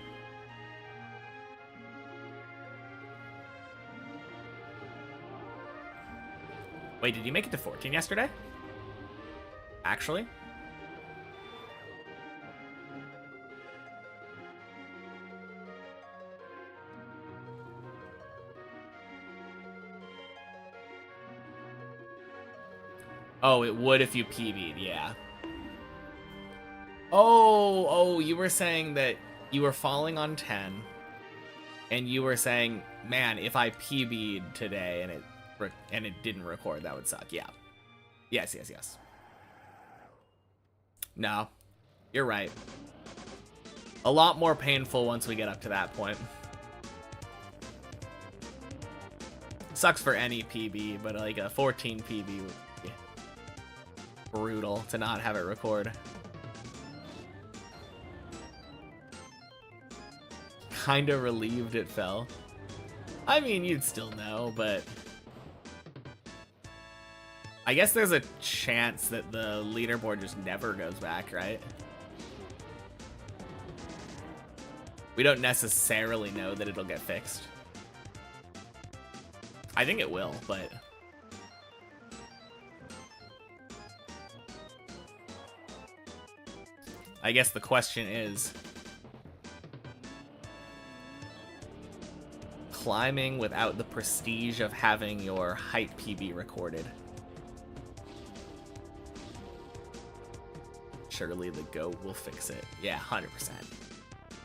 A: Wait, did you make it to 14 yesterday? Actually? Oh, it would if you PB'd, yeah. Oh, you were saying that you were falling on 10, and you were saying, man, if I PB'd today and it didn't record, that would suck. Yeah. Yes. No, you're right. A lot more painful once we get up to that point. Sucks for any PB, but like a 14 PB would be brutal to not have it record. Kinda relieved it fell. I mean, you'd still know, but I guess there's a chance that the leaderboard just never goes back, right? We don't necessarily know that it'll get fixed. I think it will, but I guess the question is, climbing without the prestige of having your height PB recorded. Surely the GOAT will fix it. Yeah, 100%.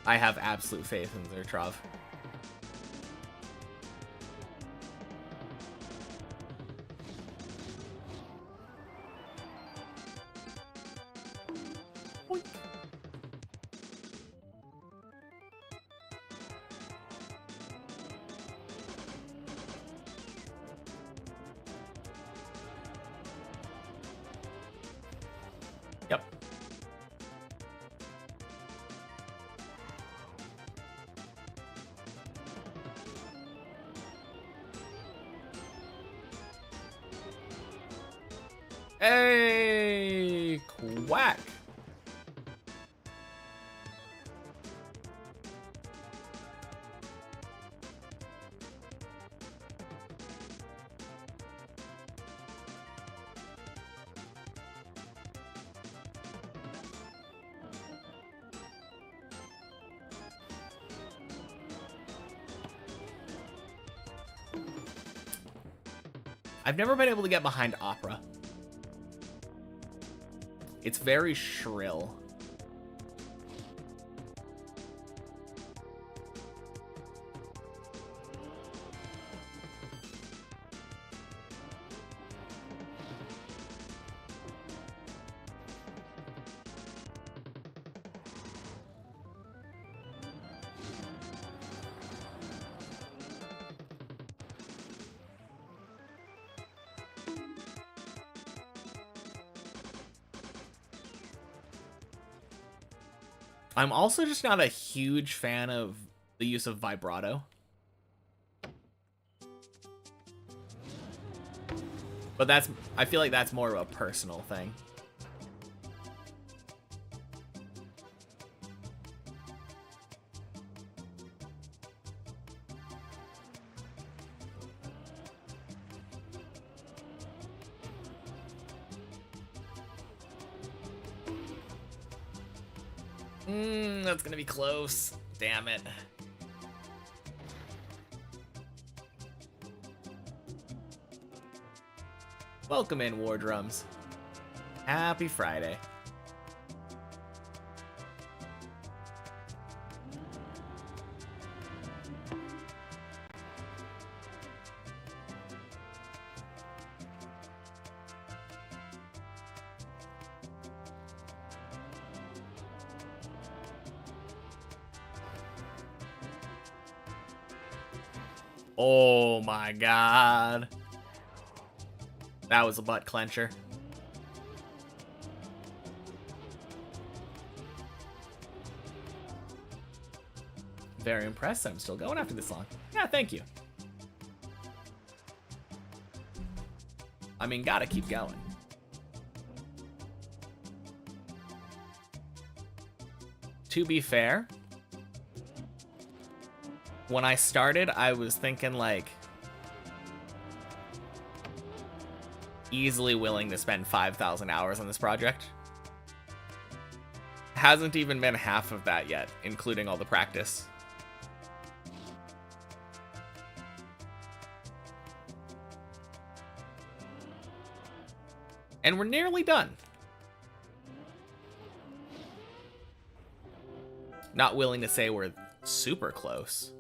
A: I have absolute faith in Zertrov. Yep. Hey, quack. I've never been able to get behind opera. It's very shrill. I'm also just not a huge fan of the use of vibrato. But I feel like that's more of a personal thing. That's gonna be close. Damn it. Welcome in, War Drums. Happy Friday. Oh my god. That was a butt clencher. Very impressed. I'm still going after this long. Yeah, thank you. I mean, gotta keep going. To be fair, when I started, I was thinking like easily willing to spend 5,000 hours on this project. Hasn't even been half of that yet, including all the practice. And we're nearly done. Not willing to say we're super close.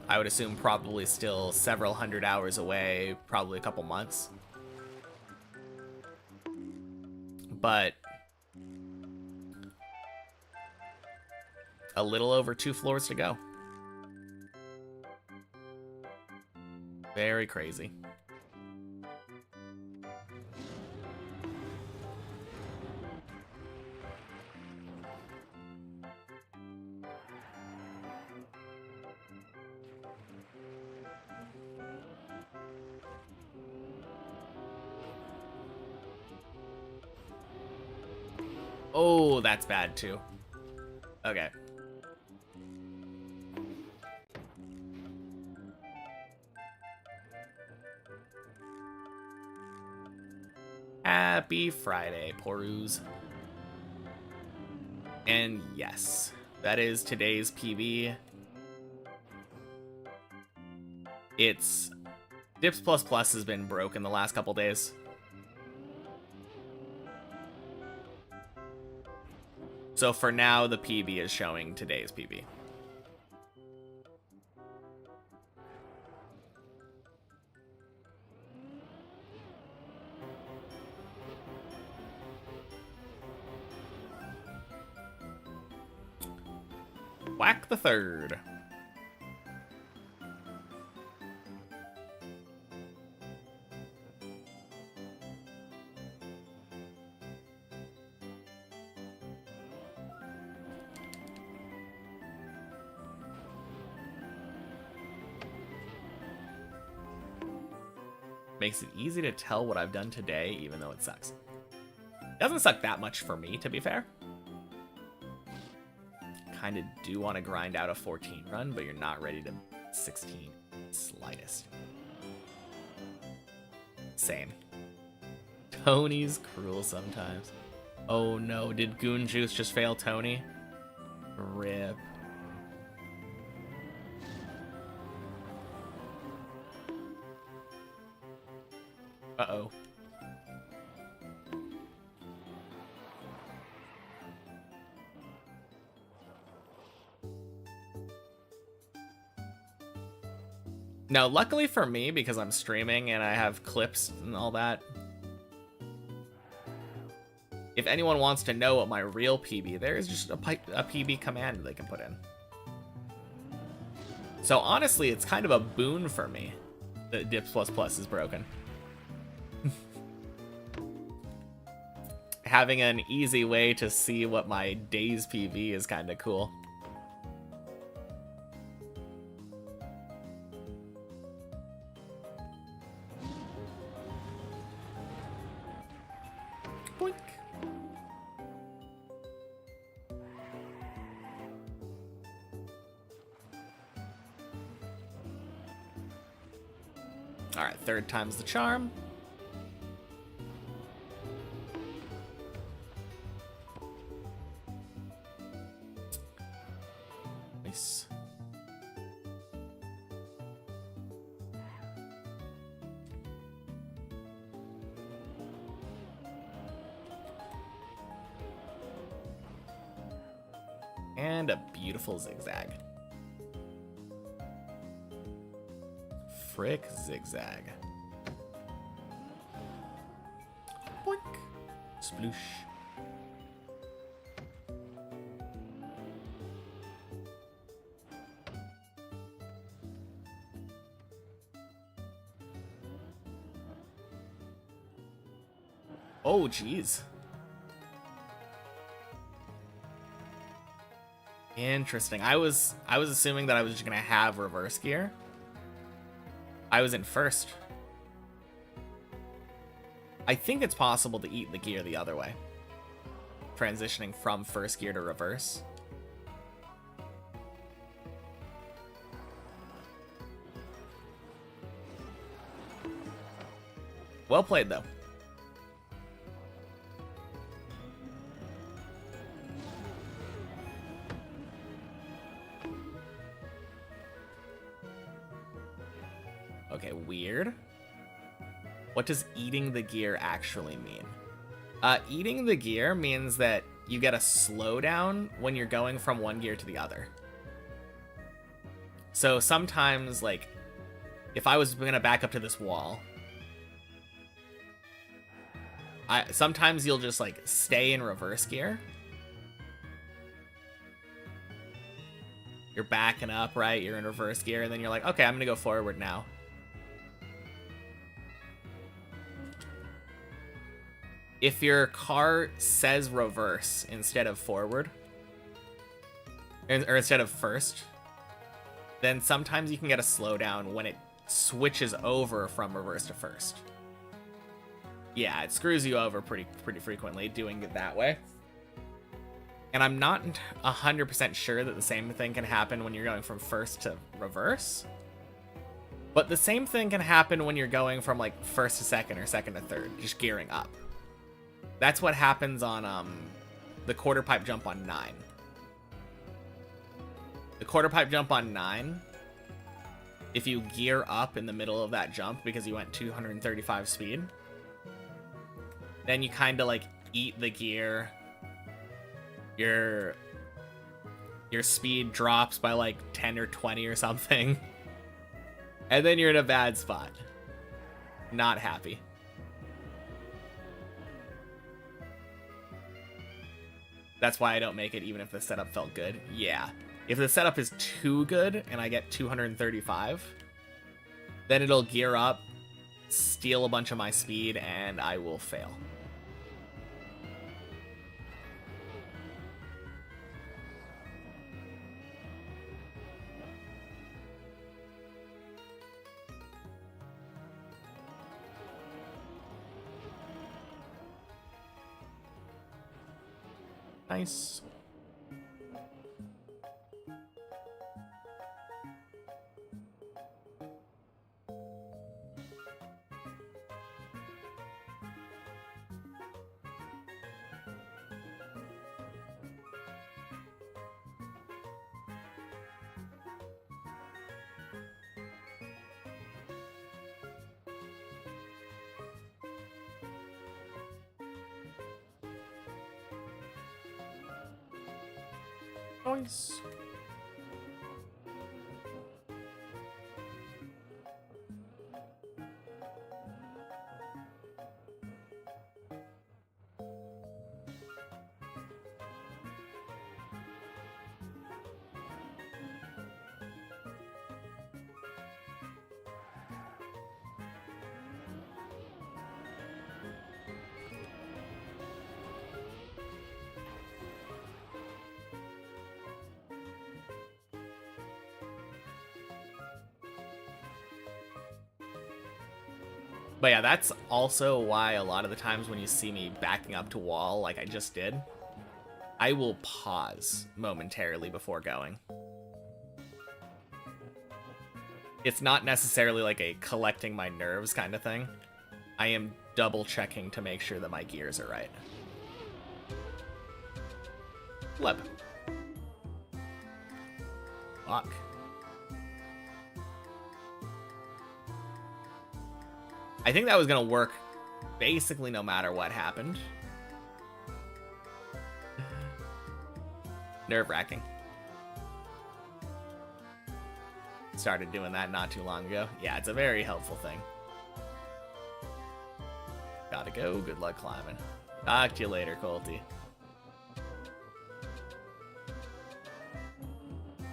A: I would assume probably still several hundred hours away, probably a couple months. But a little over 2 floors to go. Very crazy. Oh, that's bad too. Okay. Happy Friday, Porus. And yes, that is today's PB. It's Dips++ has been broken the last couple days. So for now, the PB is showing today's PB. Whack the third. Makes it easy to tell what I've done today, even though it sucks. Doesn't suck that much for me, to be fair. Kind of do want to grind out a 14 run, but you're not ready to 16 slightest. Same. Tony's cruel sometimes. Oh no, did Goon Juice just fail Tony? RIP. Uh-oh. Now, luckily for me, because I'm streaming and I have clips and all that, if anyone wants to know what my real PB, there is just a PB command they can put in. So honestly, it's kind of a boon for me that Dips++ is broken. Having an easy way to see what my day's PB is kind of cool. Boink. All right, third time's the charm. Nice. And a beautiful zigzag. Frick zigzag. Boink. Sploosh. Oh, geez. Interesting. I was assuming that I was just gonna have reverse gear. I was in first. I think it's possible to eat the gear the other way. Transitioning from first gear to reverse. Well played, though. Okay, weird. What does eating the gear actually mean? Eating the gear means that you get a slowdown when you're going from one gear to the other. So sometimes, like, if I was gonna back up to this wall, sometimes you'll just, like, stay in reverse gear. You're backing up, right? You're in reverse gear, and then you're like, okay, I'm gonna go forward now. If your car says reverse instead of forward, or instead of first, then sometimes you can get a slowdown when it switches over from reverse to first. Yeah, it screws you over pretty frequently doing it that way. And I'm not 100% sure that the same thing can happen when you're going from first to reverse. But the same thing can happen when you're going from, like, first to second or second to third, just gearing up. That's what happens on the quarter pipe jump on 9. The quarter pipe jump on 9, if you gear up in the middle of that jump because you went 235 speed, then you kind of, like, eat the gear. Your speed drops by, like, 10 or 20 or something. And then you're in a bad spot. Not happy. That's why I don't make it even if the setup felt good. Yeah. If the setup is too good and I get 235, then it'll gear up, steal a bunch of my speed, and I will fail. Nice. Nice. But yeah, that's also why a lot of the times when you see me backing up to wall like I just did, I will pause momentarily before going. It's not necessarily like a collecting my nerves kind of thing. I am double checking to make sure that my gears are right. Flip. Fuck. I think that was gonna work basically no matter what happened. Nerve-wracking. Started doing that not too long ago. Yeah, it's a very helpful thing. Gotta go. Good luck climbing. Talk to you later, Colty.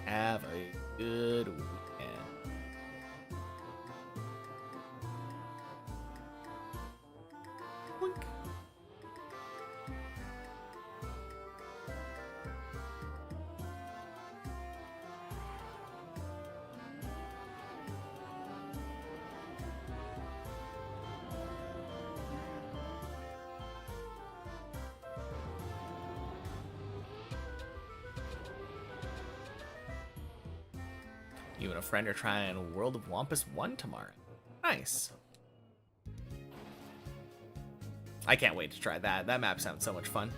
A: Have a good weekend. Boink. You and a friend are trying World of Wampus 1 tomorrow. Nice. I can't wait to try that. That map sounds so much fun.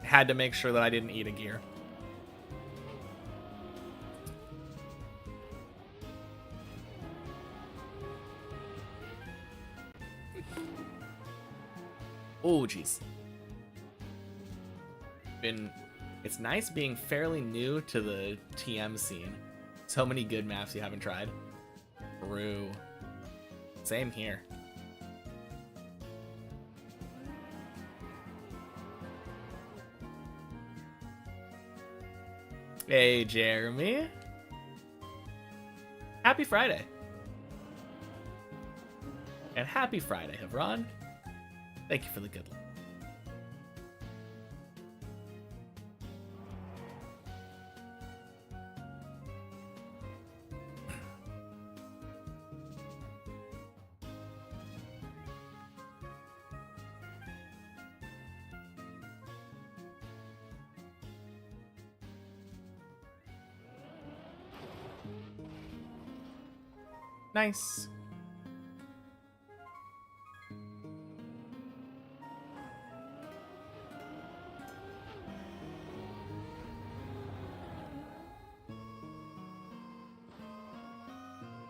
A: Had to make sure that I didn't eat a gear. Oh, jeez. It's nice being fairly new to the TM scene. So many good maps you haven't tried. True. Same here. Hey, Jeremy. Happy Friday. And happy Friday, Hebron. Thank you for the good luck. Nice.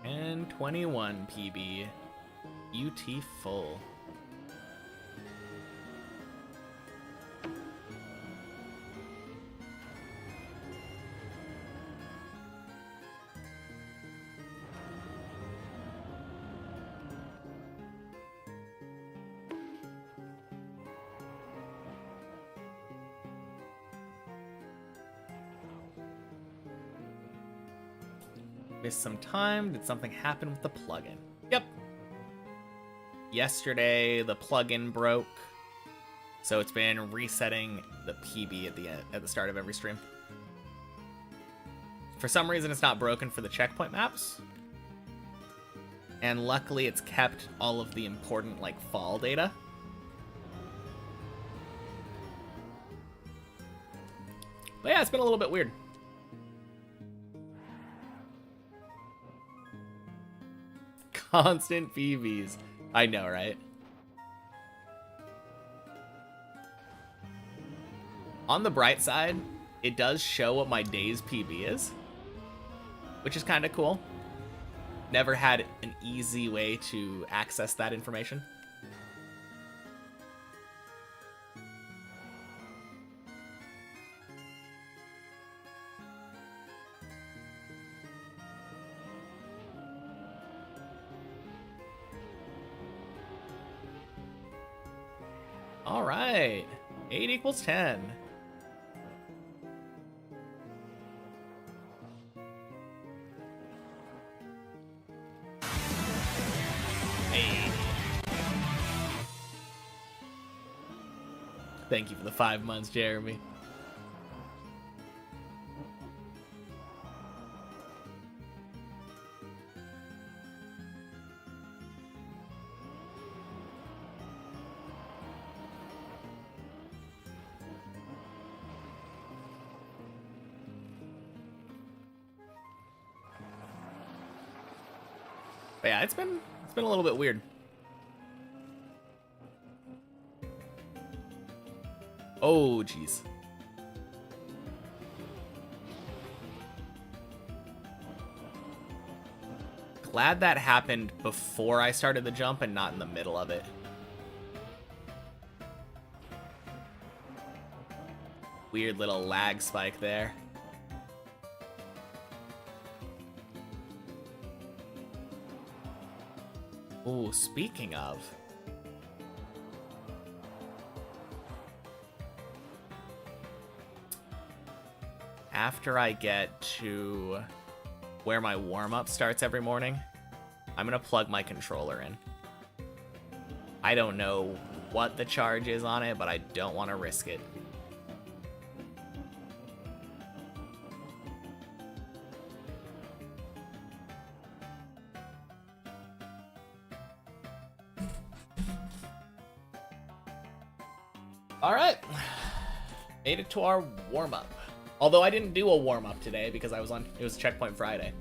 A: And 21 PB. UT full. Missed some time. Did something happen with the plugin? Yep. Yesterday the plugin broke, so it's been resetting the PB at the start of every stream. For some reason, it's not broken for the checkpoint maps, and luckily, it's kept all of the important like fall data. But yeah, it's been a little bit weird. Constant PBs. I know, right? On the bright side, it does show what my day's PB is, which is kind of cool. Never had an easy way to access that information. All right, 8 equals 10. Hey. Thank you for the 5 months, Jeremy. But yeah, it's been a little bit weird. Oh, jeez. Glad that happened before I started the jump and not in the middle of it. Weird little lag spike there. Ooh, speaking of. After I get to where my warm-up starts every morning, I'm gonna plug my controller in. I don't know what the charge is on it, but I don't want to risk it. All right, made it to our warm-up. Although I didn't do a warm-up today because it was Checkpoint Friday.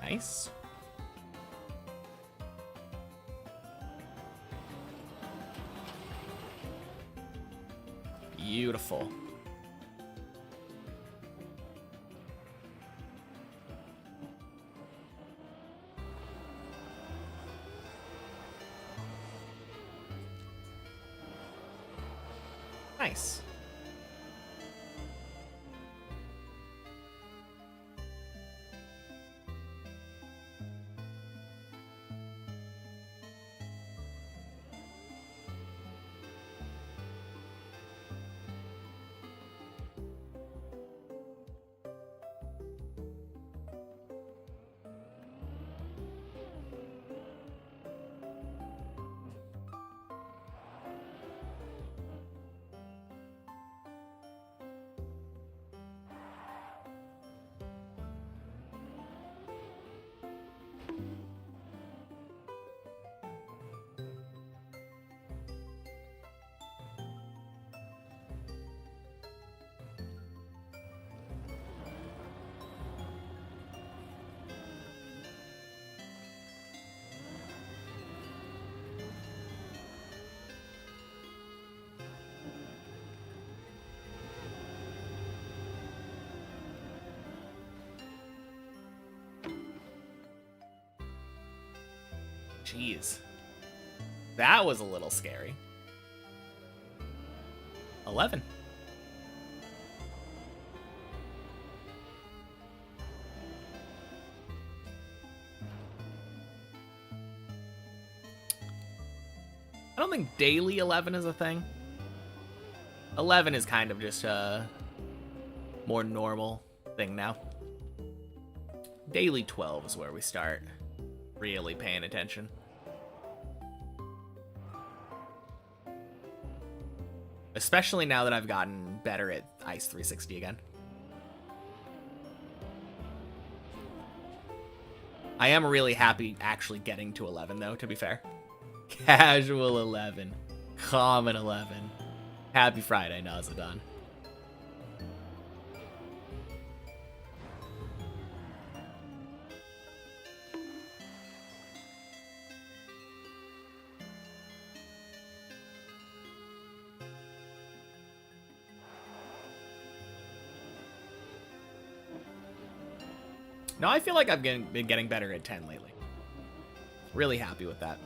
A: Nice. Beautiful. Nice. Jeez. That was a little scary. 11. I don't think daily 11 is a thing. 11 is kind of just a more normal thing now. Daily 12 is where we start really paying attention. Especially now that I've gotten better at Ice 360 again. I am really happy actually getting to 11 though, to be fair. Casual 11. Common 11. Happy Friday, Nazadon. No, I feel like I've been getting better at 10 lately. Really happy with that.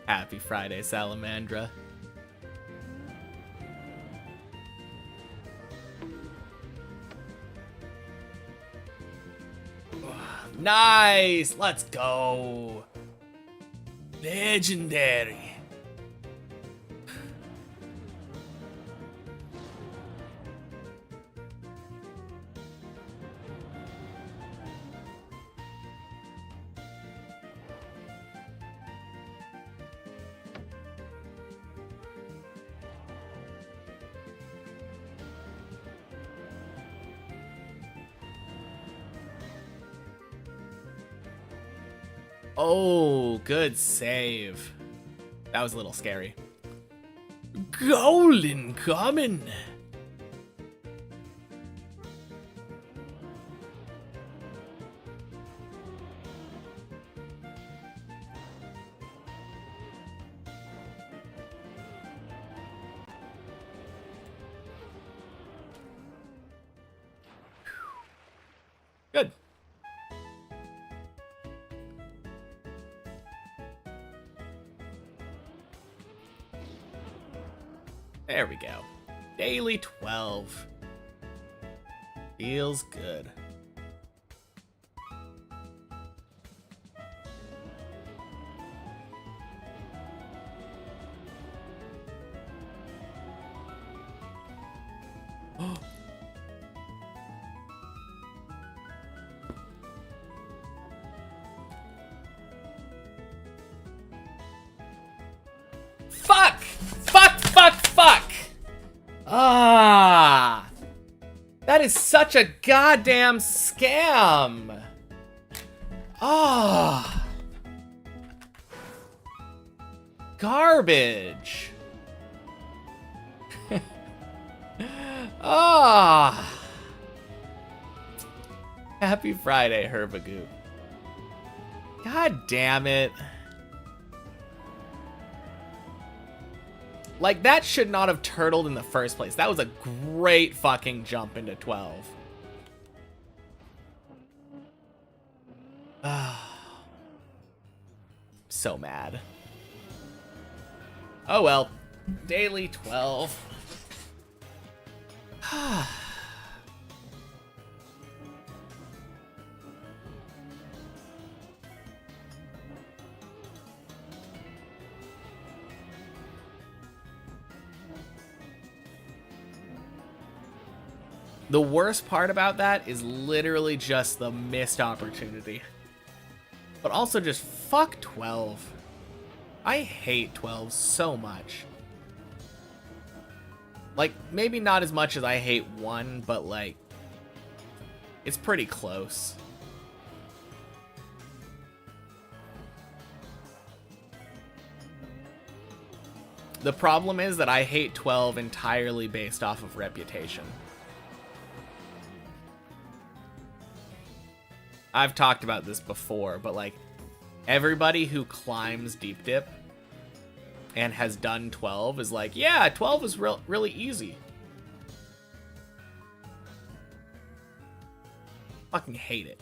A: Happy Friday, Salamandra. Nice! Let's go! Legendary! Oh, good save. That was a little scary. Golden common. Good. There we go. Daily 12. Feels good. Fuck! Fuck, fuck, fuck! Ah! That is such a goddamn scam! Ah! Garbage! Ah! Happy Friday, Herbagoop. God damn it. Like, that should not have turtled in the first place. That was a great fucking jump into 12. So mad. Oh well. Daily 12. The worst part about that is literally just the missed opportunity. But also just fuck 12. I hate 12 so much. Like, maybe not as much as I hate 1, but like, it's pretty close. The problem is that I hate 12 entirely based off of reputation. I've talked about this before, but like, everybody who climbs deep dip and has done 12 is like, yeah, 12 is really easy. Fucking hate it.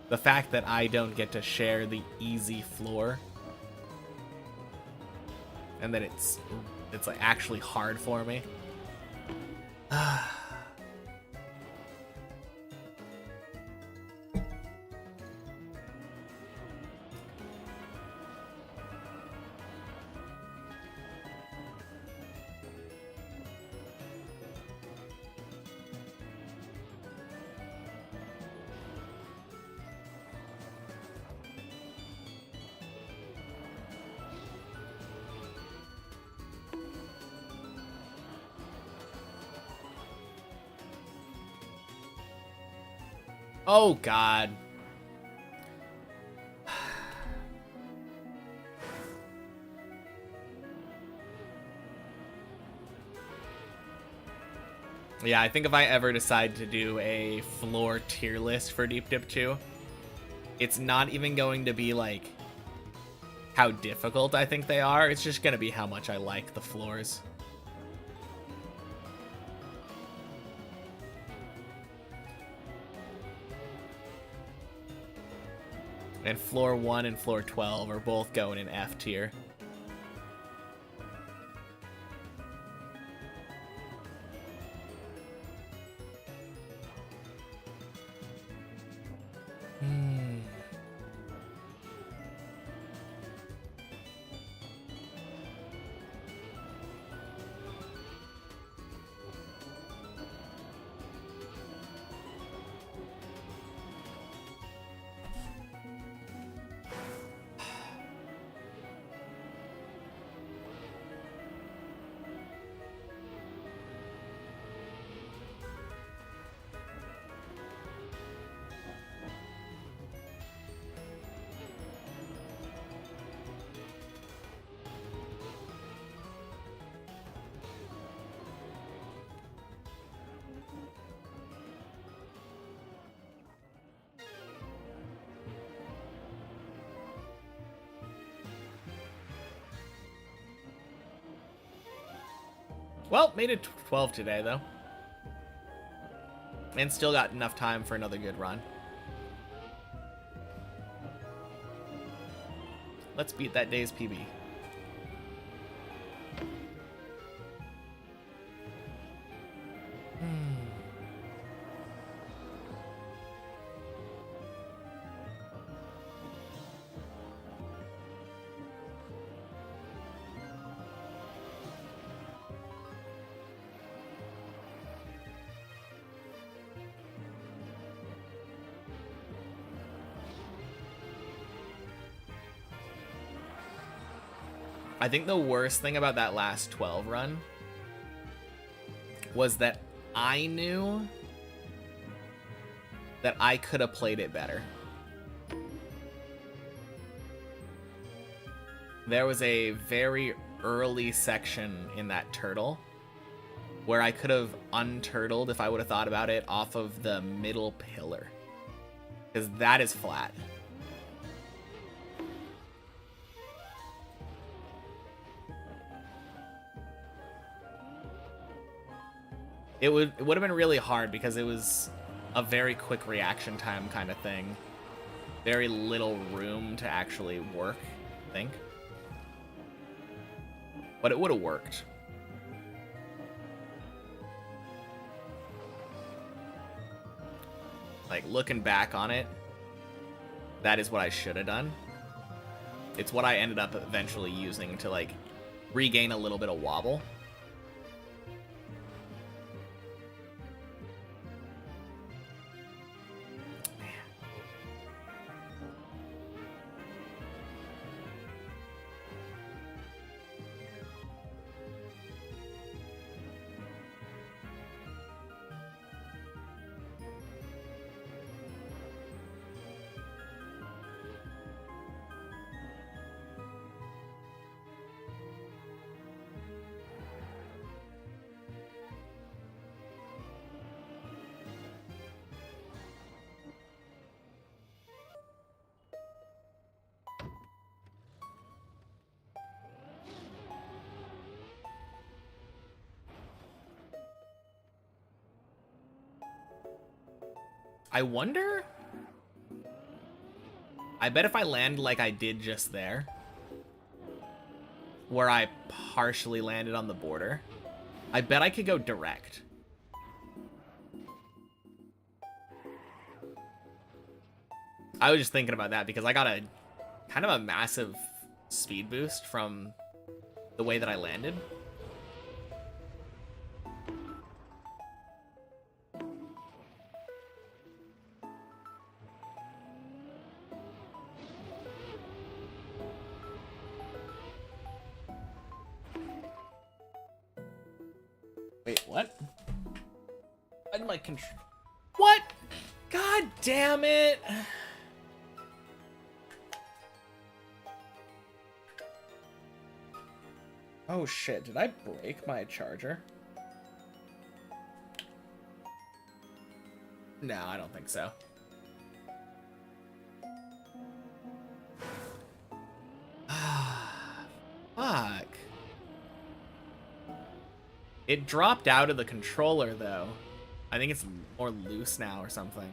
A: The fact that I don't get to share the easy floor and that it's like actually hard for me. Oh, God. Yeah, I think if I ever decide to do a floor tier list for Deep Dip 2, it's not even going to be like how difficult I think they are. It's just going to be how much I like the floors. And floor 1 and floor 12 are both going in F tier. Well, made it 12 today, though. And still got enough time for another good run. Let's beat that day's PB. I think the worst thing about that last 12 run was that I knew that I could have played it better. There was a very early section in that turtle where I could have unturtled, if I would have thought about it, off of the middle pillar. Because that is flat. It would have been really hard because it was a very quick reaction time kind of thing. Very little room to actually work, I think. But it would have worked. Like, looking back on it, that is what I should have done. It's what I ended up eventually using to, like, regain a little bit of wobble. I wonder... I bet if I land like I did just there, where I partially landed on the border, I bet I could go direct. I was just thinking about that because I got a kind of a massive speed boost from the way that I landed. Wait, what? I did my control. What? God damn it! Oh shit, did I break my charger? No, I don't think so. Fuck. It dropped out of the controller, though. I think it's more loose now or something.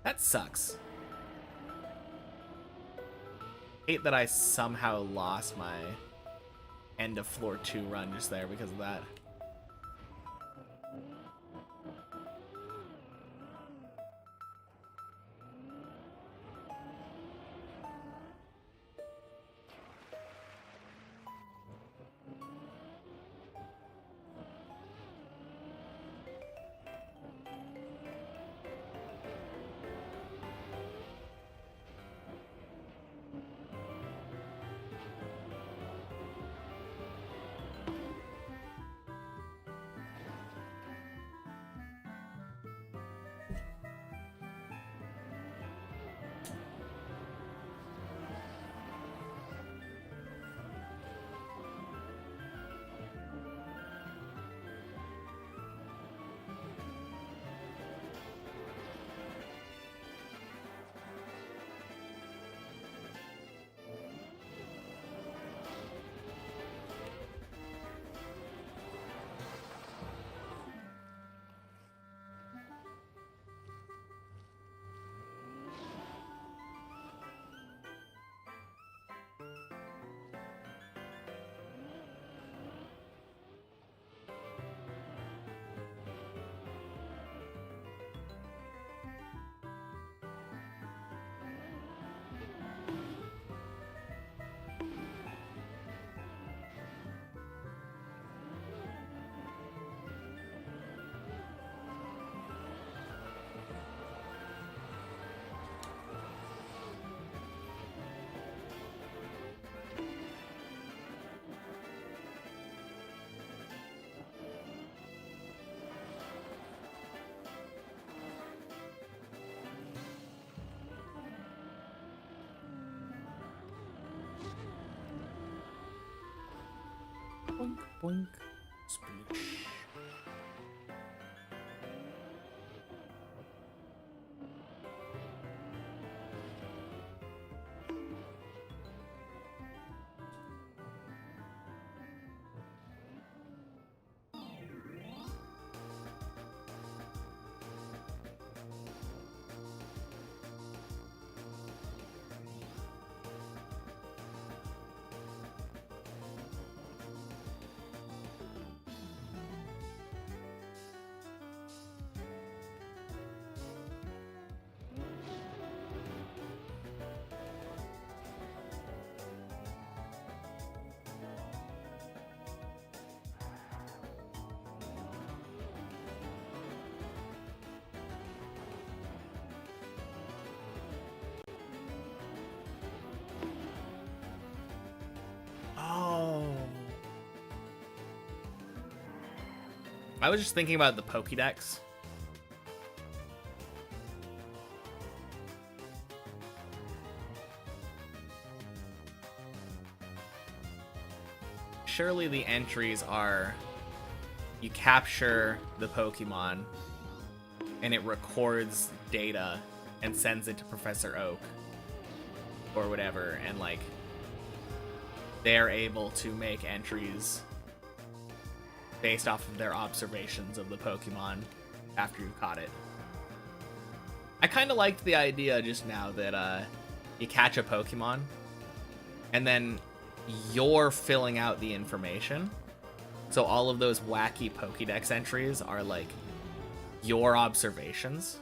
A: That sucks. Hate that I somehow lost my end of floor 2 run just there because of that. Boink. Splish. I was just thinking about the Pokédex. Surely the entries are you capture the Pokemon and it records data and sends it to Professor Oak or whatever, and like they're able to make entries based off of their observations of the Pokemon after you caught it. I kind of liked the idea just now that you catch a Pokemon and then you're filling out the information. So all of those wacky Pokédex entries are like your observations.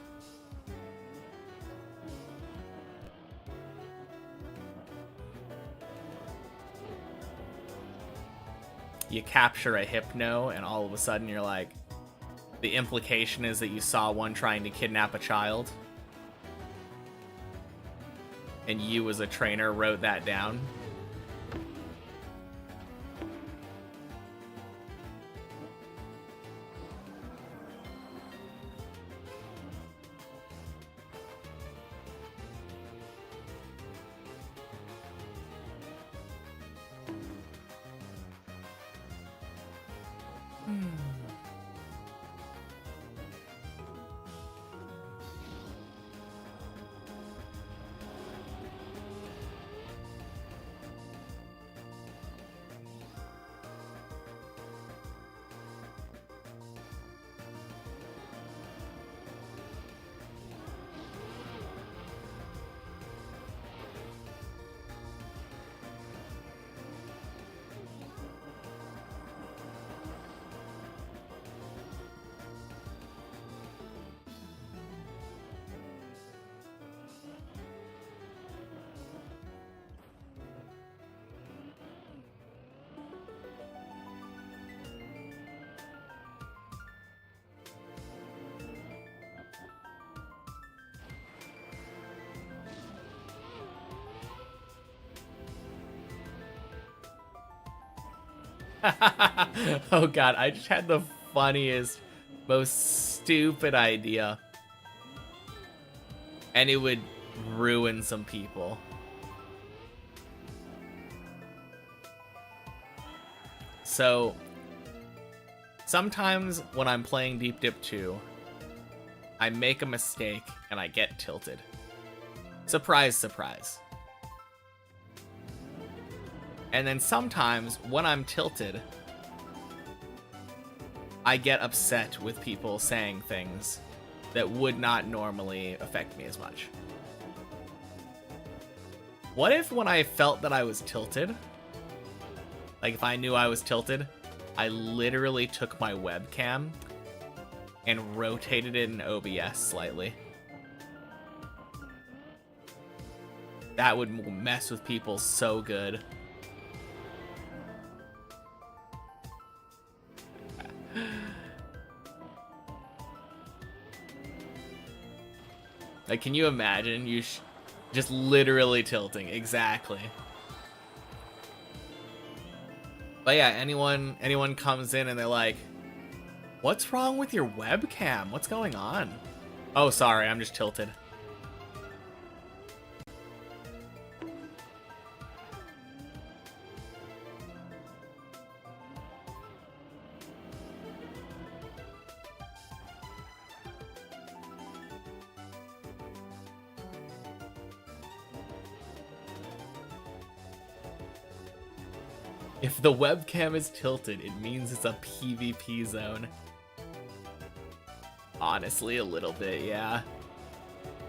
A: You capture a Hypno and all of a sudden you're like, the implication is that you saw one trying to kidnap a child. And you as a trainer wrote that down. Oh god, I just had the funniest, most stupid idea. And it would ruin some people. So, sometimes when I'm playing Deep Dip 2, I make a mistake and I get tilted. Surprise, surprise. And then sometimes, when I'm tilted, I get upset with people saying things that would not normally affect me as much. What if when I felt that I was tilted, like if I knew I was tilted, I literally took my webcam and rotated it in OBS slightly? That would mess with people so good. Like, can you imagine you just literally tilting? Exactly. But yeah, anyone comes in and they're like, "What's wrong with your webcam? What's going on?" Oh, sorry, I'm just tilted. If the webcam is tilted, it means it's a PvP zone. Honestly, a little bit, yeah.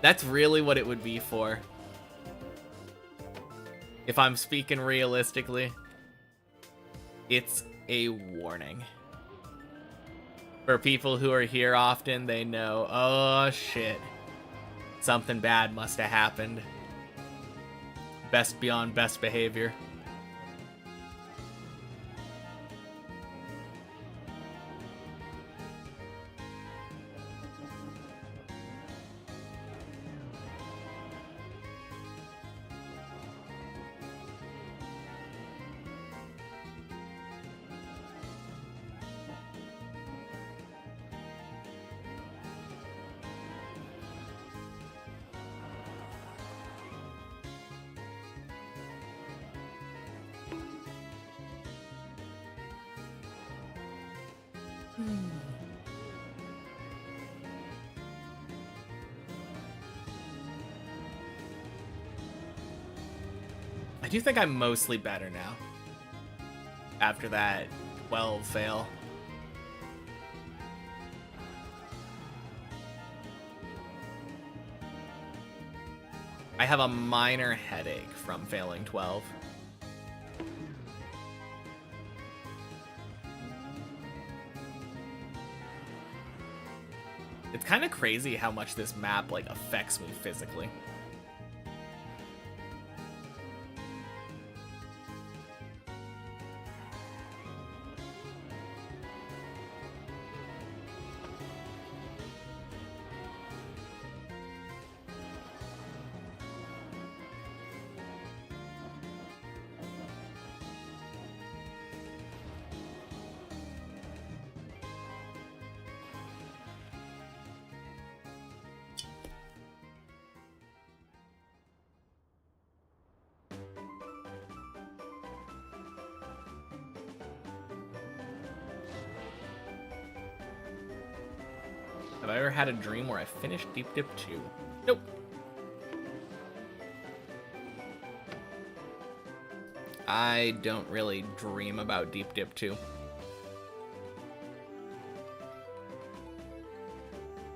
A: That's really what it would be for. If I'm speaking realistically, it's a warning. For people who are here often, they know, oh shit, something bad must have happened. Best beyond best behavior. I do think I'm mostly better now. After that 12 fail. I have a minor headache from failing 12. It's kind of crazy how much this map like affects me physically. Have I ever had a dream where I finished Deep Dip 2? Nope. I don't really dream about Deep Dip 2.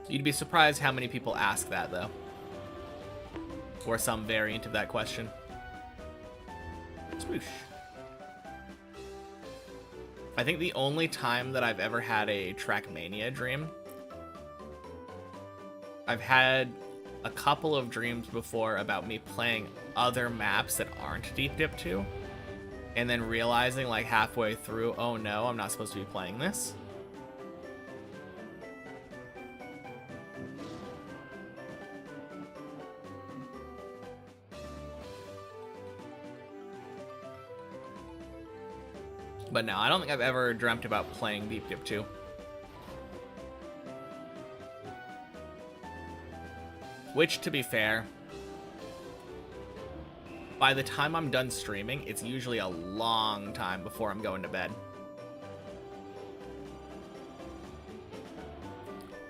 A: You'd be surprised how many people ask that, though. Or some variant of that question. Swoosh. I think the only time that I've ever had a Trackmania dream, I've had a couple of dreams before about me playing other maps that aren't Deep Dip 2, and then realizing like halfway through, oh no, I'm not supposed to be playing this. But no, I don't think I've ever dreamt about playing Deep Dip 2. Which, to be fair, by the time I'm done streaming, it's usually a long time before I'm going to bed.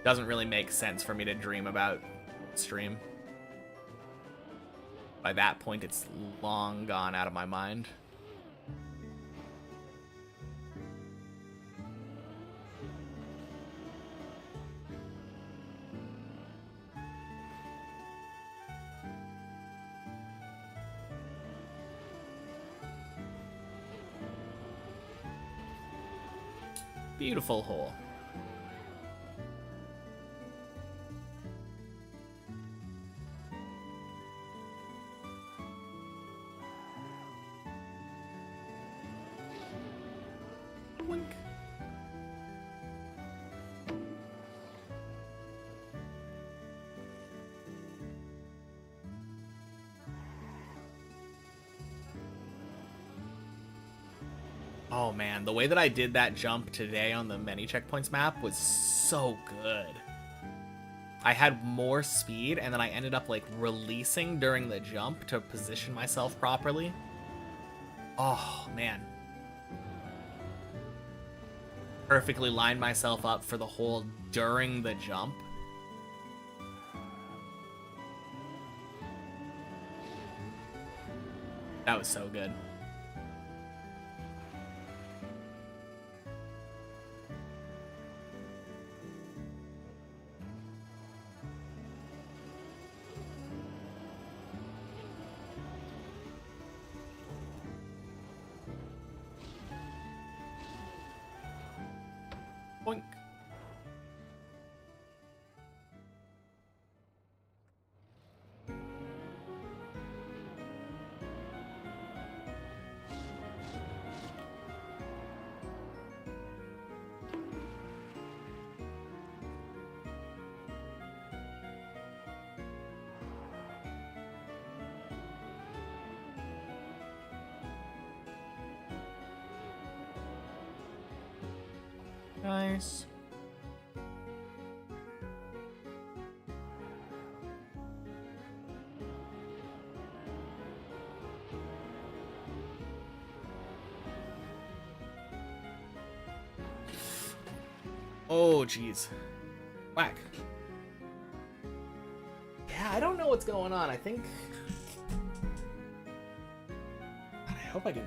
A: Doesn't really make sense for me to dream about stream. By that point, it's long gone out of my mind. Beautiful hole. Wink. Oh man, the way that I did that jump today on the many checkpoints map was so good. I had more speed and then I ended up like releasing during the jump to position myself properly. Oh man. Perfectly lined myself up for the hole during the jump. That was so good. Nice. Oh, jeez. Whack. Yeah, I don't know what's going on. I think... God, I hope I can...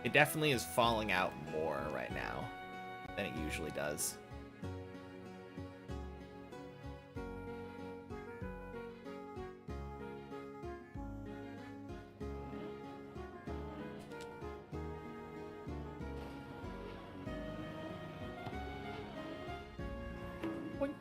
A: It definitely is falling out more right now than it usually does. Boink.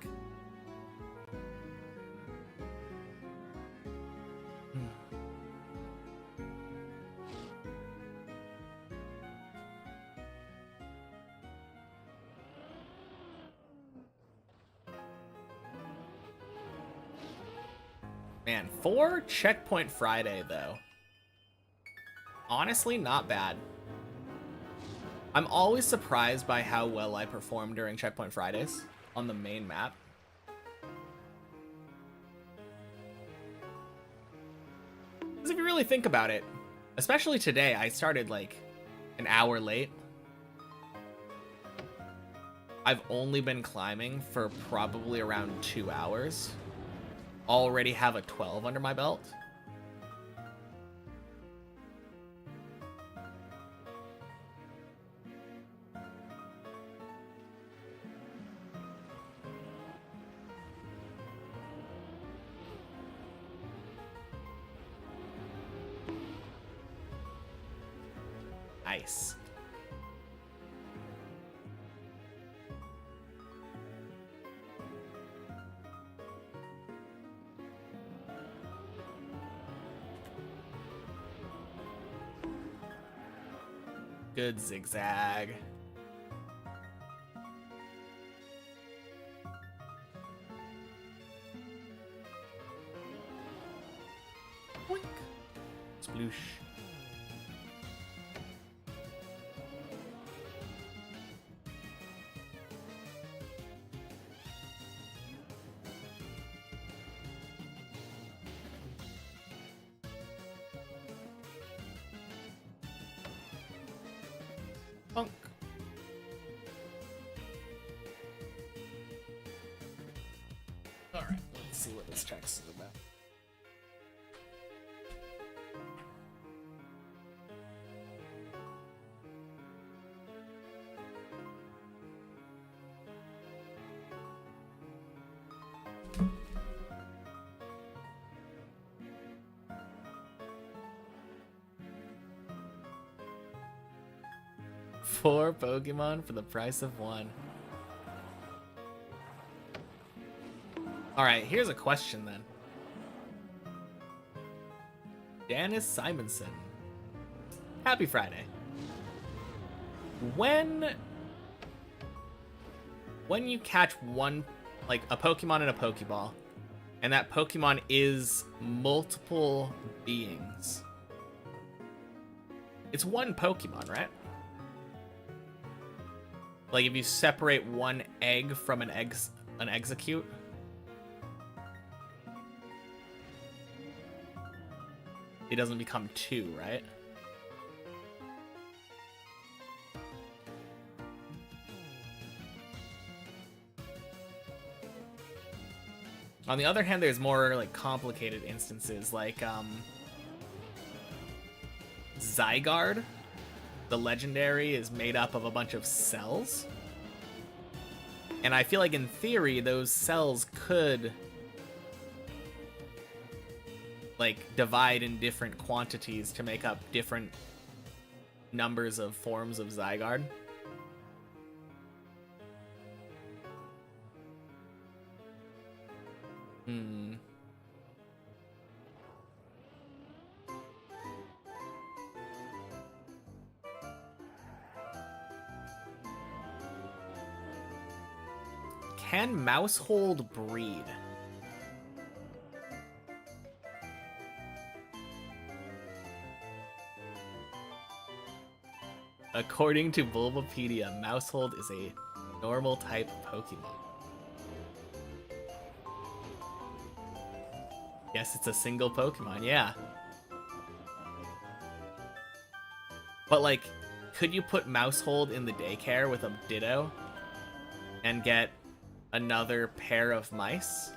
A: Man, 4 Checkpoint Friday, though. Honestly, not bad. I'm always surprised by how well I perform during Checkpoint Fridays on the main map. Because if you really think about it, especially today, I started like an hour late. I've only been climbing for probably around 2 hours. Already have a 12 under my belt. Nice. Good zigzag. Boink. Sploosh. Bonk. Alright, let's see what this text is about. Four Pokemon for the price of one. Alright, here's a question then. Dennis Simonson. Happy Friday. When you catch one, like a Pokemon in a Pokeball, and that Pokemon is multiple beings, it's one Pokemon, right? Like if you separate one egg from an execute. It doesn't become two, right? On the other hand, there's more like complicated instances like Zygarde. The legendary is made up of a bunch of cells. And I feel like in theory, those cells could like divide in different quantities to make up different numbers of forms of Zygarde. Can Mousehold breed? According to Bulbapedia, Mousehold is a normal type Pokemon. Yes, it's a single Pokemon, yeah. But, like, could you put Mousehold in the daycare with a Ditto and get another pair of mice?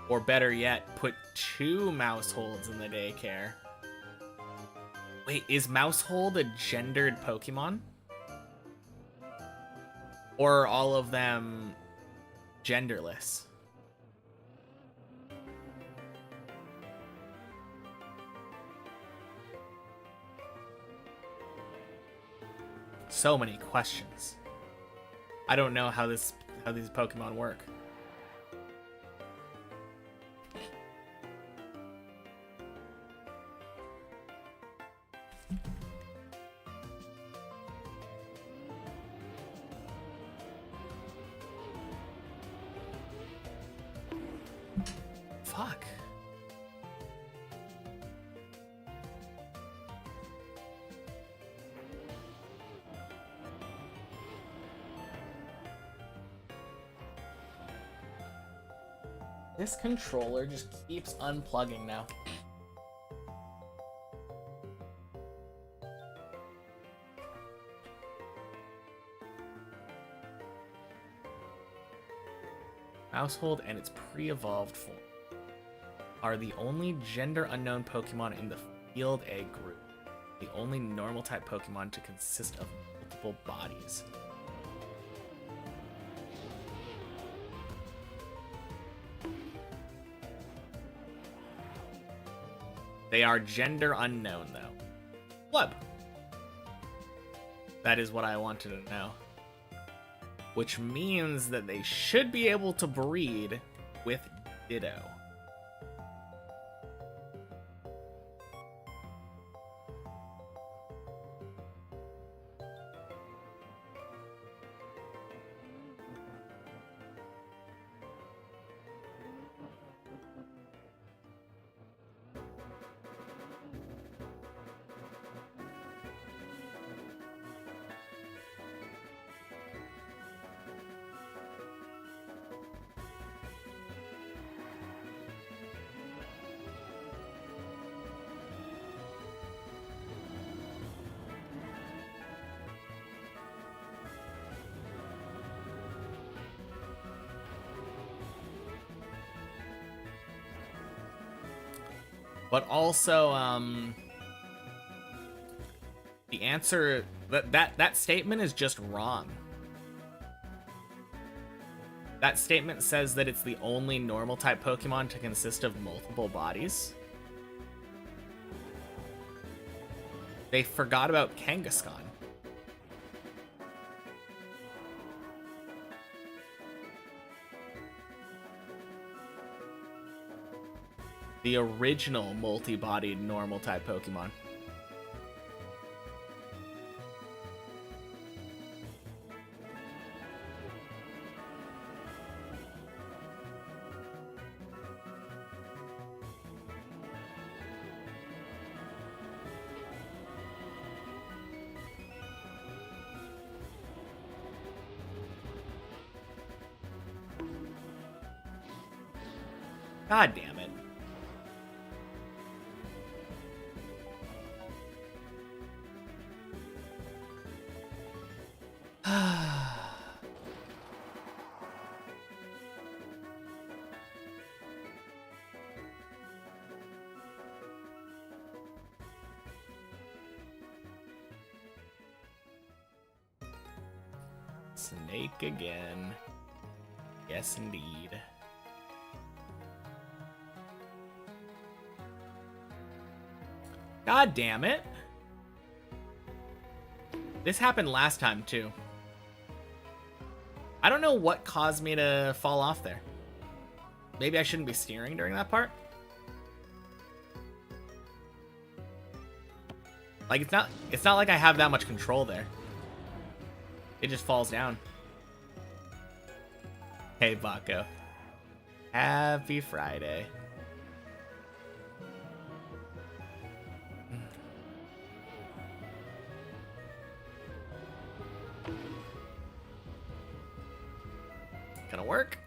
A: Or better yet, put 2 Mouseholds in the daycare. Wait, is Mousehold a gendered Pokemon? Or are all of them genderless? So many questions. I don't know how these Pokemon work. Fuck. This controller just keeps unplugging now. Mousehold and its pre-evolved form are the only gender unknown Pokemon in the Field Egg group. The only normal type Pokemon to consist of multiple bodies. They are gender unknown, though. Flub. That is what I wanted to know. Which means that they should be able to breed with Ditto. But also, the answer that statement is just wrong. That statement says that it's the only normal type Pokemon to consist of multiple bodies. They forgot about Kangaskhan. The original multi-bodied normal type Pokemon. God damn it. Snake again. Yes, indeed. God damn it. This happened last time, too. I don't know what caused me to fall off there. Maybe I shouldn't be steering during that part? Like, it's not like I have that much control there. It just falls down. Hey, Baco. Happy Friday. Gonna work.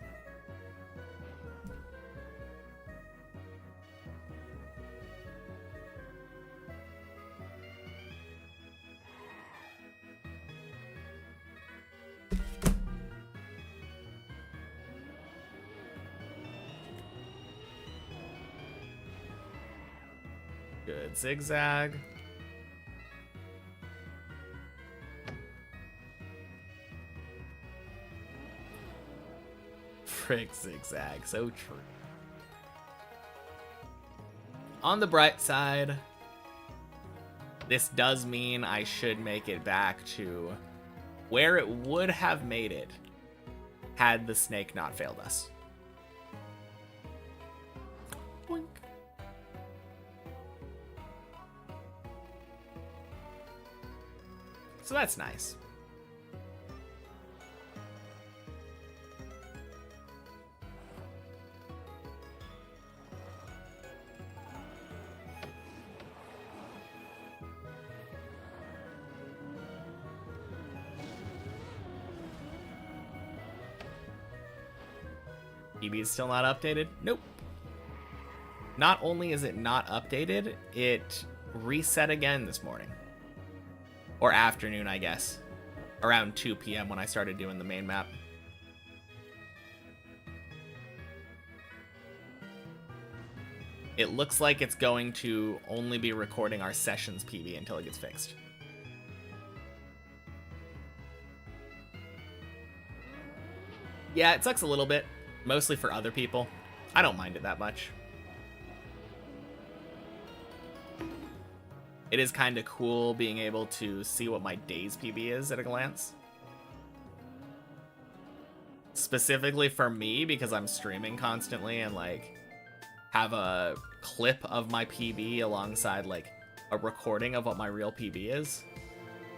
A: Good zigzag. Frick zigzag, so true. On the bright side, this does mean I should make it back to where it would have made it had the snake not failed us. Boink. So that's nice. PB is still not updated? Nope. Not only is it not updated, it reset again this morning. Or afternoon, I guess. Around 2 p.m. when I started doing the main map. It looks like it's going to only be recording our sessions PB until it gets fixed. Yeah, it sucks a little bit. Mostly for other people. I don't mind it that much. It is kind of cool being able to see what my day's PB is at a glance. Specifically for me, because I'm streaming constantly and like have a clip of my PB alongside like a recording of what my real PB is.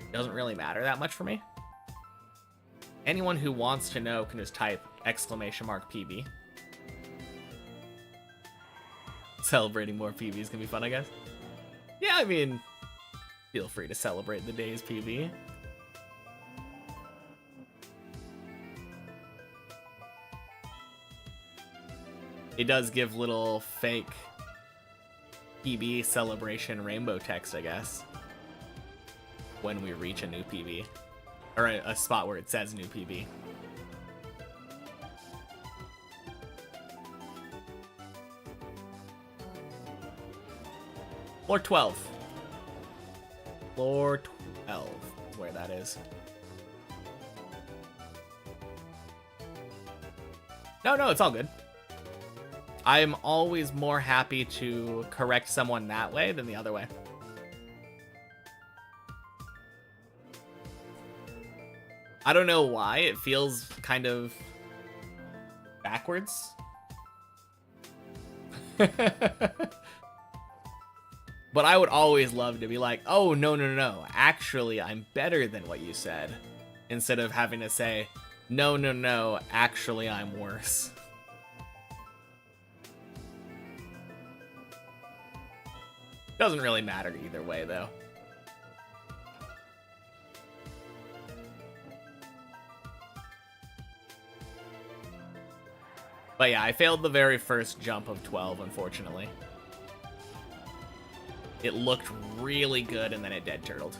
A: It doesn't really matter that much for me. Anyone who wants to know can just type !PB. Celebrating more PBs can be fun, I guess. Yeah, I mean, feel free to celebrate the day's PB. It does give little fake PB celebration rainbow text, I guess, when we reach a new PB. Or a spot where it says new PB. Floor 12. Floor 12 is where that is. No, it's all good. I'm always more happy to correct someone that way than the other way. I don't know why, it feels kind of backwards. But I would always love to be like, oh, no. Actually, I'm better than what you said. Instead of having to say, no. Actually, I'm worse. Doesn't really matter either way, though. But yeah, I failed the very first jump of 12, unfortunately. It looked really good, and then it dead turtled.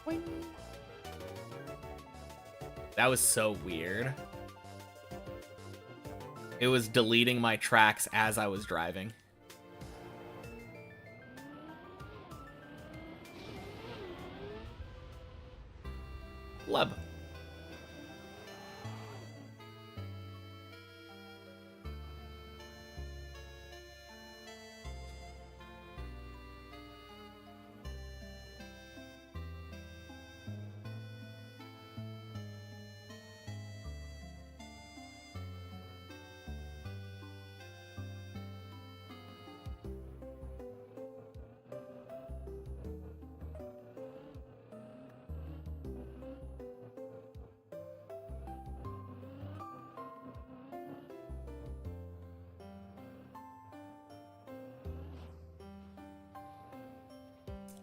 A: Boing. That was so weird. It was deleting my tracks as I was driving. Lub.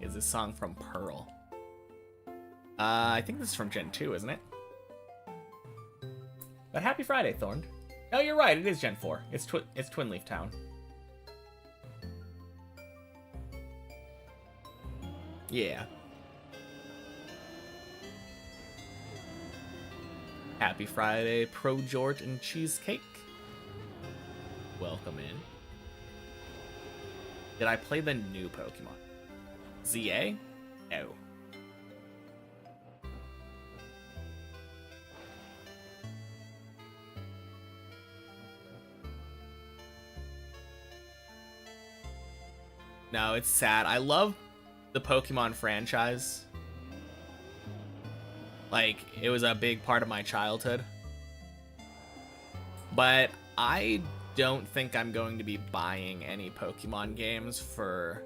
A: Is this song from Pearl? I think this is from Gen 2, isn't it? But happy Friday, Thorn. Oh, you're right. It is Gen 4. It's Twin Leaf Town. Yeah. Happy Friday, Pro Jort and Cheesecake. Welcome in. Did I play the new Pokemon? ZA? No. No, it's sad. I love the Pokemon franchise. Like, it was a big part of my childhood. But I don't think I'm going to be buying any Pokemon games for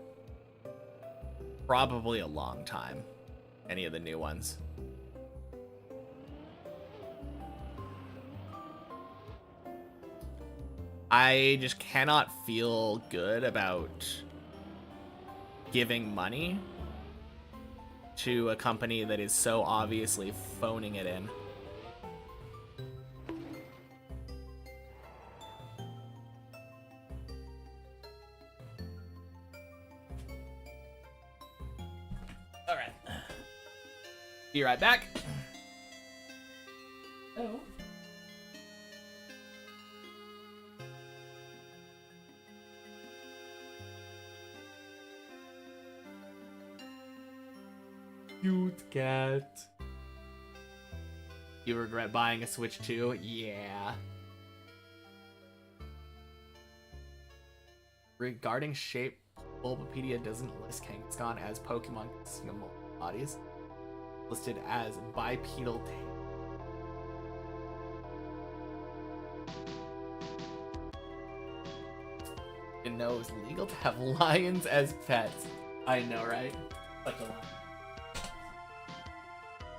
A: probably a long time. Any of the new ones. I just cannot feel good about giving money to a company that is so obviously phoning it in. All right. Be right back. Oh. Cute cat. You regret buying a Switch 2? Yeah. Regarding shape, Bulbapedia doesn't list Kangaskhan as Pokemon consisting of multiple bodies. Listed as bipedal tail. Didn't know it was legal to have lions as pets. I know, right? Such a lie.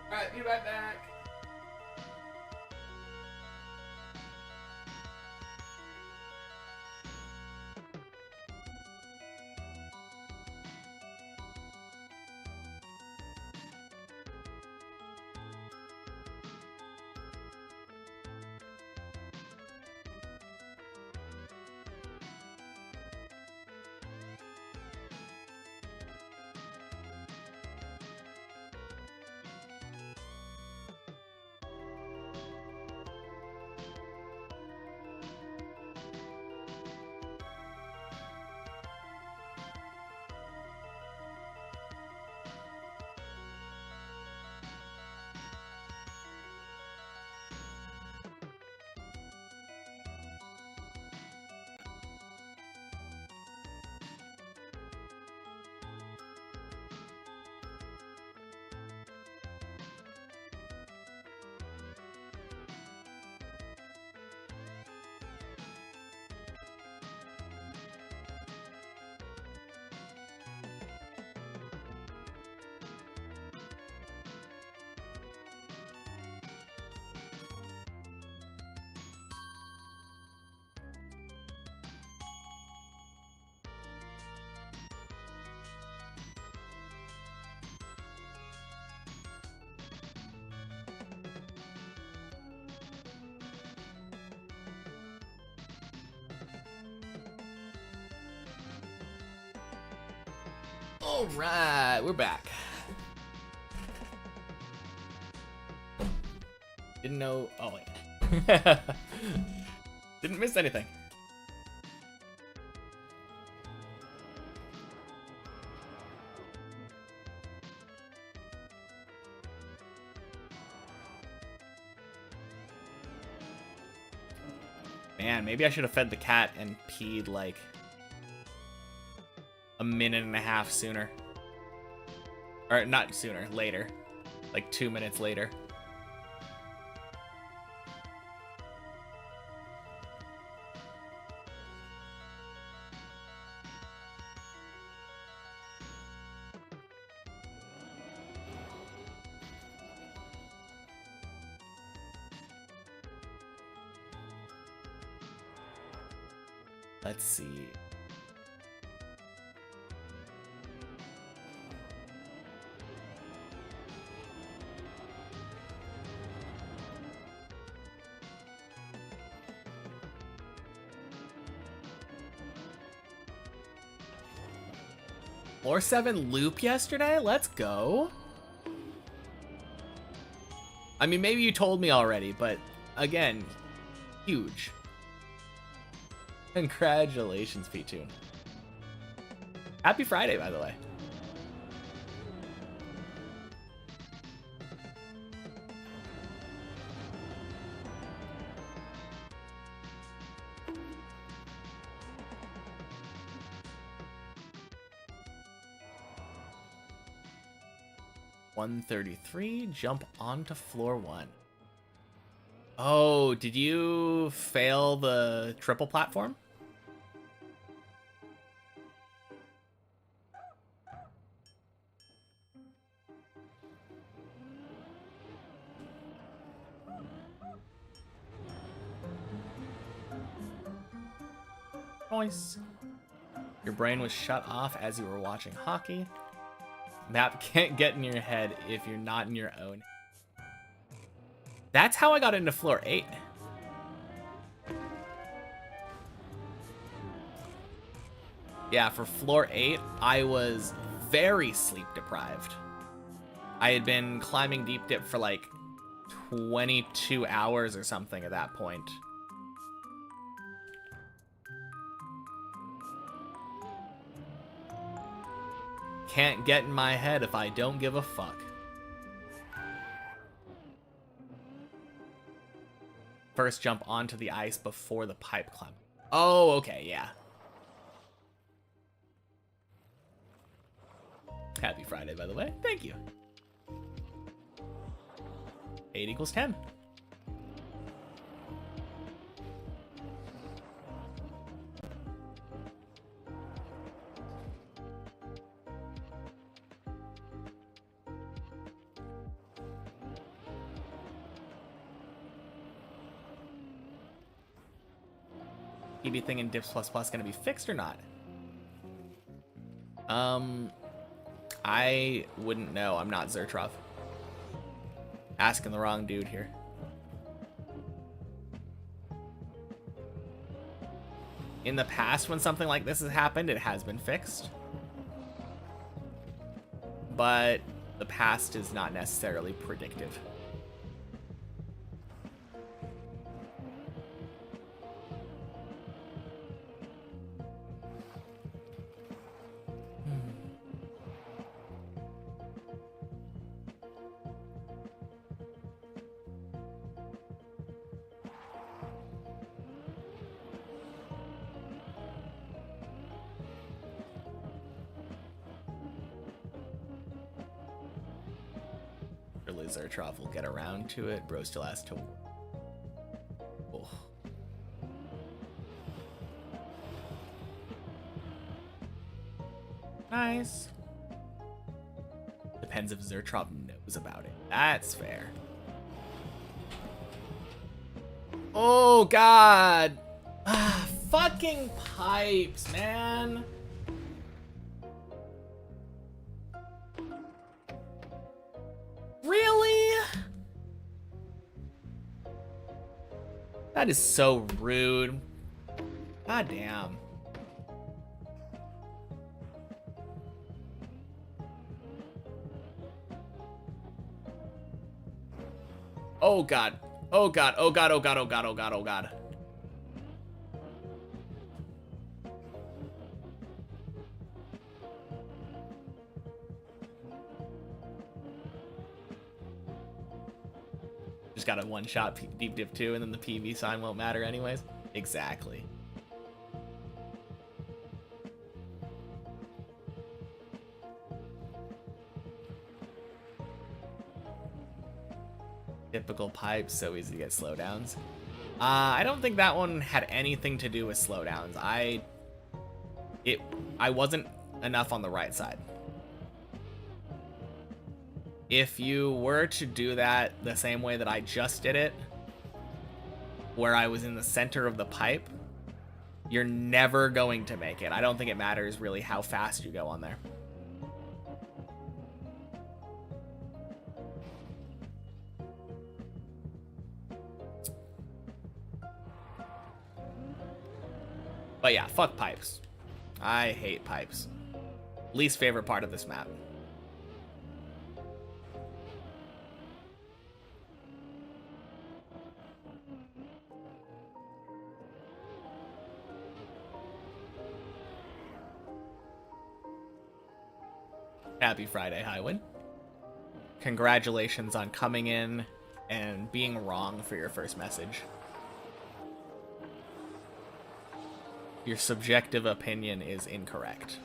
A: Alright, be right back. All right, we're back. Didn't know. Oh, wait. Didn't miss anything. Man, maybe I should have fed the cat and peed like a minute and a half sooner. Or not sooner, later. Like 2 minutes later. Let's see. Floor 7 loop yesterday? Let's go. I mean, maybe you told me already, but again, huge. Congratulations, P-Tune. Happy Friday, by the way. $133, jump onto floor 1. Oh, did you fail the triple platform? Nice. Your brain was shut off as you were watching hockey. Map can't get in your head if you're not in your own. That's how I got into floor 8. Yeah, for floor 8, I was very sleep deprived. I had been climbing deep dip for like 22 hours or something at that point. Can't get in my head if I don't give a fuck. First jump onto the ice before the pipe climb. Oh, okay, yeah. Happy Friday, by the way. Thank you. 8 equals 10. PB thing in Dips Plus Plus gonna be fixed or not? I wouldn't know. I'm not Zertrov. Asking the wrong dude here. In the past, when something like this has happened, it has been fixed. But the past is not necessarily predictive. Zertrov will get around to it. Bro still has to. Oh. Nice. Depends if Zertrov knows about it. That's fair. Oh god. Ah, fucking pipes, man. That is so rude. God damn. Oh god. Oh god. Oh god. Oh god. Oh god. Oh god. Oh god. Just got a one-shot deep dip 2, and then the PV sign won't matter anyways. Exactly. Typical pipes, so easy to get slowdowns. I don't think that one had anything to do with slowdowns. I wasn't enough on the right side. If you were to do that the same way that I just did it, where I was in the center of the pipe, you're never going to make it. I don't think it matters really how fast you go on there. But yeah, fuck pipes. I hate pipes. Least favorite part of this map. Happy Friday, Highwind. Congratulations on coming in and being wrong for your first message. Your subjective opinion is incorrect.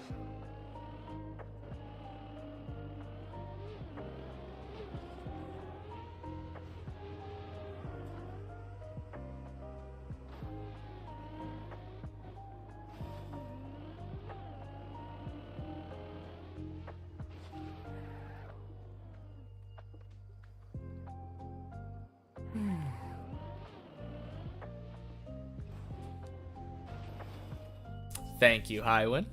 A: Thank you, Highwind.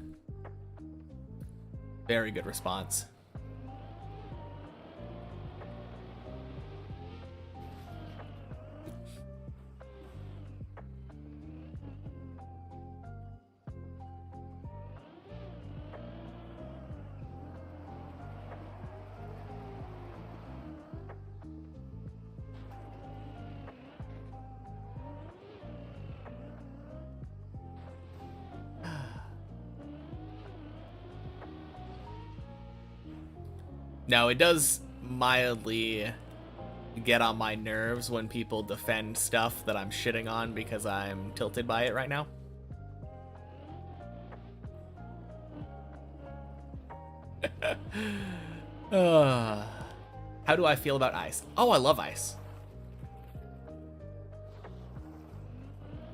A: Very good response. No, it does mildly get on my nerves when people defend stuff that I'm shitting on because I'm tilted by it right now. How do I feel about ice? Oh, I love ice.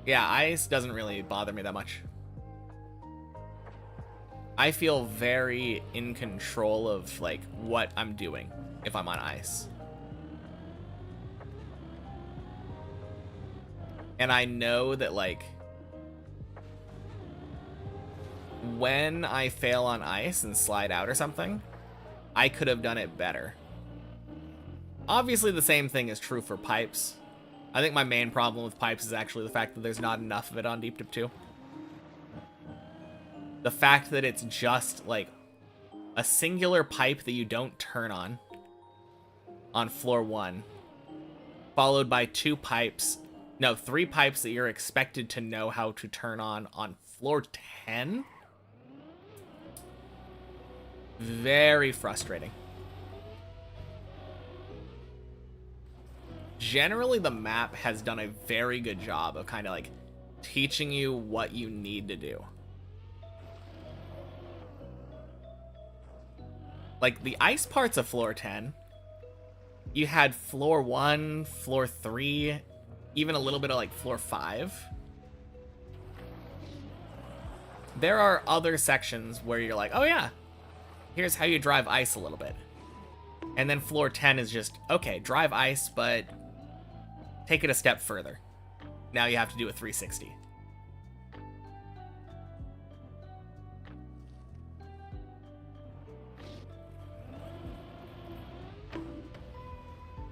A: Yeah, ice doesn't really bother me that much. I feel very in control of like what I'm doing if I'm on ice. And I know that like when I fail on ice and slide out or something, I could have done it better. Obviously the same thing is true for pipes. I think my main problem with pipes is actually the fact that there's not enough of it on Deep Dip 2. The fact that it's just like a singular pipe that you don't turn on floor 1, followed by 3 pipes that you're expected to know how to turn on floor 10. Very frustrating. Generally, the map has done a very good job of kind of like teaching you what you need to do. Like the ice parts of floor 10, you had floor 1, floor 3, even a little bit of like floor 5. There are other sections where you're like, oh yeah, here's how you drive ice a little bit. And then floor 10 is just, okay, drive ice, but take it a step further. Now you have to do a 360.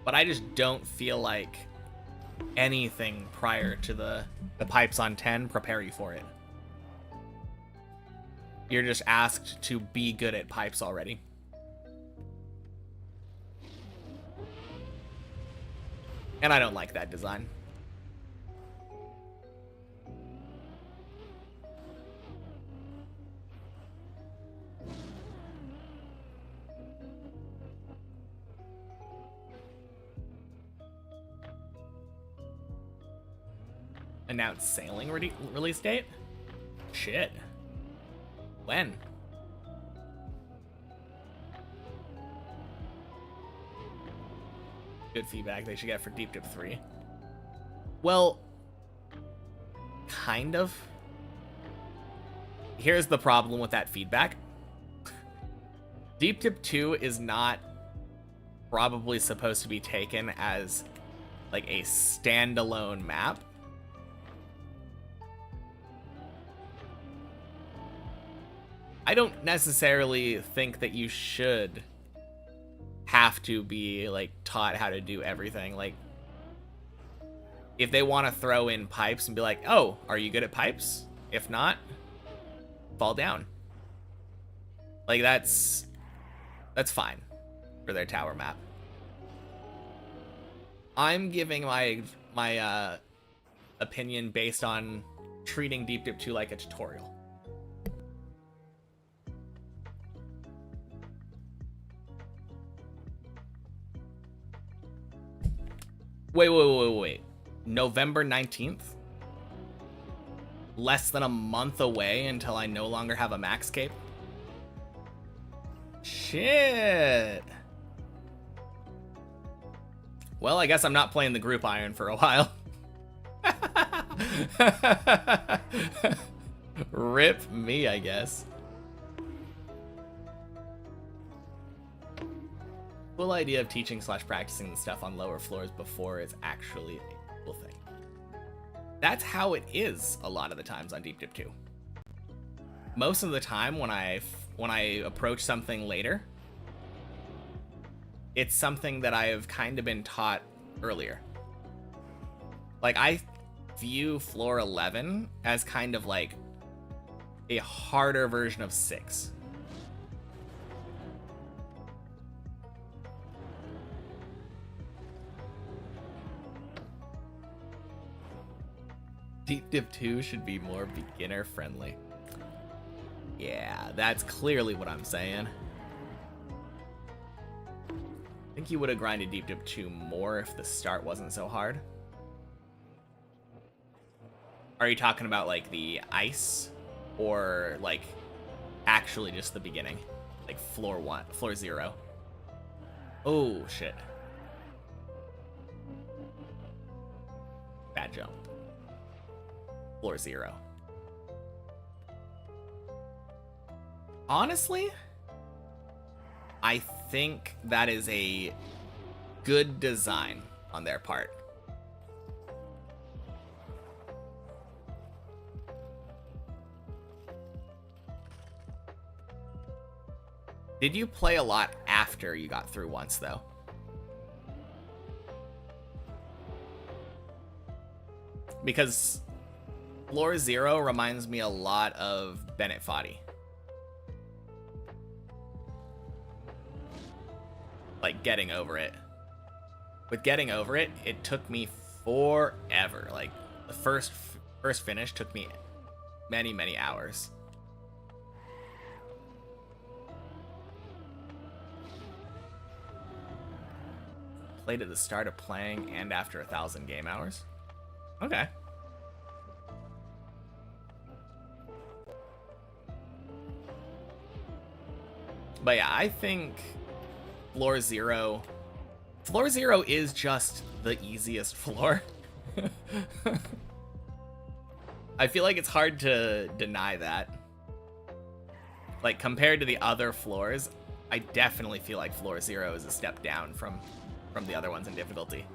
A: But I just don't feel like anything prior to the pipes on 10 prepare you for it. You're just asked to be good at pipes already. And I don't like that design. Announced sailing release date? Shit. When? Good feedback they should get for Deep Dip 3. Well, kind of. Here's the problem with that feedback. Deep Dip 2 is not probably supposed to be taken as like a standalone map. I don't necessarily think that you should have to be like taught how to do everything. Like, if they want to throw in pipes and be like, oh, are you good at pipes? If not, fall down. Like, that's fine for their tower map. I'm giving my opinion based on treating Deep Dip 2 like a tutorial. Wait. November 19th? Less than a month away until I no longer have a max cape? Shit. Well, I guess I'm not playing the group iron for a while. Rip me, I guess. Cool idea of teaching / practicing the stuff on lower floors before it's actually a cool thing. That's how it is a lot of the times on Deep Dip 2. Most of the time when I approach something later, it's something that I've kind of been taught earlier. Like, I view floor 11 as kind of like a harder version of 6. Deep Dip 2 should be more beginner friendly. Yeah, that's clearly what I'm saying. I think you would have grinded Deep Dip 2 more if the start wasn't so hard. Are you talking about like the ice, or like actually just the beginning? Like floor 0? Oh shit. Bad jump. Floor 0. Honestly, I think that is a good design on their part. Did you play a lot after you got through once, though? Because floor 0 reminds me a lot of Bennett Foddy. Like, getting over it. With getting over it, it took me forever. Like, the first finish took me many hours. Played at the start of playing and after 1,000 game hours. Okay. But yeah, I think floor 0 is just the easiest floor. I feel like it's hard to deny that. Like, compared to the other floors, I definitely feel like floor 0 is a step down from the other ones in difficulty.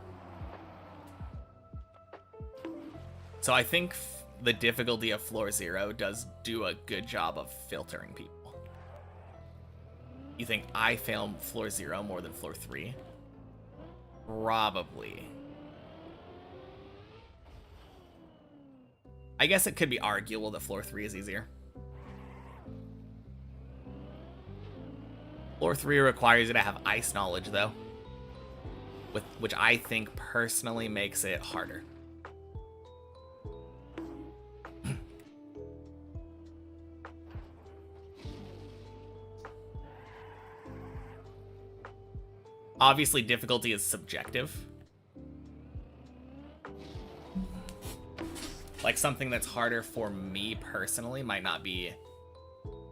A: So I think the difficulty of floor 0 does do a good job of filtering people. You think I fail floor 0 more than floor 3? Probably. I guess it could be arguable that floor 3 is easier. Floor 3 requires you to have ice knowledge, though, which I think personally makes it harder. Obviously, difficulty is subjective. Like, something that's harder for me personally might not be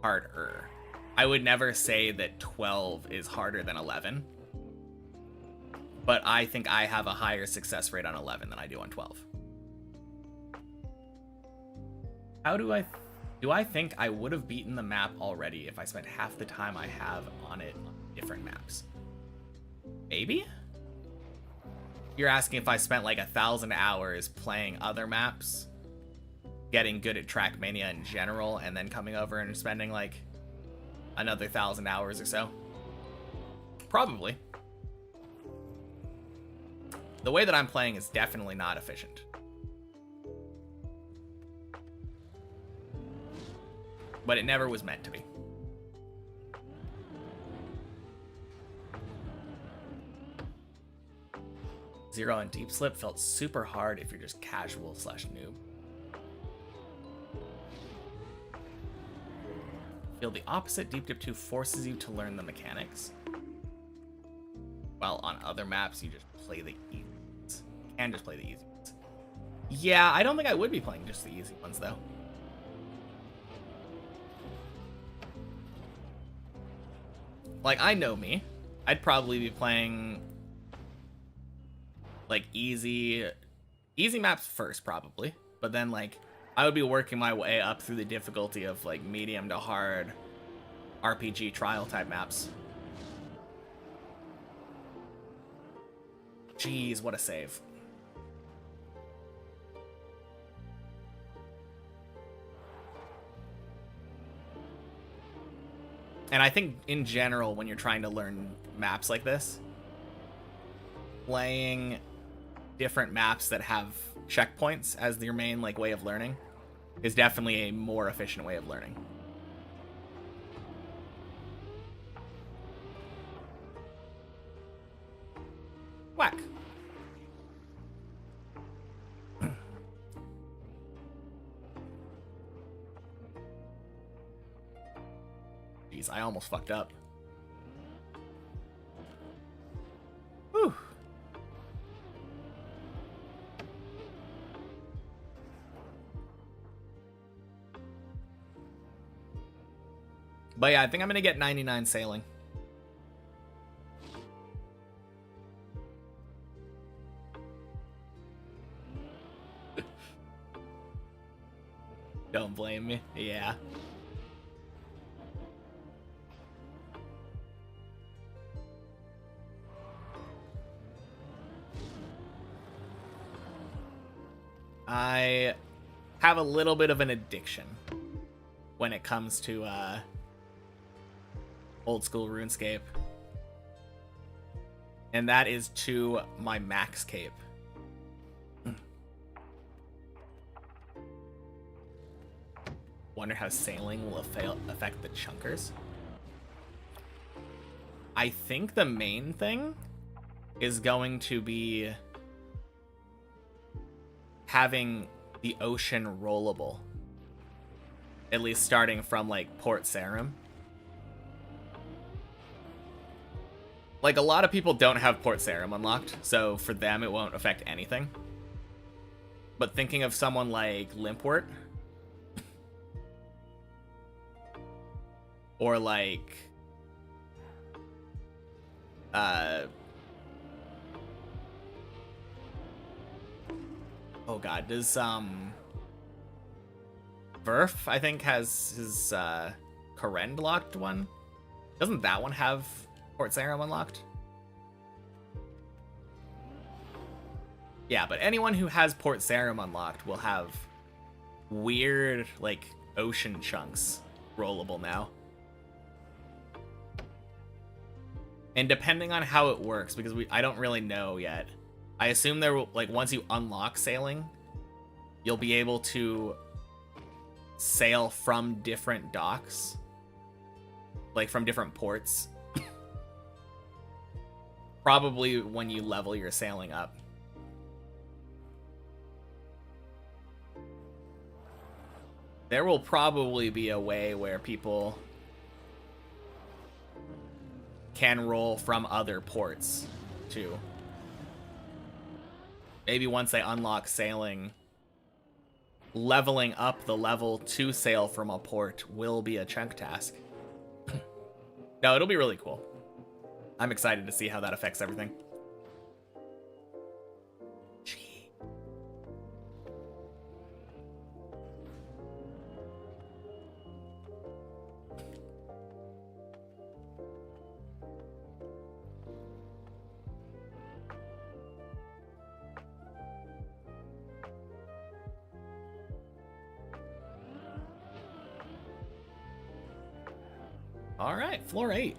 A: harder. I would never say that 12 is harder than 11. But I think I have a higher success rate on 11 than I do on 12. How do I think I would have beaten the map already if I spent half the time I have on it on different maps? Maybe? You're asking if I spent like 1,000 hours playing other maps, getting good at Trackmania in general, and then coming over and spending like another 1,000 hours or so? Probably. The way that I'm playing is definitely not efficient. But it never was meant to be. Zero and Deep Slip felt super hard if you're just casual / noob. Feel the opposite. Deep Dip 2 forces you to learn the mechanics. While on other maps, you just play the easy ones. You can just play the easy ones. Yeah, I don't think I would be playing just the easy ones, though. Like, I know me. I'd probably be playing like easy maps first, probably. But then, like, I would be working my way up through the difficulty of like medium to hard RPG trial type maps. Jeez, what a save. And I think in general, when you're trying to learn maps like this, playing different maps that have checkpoints as your main like way of learning is definitely a more efficient way of learning. Whack. Jeez, I almost fucked up. Whew. But yeah, I think I'm gonna get 99 sailing. Don't blame me. Yeah. I have a little bit of an addiction when it comes to old school RuneScape. And that is to my max cape. Wonder how sailing will affect the chunkers. I think the main thing is going to be having the ocean rollable. At least starting from like Port Sarim. Like, a lot of people don't have Port Sarim unlocked, so for them it won't affect anything. But thinking of someone like Limpwort, or like oh god, does Verf, I think, has his Korend locked one? Doesn't that one have Port Sarim unlocked? Yeah, but anyone who has Port Sarim unlocked will have weird, like, ocean chunks rollable now. And depending on how it works, because I don't really know yet, I assume there will, like, once you unlock sailing, you'll be able to sail from different docks, like from different ports. Probably when you level your sailing up. There will probably be a way where people can roll from other ports too. Maybe once they unlock sailing leveling up the level to sail from a port will be a chunk task. No, it'll be really cool. I'm excited to see how that affects everything. Gee. All right, floor 8.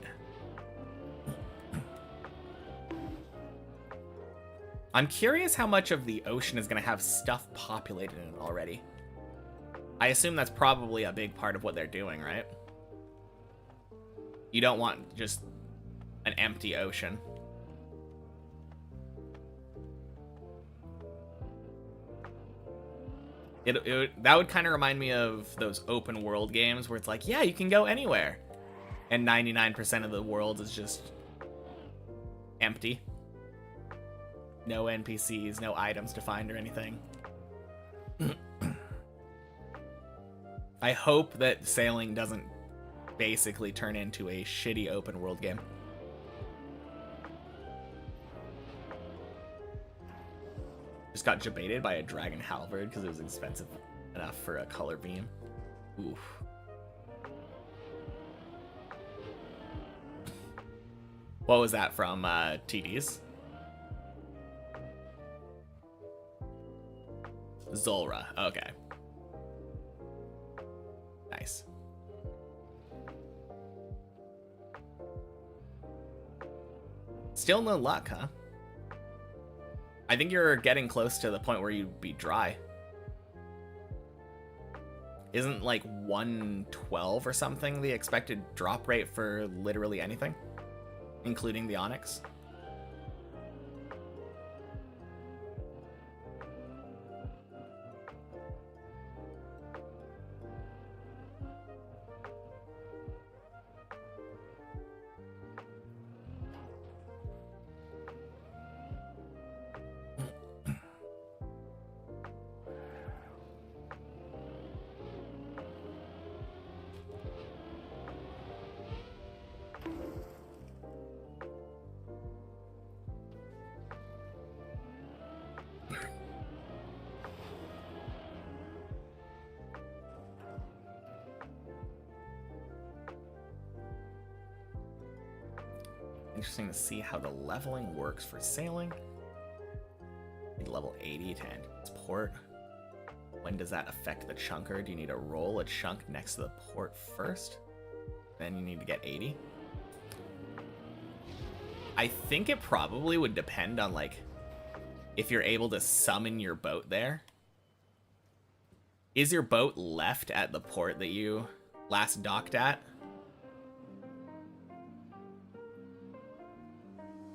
A: I'm curious how much of the ocean is going to have stuff populated in it already. I assume that's probably a big part of what they're doing, right? You don't want just an empty ocean. That would kind of remind me of those open world games where it's like, yeah, you can go anywhere. And 99% of the world is just empty. No NPCs, no items to find or anything. I hope that sailing doesn't basically turn into a shitty open world game. Just got debated by a dragon halberd because it was expensive enough for a color beam. Oof. What was that from TDs? Zulra. Okay. Nice. Still no luck, huh? I think you're getting close to the point where you'd be dry. Isn't like 112 or something the expected drop rate for literally anything? Including the Onyx? Interesting to see how the leveling works for sailing. Level 80 to enter its port. When does that affect the chunker? Do you need to roll a chunk next to the port first? Then you need to get 80? I think it probably would depend on, like, if you're able to summon your boat there. Is your boat left at the port that you last docked at?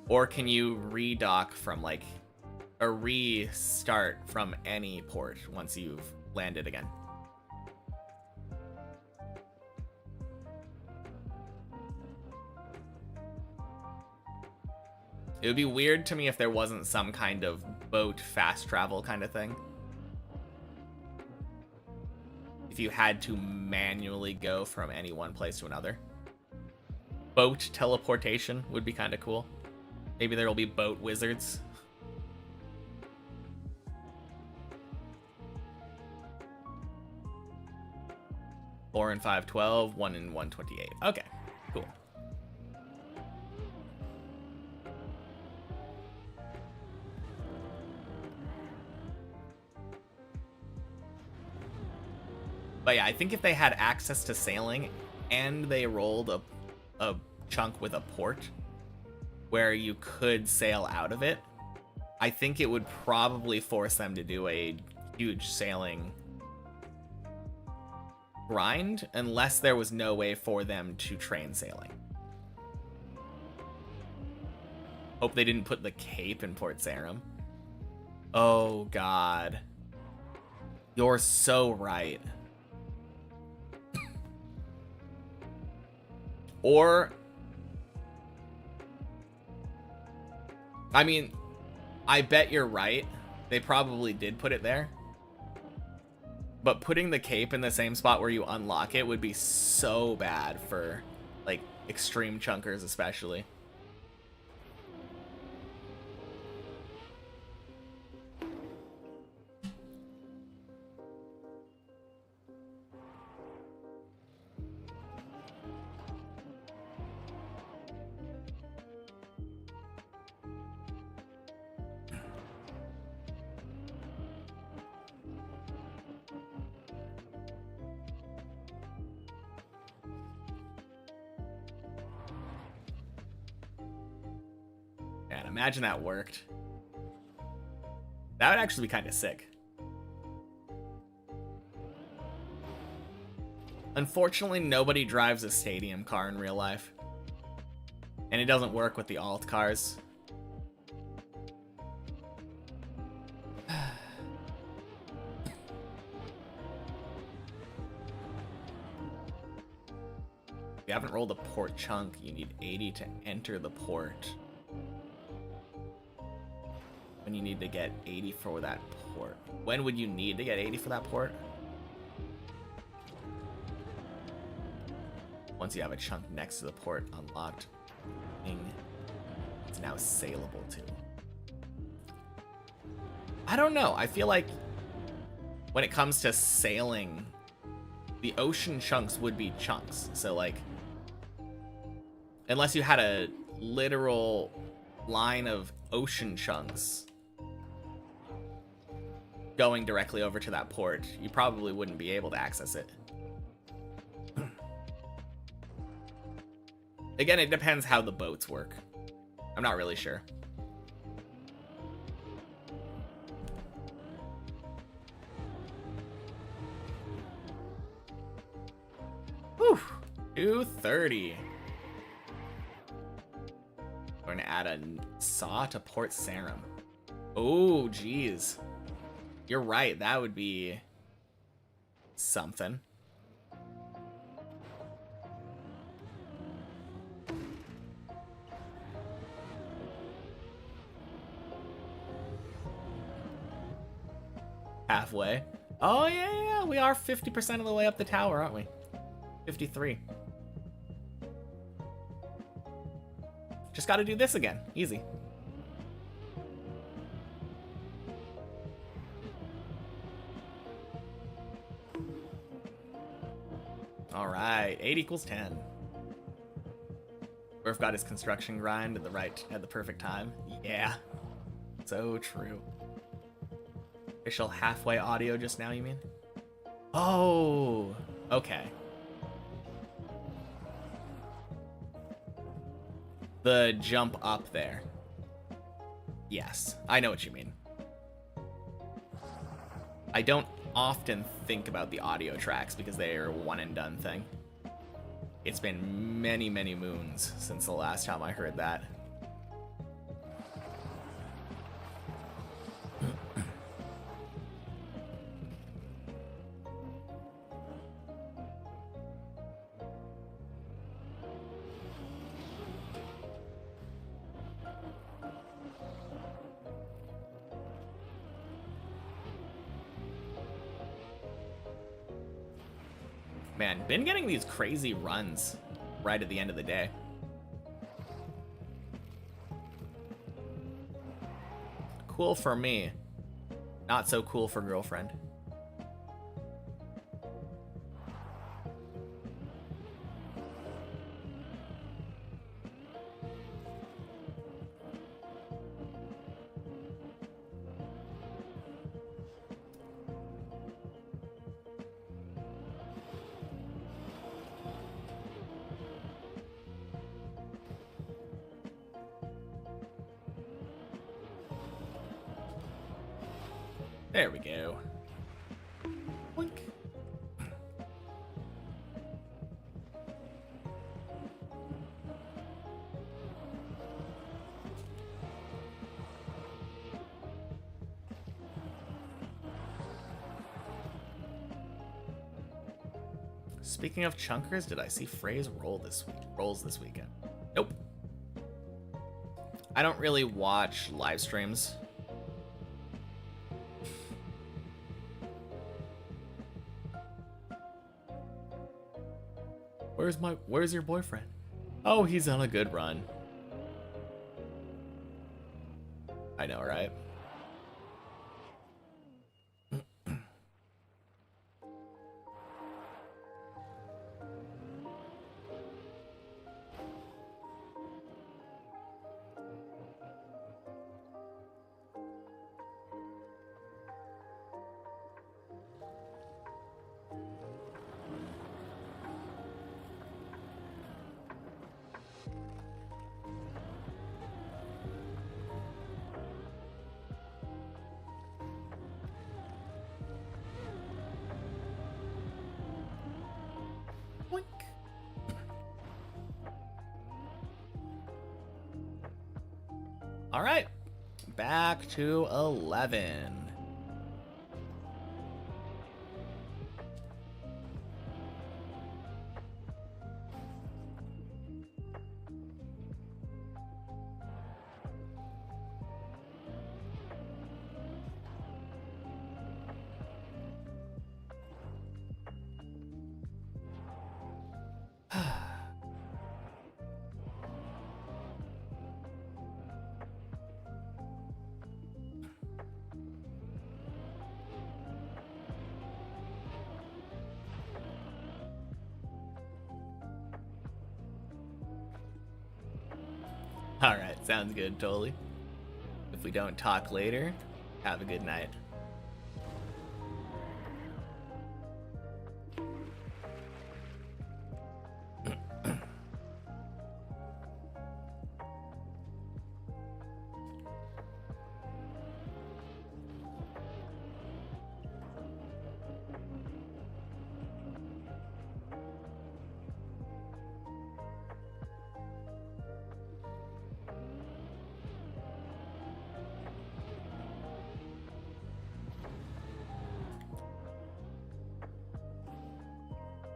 A: Or can you redock from, like, a restart from any port once you've landed again? It would be weird to me if there wasn't some kind of boat fast travel kind of thing. If you had to manually go from any one place to another. Boat teleportation would be kind of cool. Maybe there will be boat wizards. Four and 512, 1 and 128. Okay, cool. But yeah, I think if they had access to sailing and they rolled a chunk with a port where you could sail out of it, I think it would probably force them to do a huge sailing grind, unless there was no way for them to train sailing. Hope they didn't put the Cape in Port Sarum. Oh god. You're so right. Or, I mean, I bet you're right. They probably did put it there. But putting the cape in the same spot where you unlock it would be so bad for, like, extreme chunkers especially. Man, imagine that worked. That would actually be kind of sick. Unfortunately, nobody drives a stadium car in real life. And it doesn't work with the alt cars. If you haven't rolled a port chunk, you need 80 to enter the port. When you need to get 80 for that port. When would you need to get 80 for that port? Once you have a chunk next to the port unlocked, it's now saleable too. I don't know. I feel like when it comes to sailing, the ocean chunks would be chunks. So like, unless you had a literal line of ocean chunks going directly over to that port, you probably wouldn't be able to access it. Again, it depends how the boats work. I'm not really sure. Whew, 230. We're gonna add a saw to Port Sarum. Oh, geez. You're right, that would be something. Halfway. Oh, yeah, we are 50% of the way up the tower, aren't we? 53. Just gotta do this again. Easy. All right, 8 equals 10. Murph got his construction grind at the perfect time. Yeah, so true. Official halfway audio just now, you mean? Oh, okay. The jump up there. Yes, I know what you mean. I don't often think about the audio tracks because they are a one and done thing. It's been many, many moons since the last time I heard that. Man, been getting these crazy runs right at the end of the day. Cool for me. Not so cool for girlfriend. There we go. Boink. Speaking of chunkers, did I see Frey's rolls this weekend? Nope. I don't really watch live streams. Where's your boyfriend? Oh, he's on a good run. I know, right? Boink. All right, back to 11. All right, sounds good, totally. If we don't talk later, have a good night.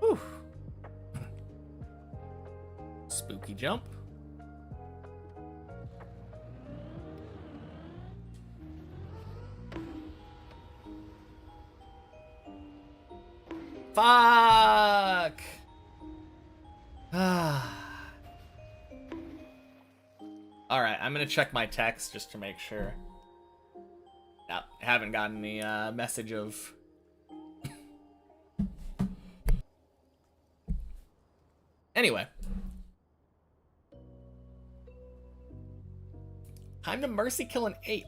A: Whew. Spooky jump. Fuck! Alright, I'm gonna check my text just to make sure. Nope, haven't gotten any message of... Anyway. Time to mercy kill an 8.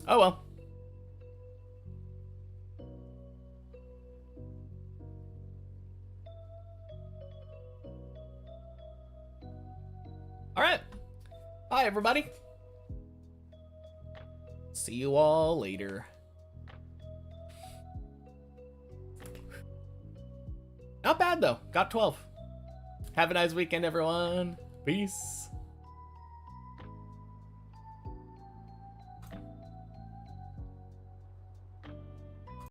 A: Oh well. Alright. Bye, everybody. See you all later. Not bad, though. Got 12. Have a nice weekend, everyone. Peace.